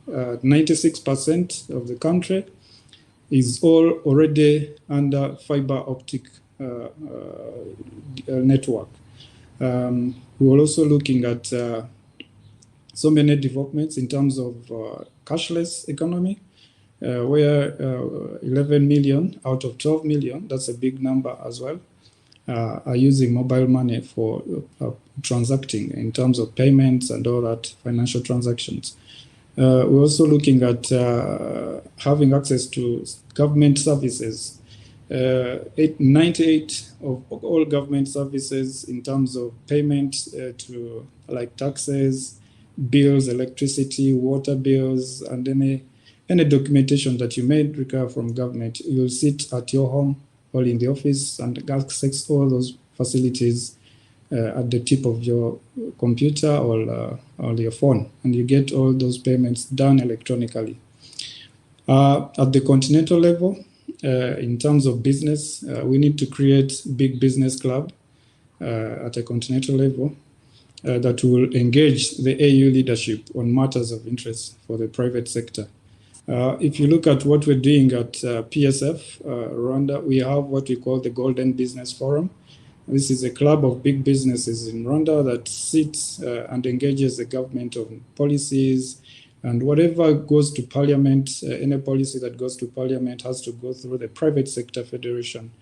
96% of the country is all already under fiber optic network. We're also looking at so many developments in terms of cashless economy, where 11 million out of 12 million, that's a big number as well, are using mobile money for transacting in terms of payments and all that, financial transactions. We're also looking at having access to government services. 98 of all government services in terms of payment to like taxes, bills, electricity, water bills, and any documentation that you may require from government, you'll sit at your home or in the office and access all those facilities at the tip of your computer or your phone, and you get all those payments done electronically. At the continental level, in terms of business, we need to create big business club at a continental level that will engage the AU leadership on matters of interest for the private sector. If you look at what we're doing at PSF, Rwanda, we have what we call the Golden Business Forum. This is a club of big businesses in Rwanda that sits and engages the government on policies, and whatever goes to parliament, any policy that goes to parliament has to go through the private sector federation,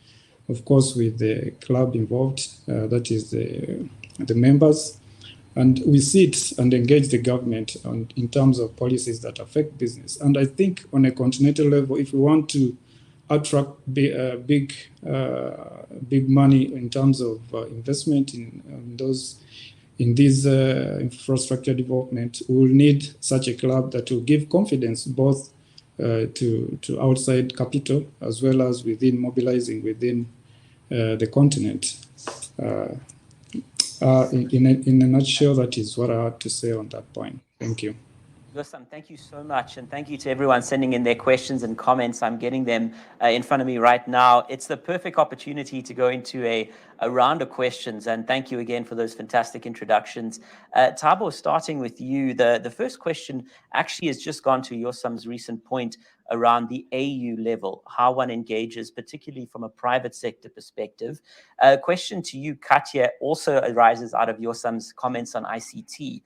of course, with the club involved, that is the members. And we sit and engage the government in terms of policies that affect business. And I think on a continental level, if we want to attract big money in terms of investment in this infrastructure development, we will need such a club that will give confidence both to outside capital as well as within mobilizing within the continent. In a nutshell, that is what I had to say on that point. Thank you. Yosam, thank you so much. And thank you to everyone sending in their questions and comments. I'm getting them in front of me right now. It's the perfect opportunity to go into a round of questions. And thank you again for those fantastic introductions. Thabo, starting with you, the first question actually has just gone to Yosam's recent point around the AU level, how one engages, particularly from a private sector perspective. Question to you, Katya, also arises out of Yosam's comments on ICT.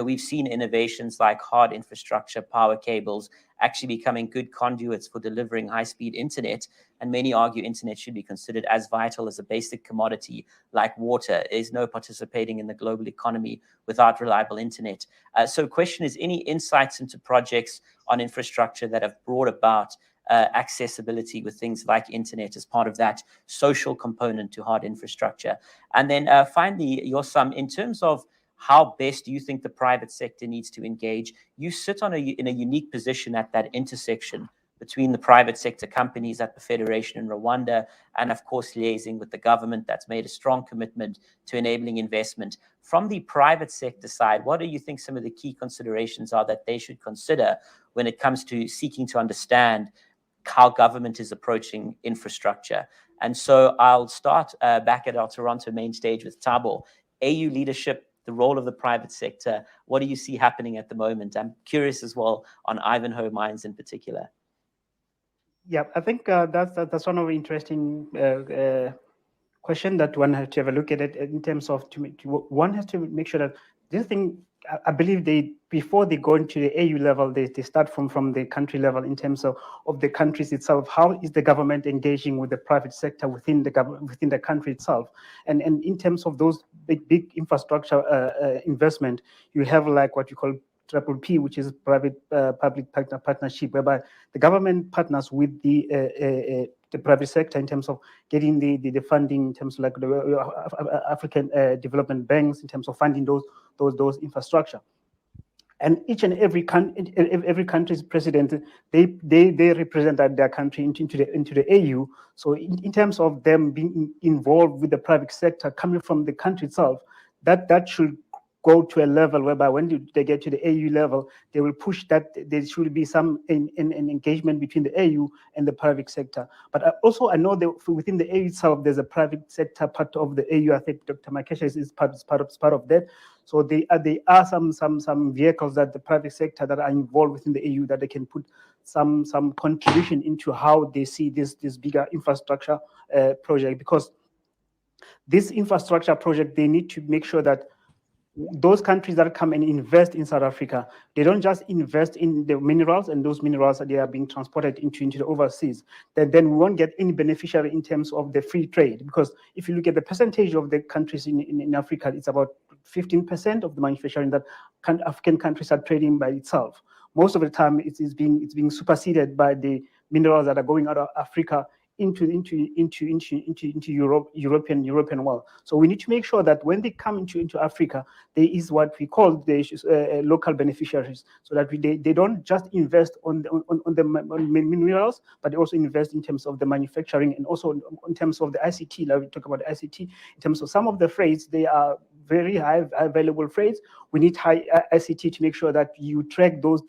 We've seen innovations like hard infrastructure, power cables, actually becoming good conduits for delivering high-speed internet. And many argue internet should be considered as vital as a basic commodity like water. There's no participating in the global economy without reliable internet. So question is, any insights into projects on infrastructure that have brought about accessibility with things like internet as part of that social component to hard infrastructure? And then finally, Yosam, in terms of how best do you think the private sector needs to engage? You sit in a unique position at that intersection between the private sector companies at the Federation in Rwanda and, of course, liaising with the government that's made a strong commitment to enabling investment. From the private sector side, what do you think some of the key considerations are that they should consider when it comes to seeking to understand how government is approaching infrastructure? And so I'll start back at our Toronto main stage with Thabo. AU leadership, the role of the private sector, what do you see happening at the moment? I'm curious as well on Ivanhoe Mines in particular. Yeah, I think that's one of the interesting question that one has to have a look at it in terms of one has to make sure that this thing, I believe before they go into the AU level, they start from the country level in terms of the countries itself. How is the government engaging with the private sector within the country itself? And in terms of those big infrastructure investment, you have like what you call PPP, which is private-public partnership, whereby the government partners with the private sector in terms of getting the funding, in terms of like the African development banks, in terms of funding those infrastructure. And each and every country's president, they represent their country into the AU. So in terms of them being involved with the private sector coming from the country itself, that should go to a level whereby when they get to the AU level, they will push that there should be some an engagement between the AU and the private sector. But I know that within the AU itself, there's a private sector part of the AU. I think Dr. Makesha is part of that. So there are some vehicles that the private sector that are involved within the AU that they can put some contribution into how they see this bigger infrastructure project, because this infrastructure project, they need to make sure that those countries that come and invest in South Africa, they don't just invest in the minerals, and those minerals they are being transported into the overseas. Then we won't get any beneficiary in terms of the free trade, because if you look at the percentage of the countries in Africa, it's about 15% of the manufacturing that African countries are trading by itself. Most of the time, it's being superseded by the minerals that are going out of Africa into European world. So we need to make sure that when they come into Africa, there is what we call the local beneficiaries, so that they don't just invest on the minerals, but they also invest in terms of the manufacturing and also in terms of the ICT. Like we talk about the ICT, in terms of some of the freights, they are very high valuable freights. We need high ICT to make sure that you track those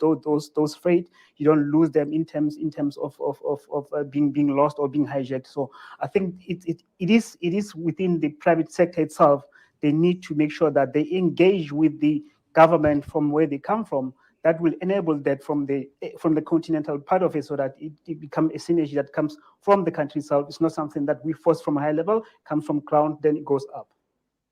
freight. You don't lose them in terms of being lost or being hijacked. So I think it is within the private sector itself. They need to make sure that they engage with the government from where they come from, that will enable that from the continental part of it, so that it becomes a synergy that comes from the country itself. It's not something that we force from a high level, comes from ground, then it goes up.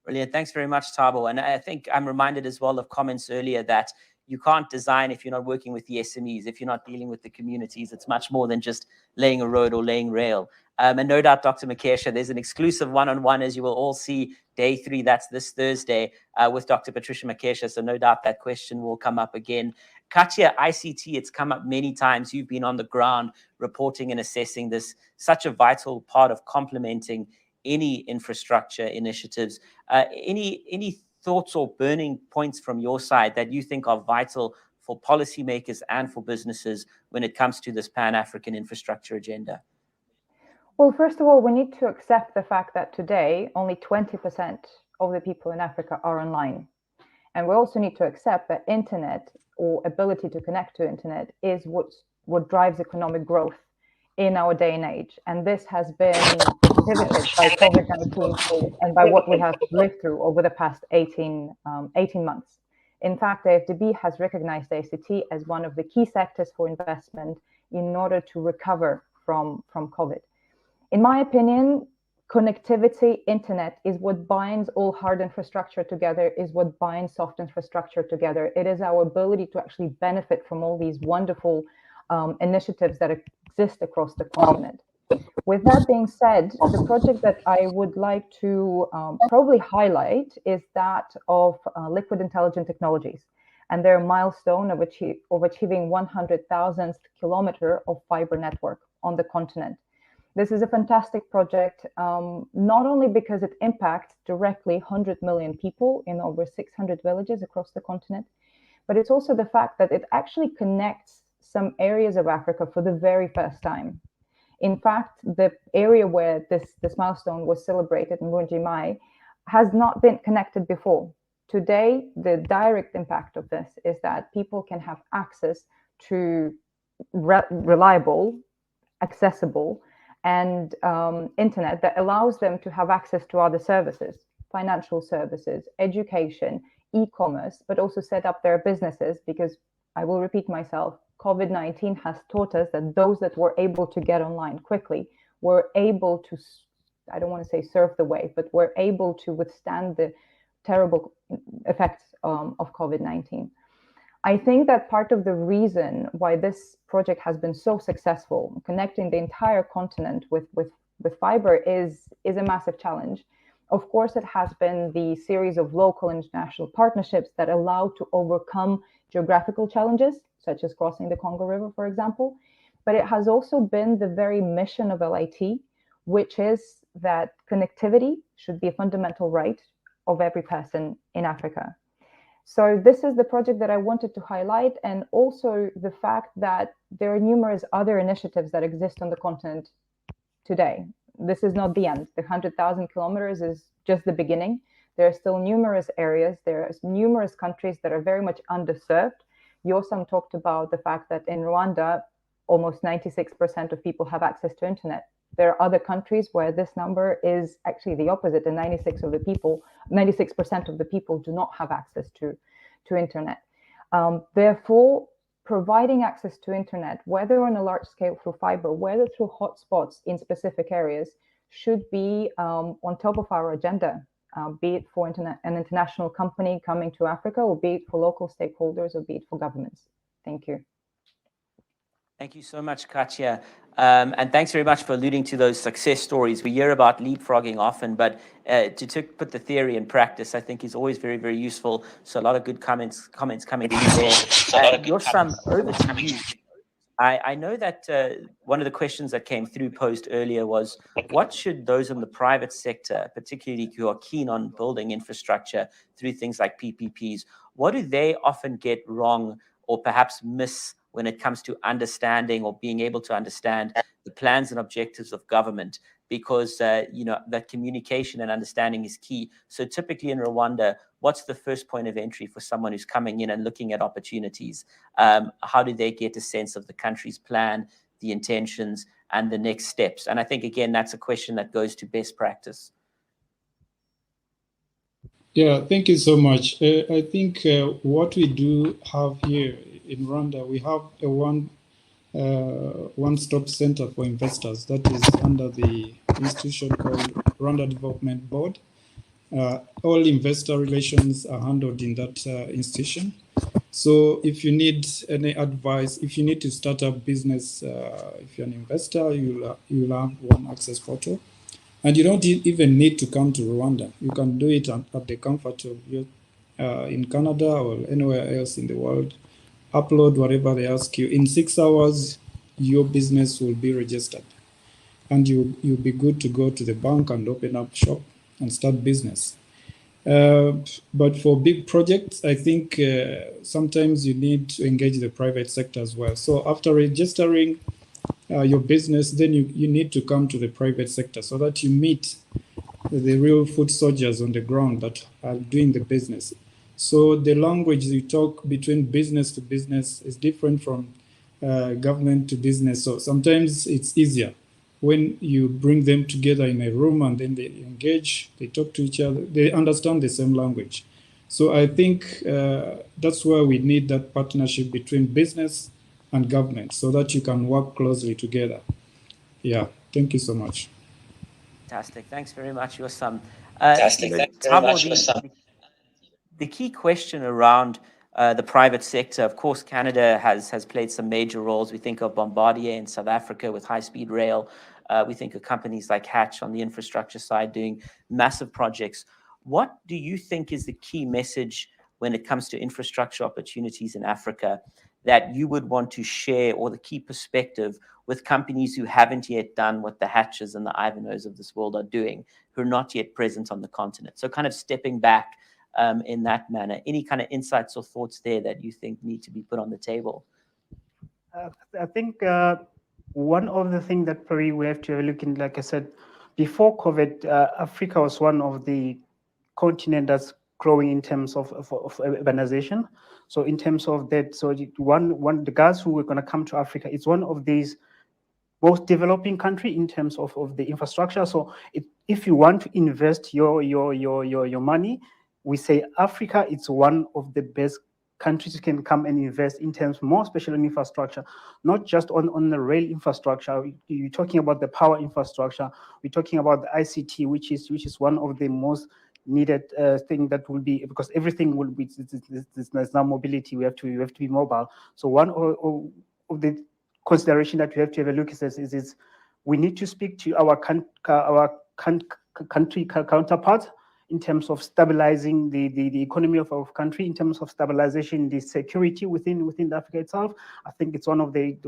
Brilliant. Thanks very much, Thabo. And I think I'm reminded as well of comments earlier that you can't design if you're not working with the SMEs, if you're not dealing with the communities. It's much more than just laying a road or laying rail. And no doubt, Dr. Makesha, there's an exclusive one-on-one, as you will all see, day 3, that's this Thursday, with Dr. Patricia Makesha. So no doubt that question will come up again. Katya, ICT, it's come up many times. You've been on the ground reporting and assessing this, such a vital part of complementing any infrastructure initiatives. Any thoughts or burning points from your side that you think are vital for policymakers and for businesses when it comes to this Pan-African infrastructure agenda? Well, first of all, we need to accept the fact that today only 20% of the people in Africa are online. And we also need to accept that internet, or ability to connect to internet, is what drives economic growth in our day and age. And this has been pivoted by COVID-19 and by what we have lived through over the past 18 months. In fact, the AFDB has recognized ICT as one of the key sectors for investment in order to recover from COVID. In my opinion, connectivity, internet, is what binds all hard infrastructure together, is what binds soft infrastructure together. It is our ability to actually benefit from all these wonderful initiatives that exist across the continent. With that being said, the project that I would like to probably highlight is that of liquid intelligent technologies and their milestone of achieving 100,000th kilometer of fiber network on the continent. This is a fantastic project, not only because it impacts directly 100 million people in over 600 villages across the continent, but it's also the fact that it actually connects some areas of Africa for the very first time. In fact, the area where this milestone was celebrated, Mbunji-Mai, has not been connected before. Today, the direct impact of this is that people can have access to reliable, accessible, and internet that allows them to have access to other services, financial services, education, e-commerce, but also set up their businesses, because I will repeat myself, COVID-19 has taught us that those that were able to get online quickly were able to, I don't want to say surf the wave, but were able to withstand the terrible effects of COVID-19. I think that part of the reason why this project has been so successful, connecting the entire continent with fiber, is a massive challenge. Of course, it has been the series of local and international partnerships that allow to overcome geographical challenges, such as crossing the Congo River, for example. But it has also been the very mission of LIT, which is that connectivity should be a fundamental right of every person in Africa. So this is the project that I wanted to highlight, and also the fact that there are numerous other initiatives that exist on the continent today. This is not the end. The 100,000 kilometers is just the beginning. There are still numerous areas. There are numerous countries that are very much underserved. Yosam talked about the fact that in Rwanda, almost 96% of people have access to internet. There are other countries where this number is actually the opposite, and 96% of the people do not have access to internet. Therefore, providing access to internet, whether on a large scale through fiber, whether through hotspots in specific areas, should be on top of our agenda, be it for an international company coming to Africa, or be it for local stakeholders, or be it for governments. Thank you. Thank you so much, Katya. And thanks very much for alluding to those success stories. We hear about leapfrogging often, but to put the theory in practice, I think is always very, very useful. So a lot of good comments coming through there. Yosam, over to you. I know that one of the questions that came through posed earlier was, what should those in the private sector, particularly who are keen on building infrastructure through things like PPPs, what do they often get wrong or perhaps miss when it comes to understanding or being able to understand the plans and objectives of government? Because that communication and understanding is key. So typically in Rwanda, what's the first point of entry for someone who's coming in and looking at opportunities? How do they get a sense of the country's plan, the intentions, and the next steps? And I think, again, that's a question that goes to best practice. Yeah, thank you so much. I think what we do have here in Rwanda, we have a one-stop center for investors that is under the institution called Rwanda Development Board. All investor relations are handled in that institution. So if you need any advice, if you need to start up business, if you're an investor, you'll have one access portal. And you don't even need to come to Rwanda. You can do it at the comfort of your, in Canada or anywhere else in the world. Upload whatever they ask you. In 6 hours, your business will be registered. And you'll be good to go to the bank and open up shop and start business. But for big projects, I think sometimes you need to engage the private sector as well. So after registering your business, then you need to come to the private sector so that you meet the real foot soldiers on the ground that are doing the business. So the language you talk between business to business is different from government to business. So sometimes it's easier when you bring them together in a room and then they engage, they talk to each other, they understand the same language. So I think that's where we need that partnership between business and government so that you can work closely together. Yeah, thank you so much. Fantastic. Thanks very much, Yosam. The key question around the private sector, of course, Canada has played some major roles. We think of Bombardier in South Africa with high-speed rail. We think of companies like Hatch on the infrastructure side doing massive projects. What do you think is the key message when it comes to infrastructure opportunities in Africa that you would want to share, or the key perspective with companies who haven't yet done what the Hatches and the Ivanhoes of this world are doing, who are not yet present on the continent? So kind of stepping back in that manner, any kind of insights or thoughts there that you think need to be put on the table? I think one of the things that probably we have to look in, like I said, before COVID, Africa was one of the continents that's growing in terms of urbanization. So in terms of that, so the guys who are going to come to Africa, it's one of these most developing country in terms of the infrastructure. So if you want to invest your money, we say Africa, it's one of the best countries you can come and invest in terms more especially in infrastructure, not just on the rail infrastructure. You're talking about the power infrastructure. We're talking about the ICT, which is one of the most needed thing that will be, because everything will be, there's now mobility. We have to be mobile. So one of the consideration that we have to have a look at is we need to speak to our country counterparts in terms of stabilizing the economy of our country, in terms of stabilization, the security within Africa itself. I think it's one of the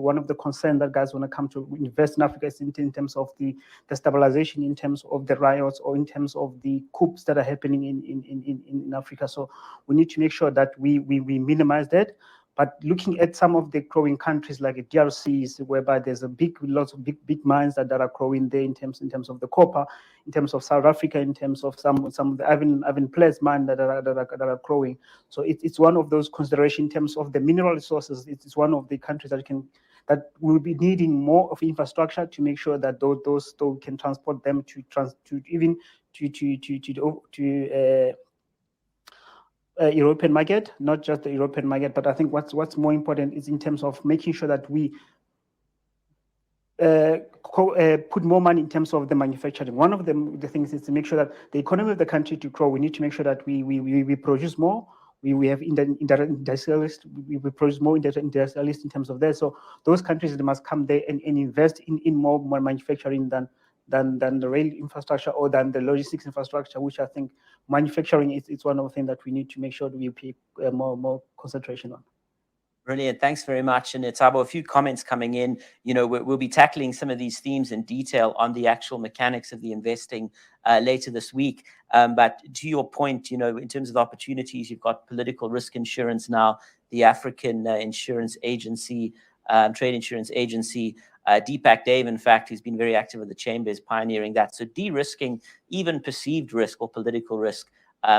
concerns that guys want to come to invest in Africa is in terms of the stabilization, in terms of the riots, or in terms of the coups that are happening in Africa. So we need to make sure that we minimize that. But looking at some of the growing countries like DRC, whereby there's lots of big mines that are growing there in terms of the copper, in terms of South Africa, in terms of some of the Ivan Place mine that are growing. So it's one of those considerations in terms of the mineral resources. It's one of the countries that will be needing more of infrastructure to make sure that those can transport them to European market, not just the European market, but I think what's more important is in terms of making sure that we put more money in terms of the manufacturing. One of the things is to make sure that the economy of the country to grow, we need to make sure that we produce more. We have industrialists, we produce more industrialists in terms of that. So those countries, they must come there and invest in more manufacturing than the rail infrastructure or than the logistics infrastructure, which I think manufacturing is one of the things that we need to make sure that we pay more concentration on. Brilliant. Thanks very much. And Tabo, a few comments coming in. We'll be tackling some of these themes in detail on the actual mechanics of the investing later this week. But to your point, in terms of the opportunities, you've got political risk insurance now, the African Insurance Agency, Trade Insurance Agency, Deepak Dave, in fact, who's been very active with the Chamber, is pioneering that. So de-risking even perceived risk or political risk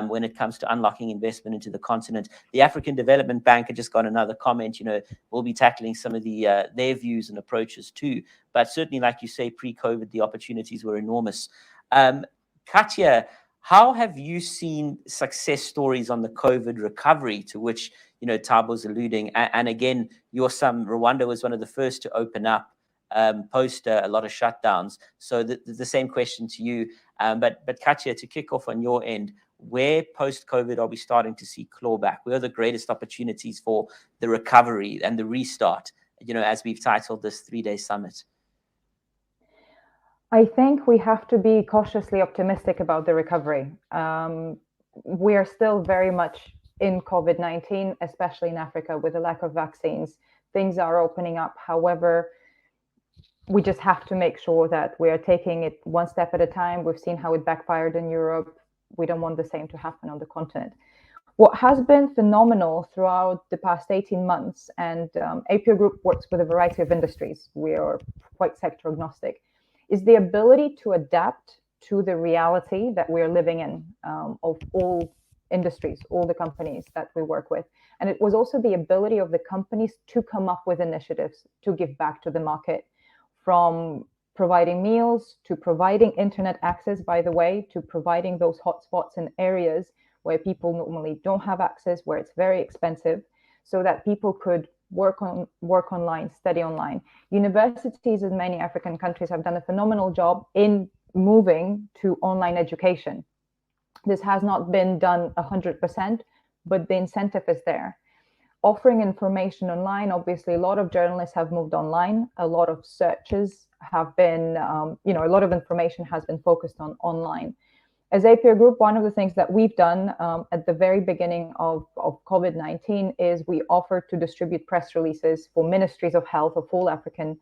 when it comes to unlocking investment into the continent. The African Development Bank had just got another comment. We'll be tackling some of their views and approaches too. But certainly, like you say, pre-COVID, the opportunities were enormous. Katya, How have you seen success stories on the COVID recovery, to which Tabo's alluding? And again, Rwanda was one of the first to open up post a lot of shutdowns. So the same question to you. But Katya, to kick off on your end, where post-COVID are we starting to see clawback? Where are the greatest opportunities for the recovery and the restart, as we've titled this 3-day summit? I think we have to be cautiously optimistic about the recovery. We are still very much in COVID-19, especially in Africa, with the lack of vaccines. Things are opening up. However, we just have to make sure that we are taking it one step at a time. We've seen how it backfired in Europe. We don't want the same to happen on the continent. What has been phenomenal throughout the past 18 months, and APO Group works with a variety of industries, we are quite sector agnostic, is the ability to adapt to the reality that we are living in, of all industries, all the companies that we work with. And it was also the ability of the companies to come up with initiatives to give back to the market, from providing meals to providing internet access, by the way, to providing those hotspots in areas where people normally don't have access, where it's very expensive, so that people could work online, study online. Universities in many African countries have done a phenomenal job in moving to online education. This has not been done 100%, but the incentive is there. Offering information online, obviously, a lot of journalists have moved online. A lot of searches have been, a lot of information has been focused on online. As APO Group, one of the things that we've done at the very beginning of COVID-19 is we offered to distribute press releases for ministries of health of all African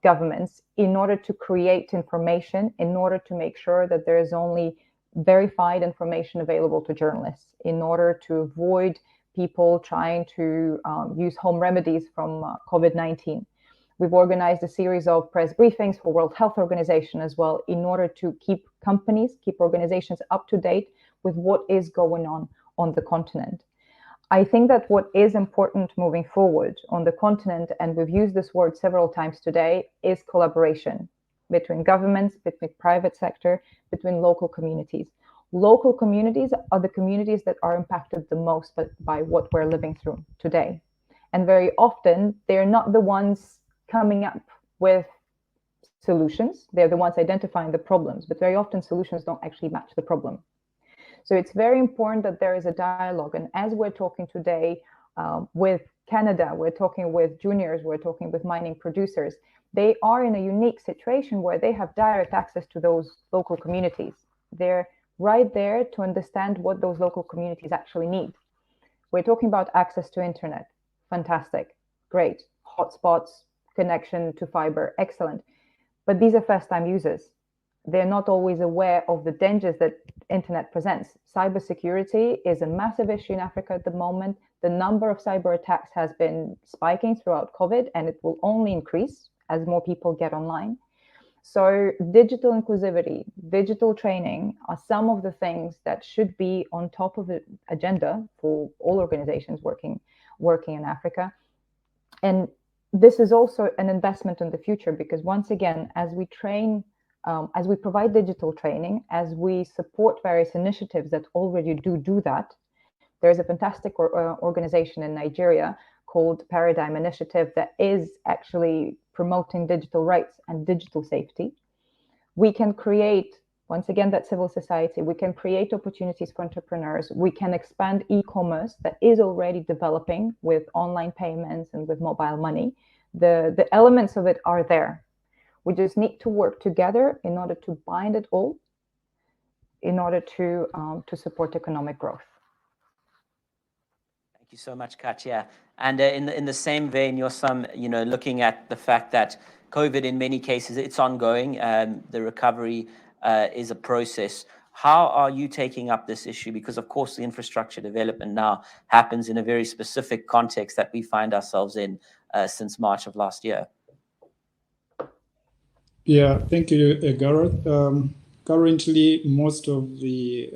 governments in order to create information, in order to make sure that there is only verified information available to journalists, in order to avoid people trying to use home remedies from COVID-19. We've organized a series of press briefings for World Health Organization as well, in order to keep companies, keep organizations up to date with what is going on the continent. I think that what is important moving forward on the continent, and we've used this word several times today, is collaboration between governments, between private sector, between local communities. Local communities are the communities that are impacted the most by what we're living through today. And very often, they're not the ones coming up with solutions. They're the ones identifying the problems, but very often solutions don't actually match the problem. So it's very important that there is a dialogue. And as we're talking today with Canada, we're talking with juniors, we're talking with mining producers, they are in a unique situation where they have direct access to those local communities. They're right there to understand what those local communities actually need. We're talking about access to internet. Fantastic, great. Hotspots, connection to fiber, excellent. But these are first-time users. They're not always aware of the dangers that internet presents. Cybersecurity is a massive issue in Africa at the moment. The number of cyber attacks has been spiking throughout COVID, and it will only increase as more people get online. So digital inclusivity, digital training are some of the things that should be on top of the agenda for all organizations working in Africa. And this is also an investment in the future, because once again, as we train, as we provide digital training, as we support various initiatives that already do that, there's a fantastic organization in Nigeria called Paradigm Initiative that is actually promoting digital rights and digital safety. We can create, once again, that civil society, we can create opportunities for entrepreneurs, we can expand e-commerce that is already developing with online payments and with mobile money. The elements of it are there. We just need to work together in order to bind it all, in order to support economic growth. Thank you so much, Katya. And in the same vein, looking at the fact that COVID, in many cases, it's ongoing. The recovery is a process. How are you taking up this issue? Because, of course, the infrastructure development now happens in a very specific context that we find ourselves in since March of last year. Yeah, thank you, Gareth. Currently, most of the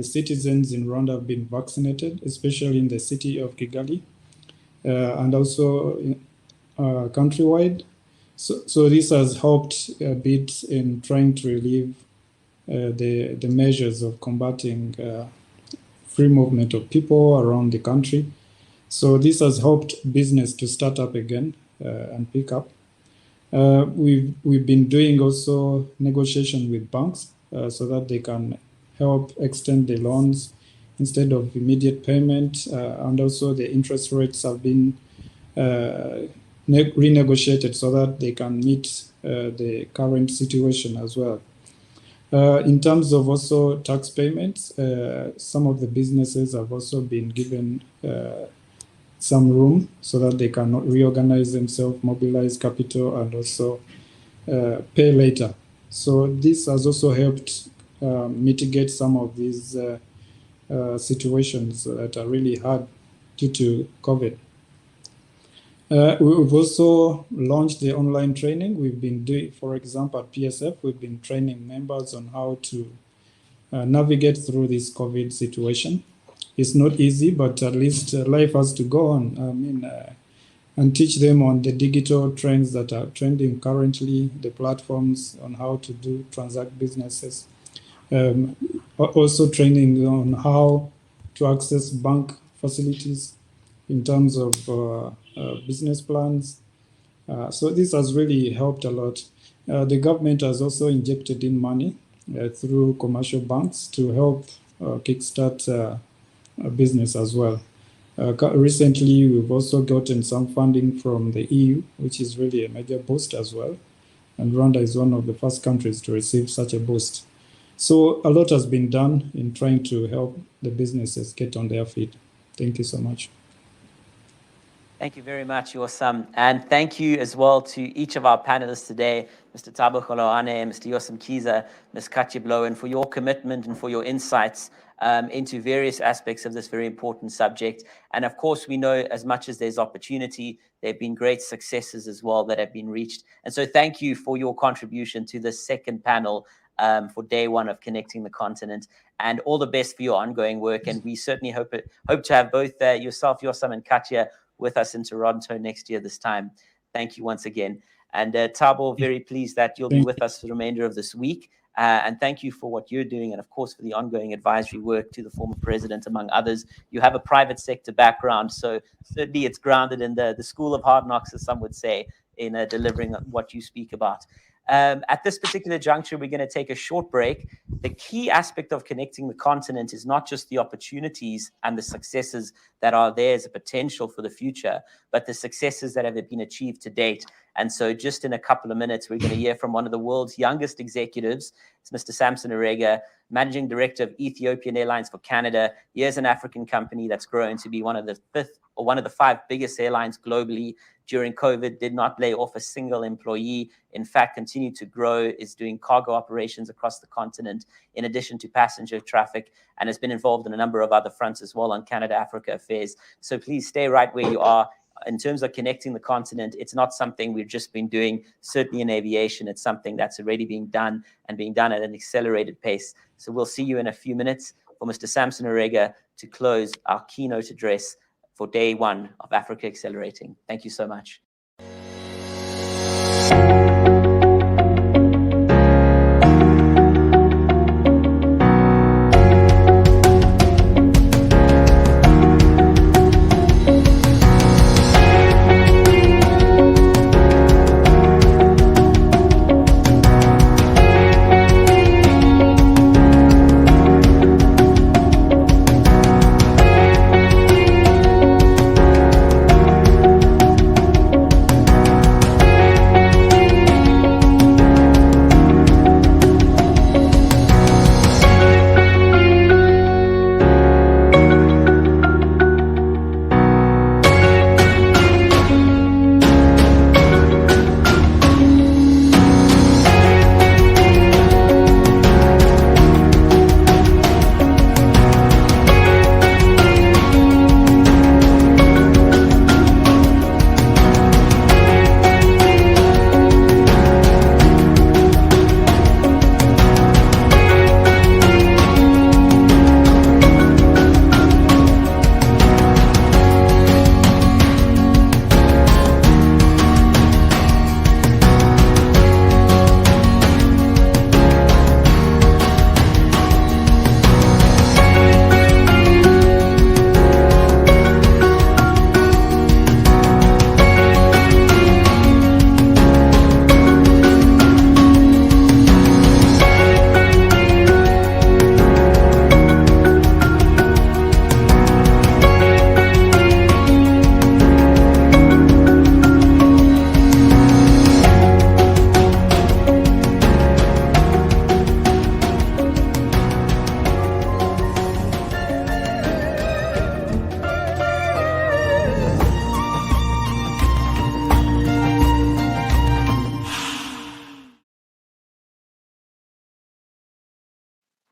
citizens in Rwanda have been vaccinated, especially in the city of Kigali, and also countrywide. So this has helped a bit in trying to relieve the measures of combating free movement of people around the country. So this has helped business to start up again and pick up. We've been doing also negotiation with banks so that they can help extend the loans instead of immediate payment, and also the interest rates have been renegotiated so that they can meet the current situation as well. In terms of also tax payments, some of the businesses have also been given some room so that they can reorganize themselves, mobilize capital, and also pay later. So this has also helped mitigate some of these situations that are really hard due to COVID. We've also launched the online training. We've been doing, for example, at PSF, we've been training members on how to navigate through this COVID situation. It's not easy, but at least life has to go on. And teach them on the digital trends that are trending currently, the platforms on how to transact businesses. Also training on how to access bank facilities in terms of business plans. So this has really helped a lot. The government has also injected in money through commercial banks to help kickstart business as well. Recently, we've also gotten some funding from the EU, which is really a major boost as well. And Rwanda is one of the first countries to receive such a boost. So a lot has been done in trying to help the businesses get on their feet. Thank you so much. Thank you very much, Yosam. And thank you as well to each of our panelists today, Mr. Thabo Kgoloane, Mr. Yosam Kiza, Ms. Katya Blowen, for your commitment and for your insights into various aspects of this very important subject. And of course, we know as much as there's opportunity, there have been great successes as well that have been reached. And so thank you for your contribution to this second panel for day one of Connecting the Continent, and all the best for your ongoing work. And we certainly hope to have both yourself, Yosam, and Katya with us in Toronto next year this time. Thank you once again. And Thabo, very pleased that you'll be with us for the remainder of this week. And thank you for what you're doing, and of course for the ongoing advisory work to the former president, among others. You have a private sector background, so certainly it's grounded in the school of hard knocks, as some would say, in delivering what you speak about. At this particular juncture, we're going to take a short break. The key aspect of Connecting the Continent is not just the opportunities and the successes that are there as a potential for the future, but the successes that have been achieved to date. And so just in a couple of minutes, we're going to hear from one of the world's youngest executives. It's Mr. Samson Arega, Managing Director of Ethiopian Airlines for Canada. He is an African company that's grown to be one of the 5 biggest airlines globally. During COVID, did not lay off a single employee. In fact, continued to grow, is doing cargo operations across the continent, in addition to passenger traffic, and has been involved in a number of other fronts as well on Canada-Africa affairs. So please stay right where you are. In terms of Connecting the Continent, it's not something we've just been doing, certainly in aviation. It's something that's already being done and being done at an accelerated pace. So we'll see you in a few minutes for Mr. Samson Arega to close our keynote address for day one of Africa Accelerating. Thank you so much.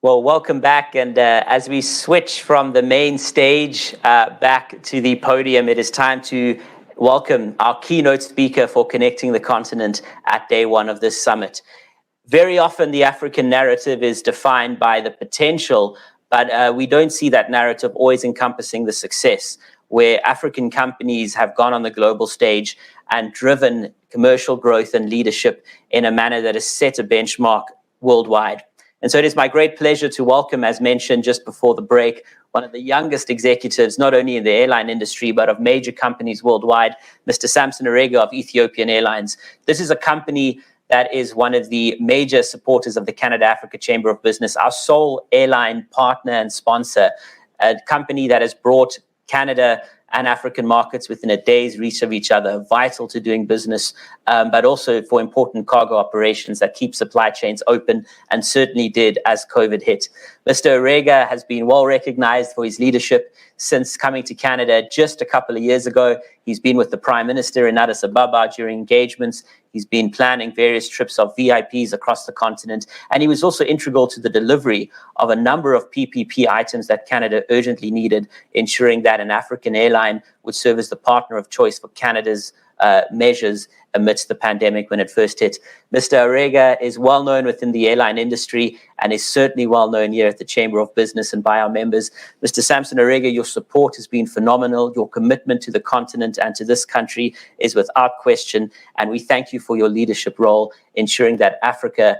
Well, welcome back. And as we switch from the main stage back to the podium, it is time to welcome our keynote speaker for Connecting the Continent at day one of this summit. Very often the African narrative is defined by the potential, but we don't see that narrative always encompassing the success, where African companies have gone on the global stage and driven commercial growth and leadership in a manner that has set a benchmark worldwide. And so it is my great pleasure to welcome, as mentioned just before the break, one of the youngest executives, not only in the airline industry, but of major companies worldwide, Mr. Samson Arega of Ethiopian Airlines. This is a company that is one of the major supporters of the Canada-Africa Chamber of Business, our sole airline partner and sponsor, a company that has brought Canada and African markets within a day's reach of each other, vital to doing business, but also for important cargo operations that keep supply chains open, and certainly did as COVID hit. Mr. Arega has been well recognized for his leadership since coming to Canada just a couple of years ago. He's been with the Prime Minister in Addis Ababa during engagements. He's been planning various trips of VIPs across the continent. And he was also integral to the delivery of a number of PPP items that Canada urgently needed, ensuring that an African airline would serve as the partner of choice for Canada's measures amidst the pandemic when it first hit. Mr. Arega is well known within the airline industry and is certainly well known here at the Chamber of Business and by our members. Mr. Samson Arega, your support has been phenomenal. Your commitment to the continent and to this country is without question. And we thank you for your leadership role, ensuring that Africa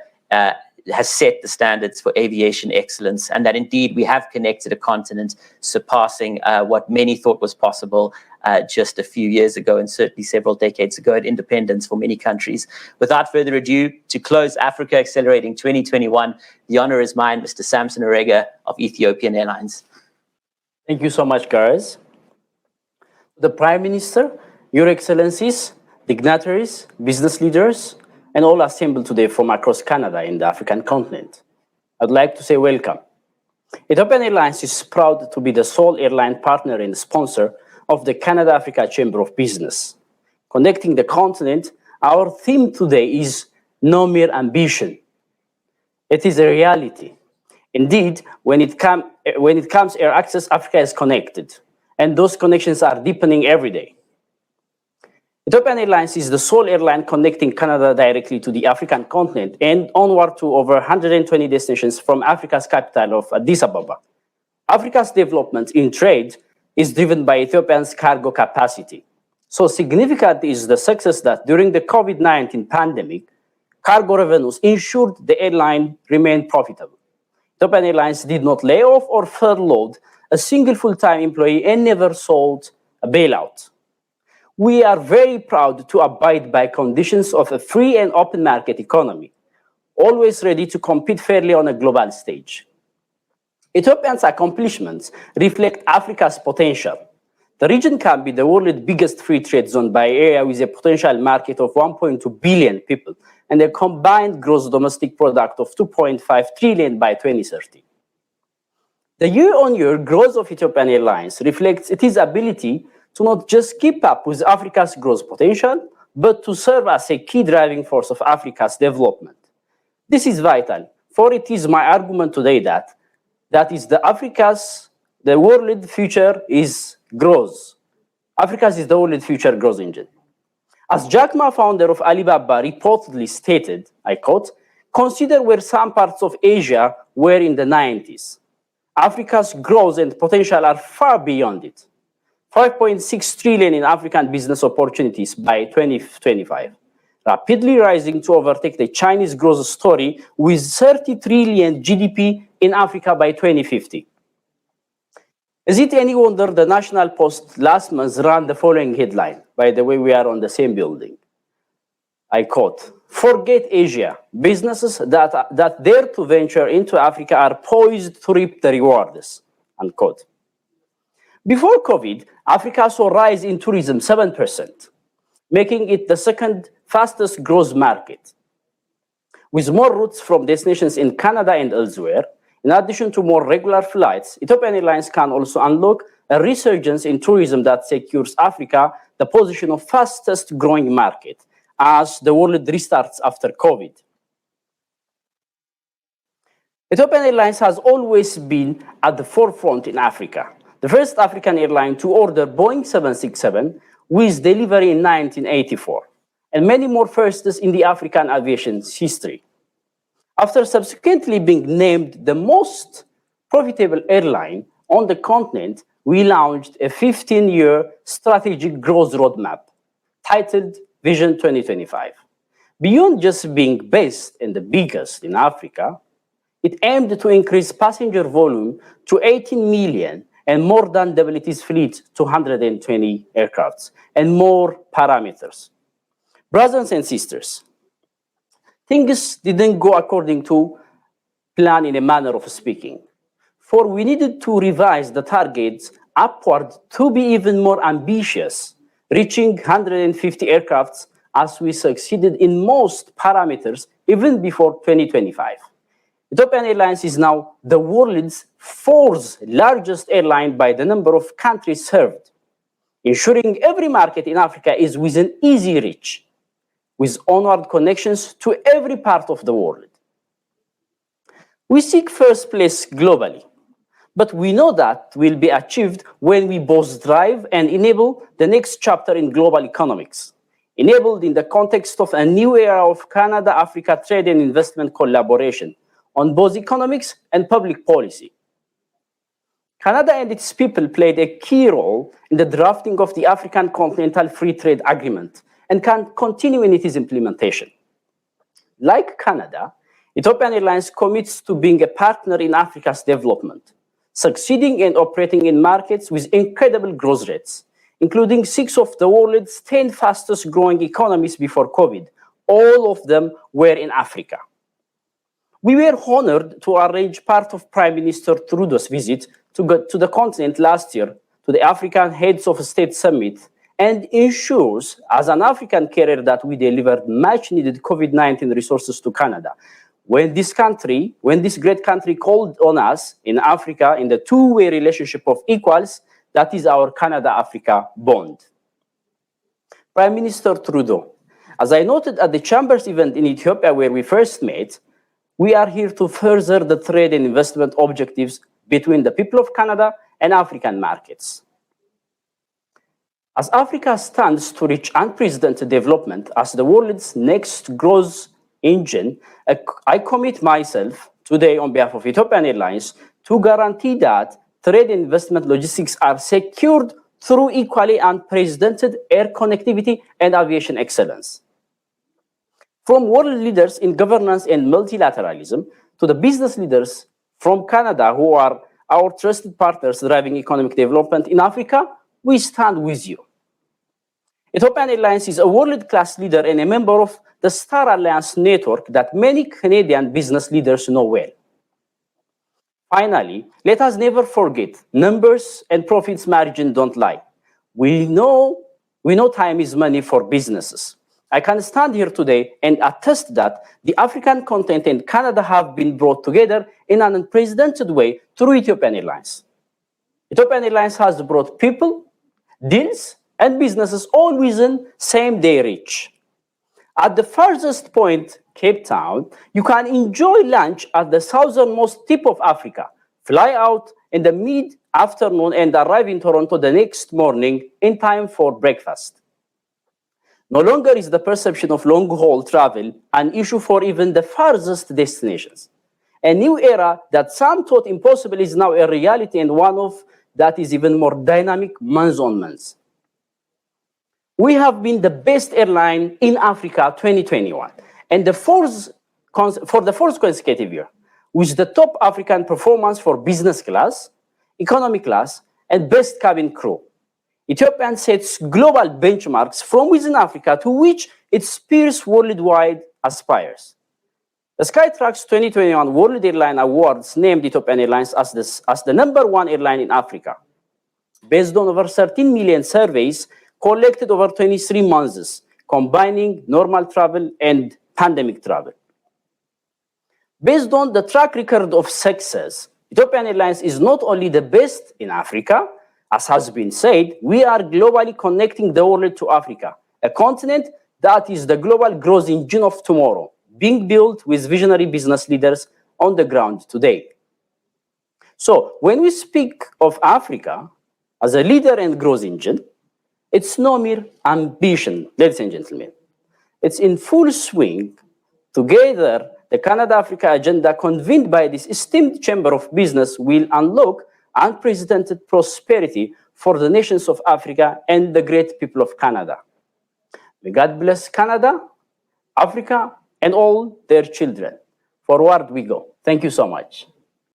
has set the standards for aviation excellence, and that indeed we have connected a continent surpassing what many thought was possible just a few years ago, and certainly several decades ago at independence for many countries. Without further ado, to close Africa Accelerating 2021, the honor is mine, Mr. Samson Arega of Ethiopian Airlines. Thank you so much, guys. The Prime Minister, Your Excellencies, dignitaries, business leaders, and all assembled today from across Canada and the African continent, I'd like to say welcome. Ethiopian Airlines is proud to be the sole airline partner and sponsor of the Canada-Africa Chamber of Business. Connecting the continent, our theme today is no mere ambition. It is a reality. Indeed, when it comes air access, Africa is connected, and those connections are deepening every day. Ethiopian Airlines is the sole airline connecting Canada directly to the African continent and onward to over 120 destinations from Africa's capital of Addis Ababa. Africa's development in trade is driven by Ethiopia's cargo capacity. So significant is the success that during the COVID-19 pandemic, cargo revenues ensured the airline remained profitable. Ethiopian Airlines did not lay off or furlough a single full-time employee and never sold a bailout. We are very proud to abide by conditions of a free and open market economy, always ready to compete fairly on a global stage. Ethiopia's accomplishments reflect Africa's potential. The region can be the world's biggest free trade zone by area, with a potential market of 1.2 billion people and a combined gross domestic product of 2.5 trillion by 2030. The year-on-year growth of Ethiopian Airlines reflects its ability to not just keep up with Africa's growth potential, but to serve as a key driving force of Africa's development. This is vital, for it is my argument today that the world future is growth. Africa's is the world future growth engine. As Jack Ma, founder of Alibaba, reportedly stated, I quote, "Consider where some parts of Asia were in the 90s. Africa's growth and potential are far beyond it. 5.6 trillion in African business opportunities by 2025, rapidly rising to overtake the Chinese growth story with 30 trillion GDP in Africa by 2050. Is it any wonder the National Post last month ran the following headline? By the way, we are on the same building. I quote, "Forget Asia. Businesses that dare to venture into Africa are poised to reap the rewards," unquote. Before COVID, Africa saw a rise in tourism 7%, making it the second fastest growth market. With more routes from destinations in Canada and elsewhere, in addition to more regular flights, Ethiopian Airlines can also unlock a resurgence in tourism that secures Africa the position of fastest growing market as the world restarts after COVID. Ethiopian Airlines has always been at the forefront in Africa. The first African airline to order Boeing 767 with delivery in 1984, and many more firsts in the African aviation history. After subsequently being named the most profitable airline on the continent, we launched a 15-year strategic growth roadmap titled Vision 2025. Beyond just being best and the biggest in Africa, it aimed to increase passenger volume to 18 million and more than double its fleet to 120 aircrafts and more parameters. Brothers and sisters, things didn't go according to plan in a manner of speaking, for we needed to revise the targets upward to be even more ambitious, reaching 150 aircrafts as we succeeded in most parameters even before 2025. Ethiopian Airlines is now the world's fourth largest airline by the number of countries served, ensuring every market in Africa is within easy reach, with onward connections to every part of the world. We seek first place globally, but we know that will be achieved when we both drive and enable the next chapter in global economics, enabled in the context of a new era of Canada-Africa trade and investment collaboration on both economics and public policy. Canada and its people played a key role in the drafting of the African Continental Free Trade Agreement and can continue in its implementation. Like Canada, Ethiopian Airlines commits to being a partner in Africa's development, succeeding and operating in markets with incredible growth rates, including 6 of the world's 10 fastest growing economies before COVID. All of them were in Africa. We were honored to arrange part of Prime Minister Trudeau's visit to the continent last year to the African Heads of State Summit, and ensures as an African carrier that we delivered much needed COVID-19 resources to Canada. When this great country called on us in Africa in the two-way relationship of equals, that is our Canada-Africa bond. Prime Minister Trudeau, as I noted at the Chambers event in Ethiopia where we first met, we are here to further the trade and investment objectives between the people of Canada and African markets. As Africa stands to reach unprecedented development as the world's next growth engine, I commit myself today on behalf of Ethiopian Airlines to guarantee that trade and investment logistics are secured through equally unprecedented air connectivity and aviation excellence. From world leaders in governance and multilateralism to the business leaders from Canada who are our trusted partners driving economic development in Africa, we stand with you. Ethiopian Airlines is a world-class leader and a member of the Star Alliance network that many Canadian business leaders know well. Finally, let us never forget, numbers and profits margin don't lie. We know time is money for businesses. I can stand here today and attest that the African continent and Canada have been brought together in an unprecedented way through Ethiopian Airlines. Ethiopian Airlines has brought people, deals, and businesses all within same-day reach. At the farthest point, Cape Town, you can enjoy lunch at the southernmost tip of Africa, fly out in the mid-afternoon and arrive in Toronto the next morning in time for breakfast. No longer is the perception of long-haul travel an issue for even the farthest destinations. A new era that some thought impossible is now a reality, and one of that is even more dynamic month on month. We have been the best airline in Africa 2021, and for the fourth consecutive year, with the top African performance for business class, economy class, and best cabin crew. Ethiopian sets global benchmarks from within Africa to which its peers worldwide aspires. The Skytrax 2021 World Airline Awards named Ethiopian Airlines as the #1 airline in Africa, based on over 13 million surveys collected over 23 months, combining normal travel and pandemic travel. Based on the track record of success, Ethiopian Airlines is not only the best in Africa, as has been said, we are globally connecting the world to Africa, a continent that is the global growth engine of tomorrow, being built with visionary business leaders on the ground today. So when we speak of Africa as a leader and growth engine, it's no mere ambition, ladies and gentlemen. It's in full swing. Together, the Canada-Africa agenda convened by this esteemed Chamber of Business will unlock unprecedented prosperity for the nations of Africa and the great people of Canada. May God bless Canada, Africa, and all their children. Forward we go. Thank you so much.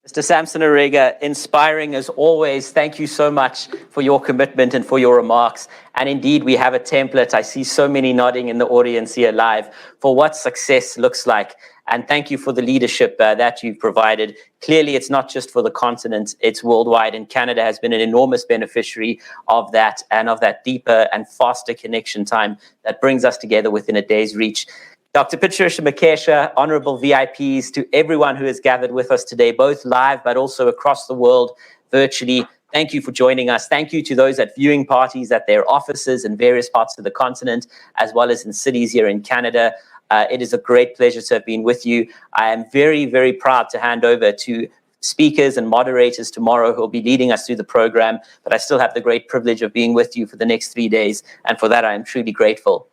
Mr. Samson Arega, inspiring as always. Thank you so much for your commitment and for your remarks. And indeed, we have a template. I see so many nodding in the audience here live for what success looks like. And thank you for the leadership that you've provided. Clearly, it's not just for the continent, it's worldwide. And Canada has been an enormous beneficiary of that and of that deeper and faster connection time that brings us together within a day's reach. Dr. Patricia Makesha, honorable VIPs, to everyone who has gathered with us today, both live but also across the world virtually. Thank you for joining us. Thank you to those at viewing parties at their offices in various parts of the continent, as well as in cities here in Canada. It is a great pleasure to have been with you. I am very, very proud to hand over to speakers and moderators tomorrow who will be leading us through the program, but I still have the great privilege of being with you for the next 3 days, and for that I am truly grateful.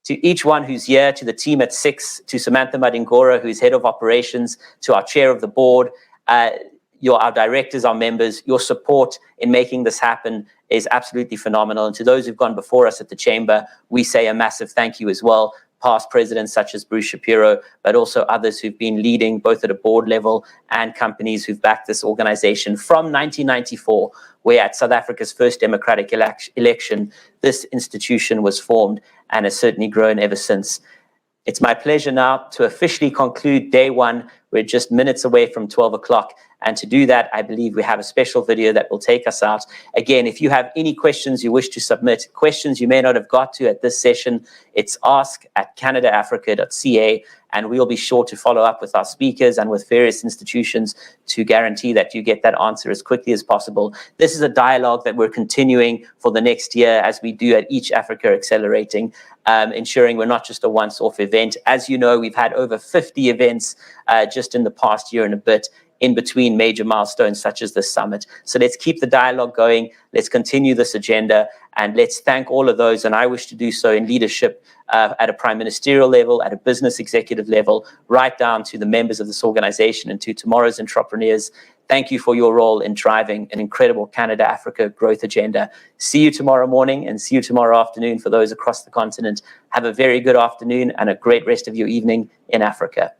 To each one who's here, to the team at 6, to Samantha Madingora, who's head of operations, to our chair of the board, our directors, our members, your support in making this happen is absolutely phenomenal. And to those who've gone before us at the chamber, we say a massive thank you as well. Past presidents such as Bruce Shapiro, but also others who've been leading both at a board level and companies who've backed this organization from 1994, where at South Africa's first democratic election, this institution was formed and has certainly grown ever since. It's my pleasure now to officially conclude day one. We're just minutes away from 12 o'clock. And to do that, I believe we have a special video that will take us out. Again, if you have any questions you wish to submit, questions you may not have got to at this session, it's ask@canadaafrica.ca, and we'll be sure to follow up with our speakers and with various institutions to guarantee that you get that answer as quickly as possible. This is a dialogue that we're continuing for the next year, as we do at each Africa Accelerating, ensuring we're not just a once-off event. As you know, we've had over 50 events just in the past year and a bit, in between major milestones such as this summit. So let's keep the dialogue going. Let's continue this agenda, and let's thank all of those. And I wish to do so in leadership at a prime ministerial level, at a business executive level, right down to the members of this organization and to tomorrow's entrepreneurs. Thank you for your role in driving an incredible Canada-Africa growth agenda. See you tomorrow morning and see you tomorrow afternoon for those across the continent. Have a very good afternoon and a great rest of your evening in Africa.